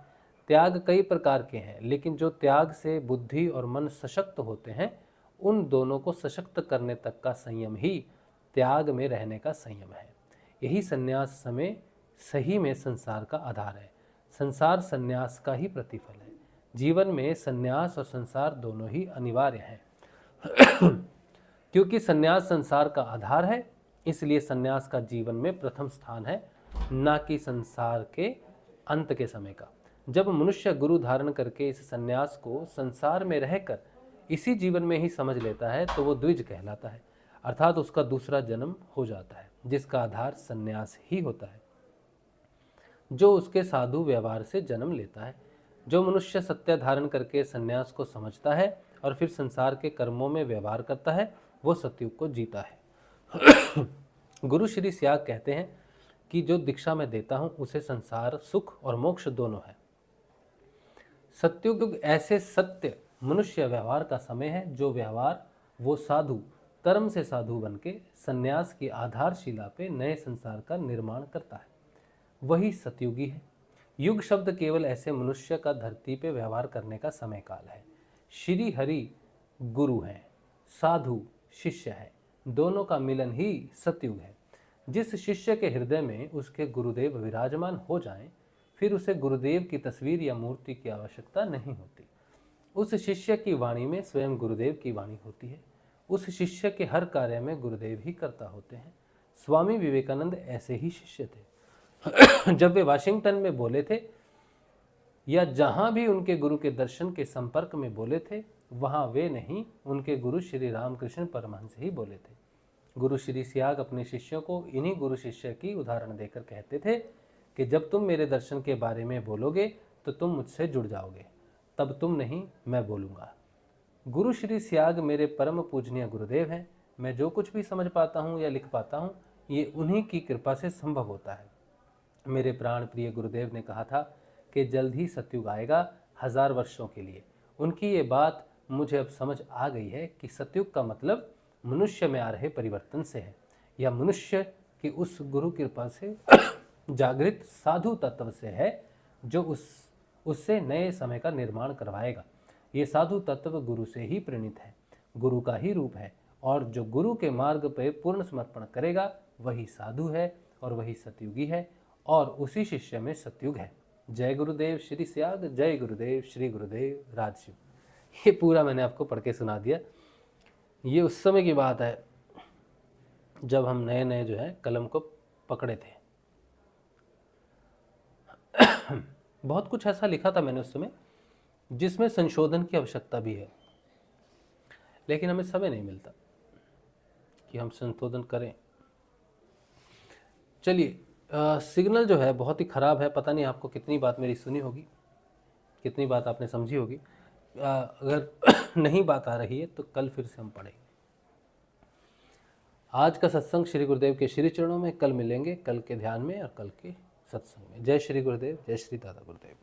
त्याग कई प्रकार के हैं, लेकिन जो त्याग से बुद्धि और मन सशक्त होते हैं, उन दोनों को सशक्त करने तक का संयम ही त्याग में रहने का संयम है। यही संन्यास समय सही में संसार का आधार है। संसार संन्यास का ही प्रतिफल है। जीवन में संन्यास और संसार दोनों ही अनिवार्य हैं। क्योंकि संन्यास संसार का आधार है, इसलिए संन्यास का जीवन में प्रथम स्थान है, ना कि संसार के अंत के समय का। जब मनुष्य गुरु धारण करके इस संन्यास को संसार में रहकर इसी जीवन में ही समझ लेता है तो वो द्विज कहलाता है, अर्थात उसका दूसरा जन्म हो जाता है, जिसका आधार संन्यास ही होता है, जो उसके साधु व्यवहार से जन्म लेता है। जो मनुष्य सत्य धारण करके संन्यास को समझता है और फिर संसार के कर्मों में व्यवहार करता है, वो सतयुग को जीता है। गुरु श्री स्याग कहते हैं कि जो दीक्षा मैं देता हूँ उसे संसार सुख और मोक्ष दोनों है। सतयुग ऐसे सत्य मनुष्य व्यवहार का समय है जो व्यवहार वो साधु कर्म से साधु बन के संन्यास की आधारशिला पे नए संसार का निर्माण करता है, वही सतयुगी है। युग शब्द केवल ऐसे मनुष्य का धरती पे व्यवहार करने का समय काल है। श्री हरि गुरु हैं, साधु शिष्य है, दोनों का मिलन ही सतयुग है। जिस शिष्य के हृदय में उसके गुरुदेव विराजमान हो जाएं, फिर उसे गुरुदेव की तस्वीर या मूर्ति की आवश्यकता नहीं होती। उस शिष्य की वाणी में स्वयं गुरुदेव की वाणी होती है। उस शिष्य के हर कार्य में गुरुदेव ही करता होते हैं। स्वामी विवेकानंद ऐसे ही शिष्य थे। जब वे वाशिंगटन में बोले थे या जहां भी उनके गुरु के दर्शन के संपर्क में बोले थे, वहां वे नहीं, उनके गुरु श्री रामकृष्ण परमहंस ही बोले थे। गुरु श्री स्याग अपने शिष्यों को इन्हीं गुरु शिष्य की उदाहरण देकर कहते थे कि जब तुम मेरे दर्शन के बारे में बोलोगे तो तुम मुझसे जुड़ जाओगे, तब तुम नहीं, मैं बोलूँगा। गुरु श्री स्याग मेरे परम पूजनीय गुरुदेव हैं। मैं जो कुछ भी समझ पाता हूँ या लिख पाता हूँ, ये उन्हीं की कृपा से संभव होता है। मेरे प्राण प्रिय गुरुदेव ने कहा था कि जल्द ही सतयुग आएगा, 1000 वर्षों के लिए। उनकी ये बात मुझे अब समझ आ गई है कि सतयुग का मतलब मनुष्य में आ रहे परिवर्तन से है, या मनुष्य की उस गुरु कृपा से जागृत साधु तत्व से है जो उससे नए समय का निर्माण करवाएगा। ये साधु तत्व गुरु से ही प्रणीत है, गुरु का ही रूप है, और जो गुरु के मार्ग पर पूर्ण समर्पण करेगा वही साधु है और वही सतयुगी है, और उसी शिष्य में सतयुग है। जय गुरुदेव श्री स्याग, जय गुरुदेव श्री गुरुदेव राजशिव। ये पूरा मैंने आपको पढ़ के सुना दिया। ये उस समय की बात है जब हम नए नए जो है कलम को पकड़े थे। बहुत कुछ ऐसा लिखा था मैंने उस समय जिसमें संशोधन की आवश्यकता भी है, लेकिन हमें समय नहीं मिलता कि हम संशोधन करें। चलिए, सिग्नल जो है बहुत ही ख़राब है। पता नहीं आपको कितनी बात मेरी सुनी होगी, कितनी बात आपने समझी होगी। अगर नहीं बात आ रही है तो कल फिर से हम पढ़ेंगे। आज का सत्संग श्री गुरुदेव के श्री चरणों में। कल मिलेंगे, कल के ध्यान में और कल के सत्संग में। जय श्री गुरुदेव, जय श्री दादा गुरुदेव।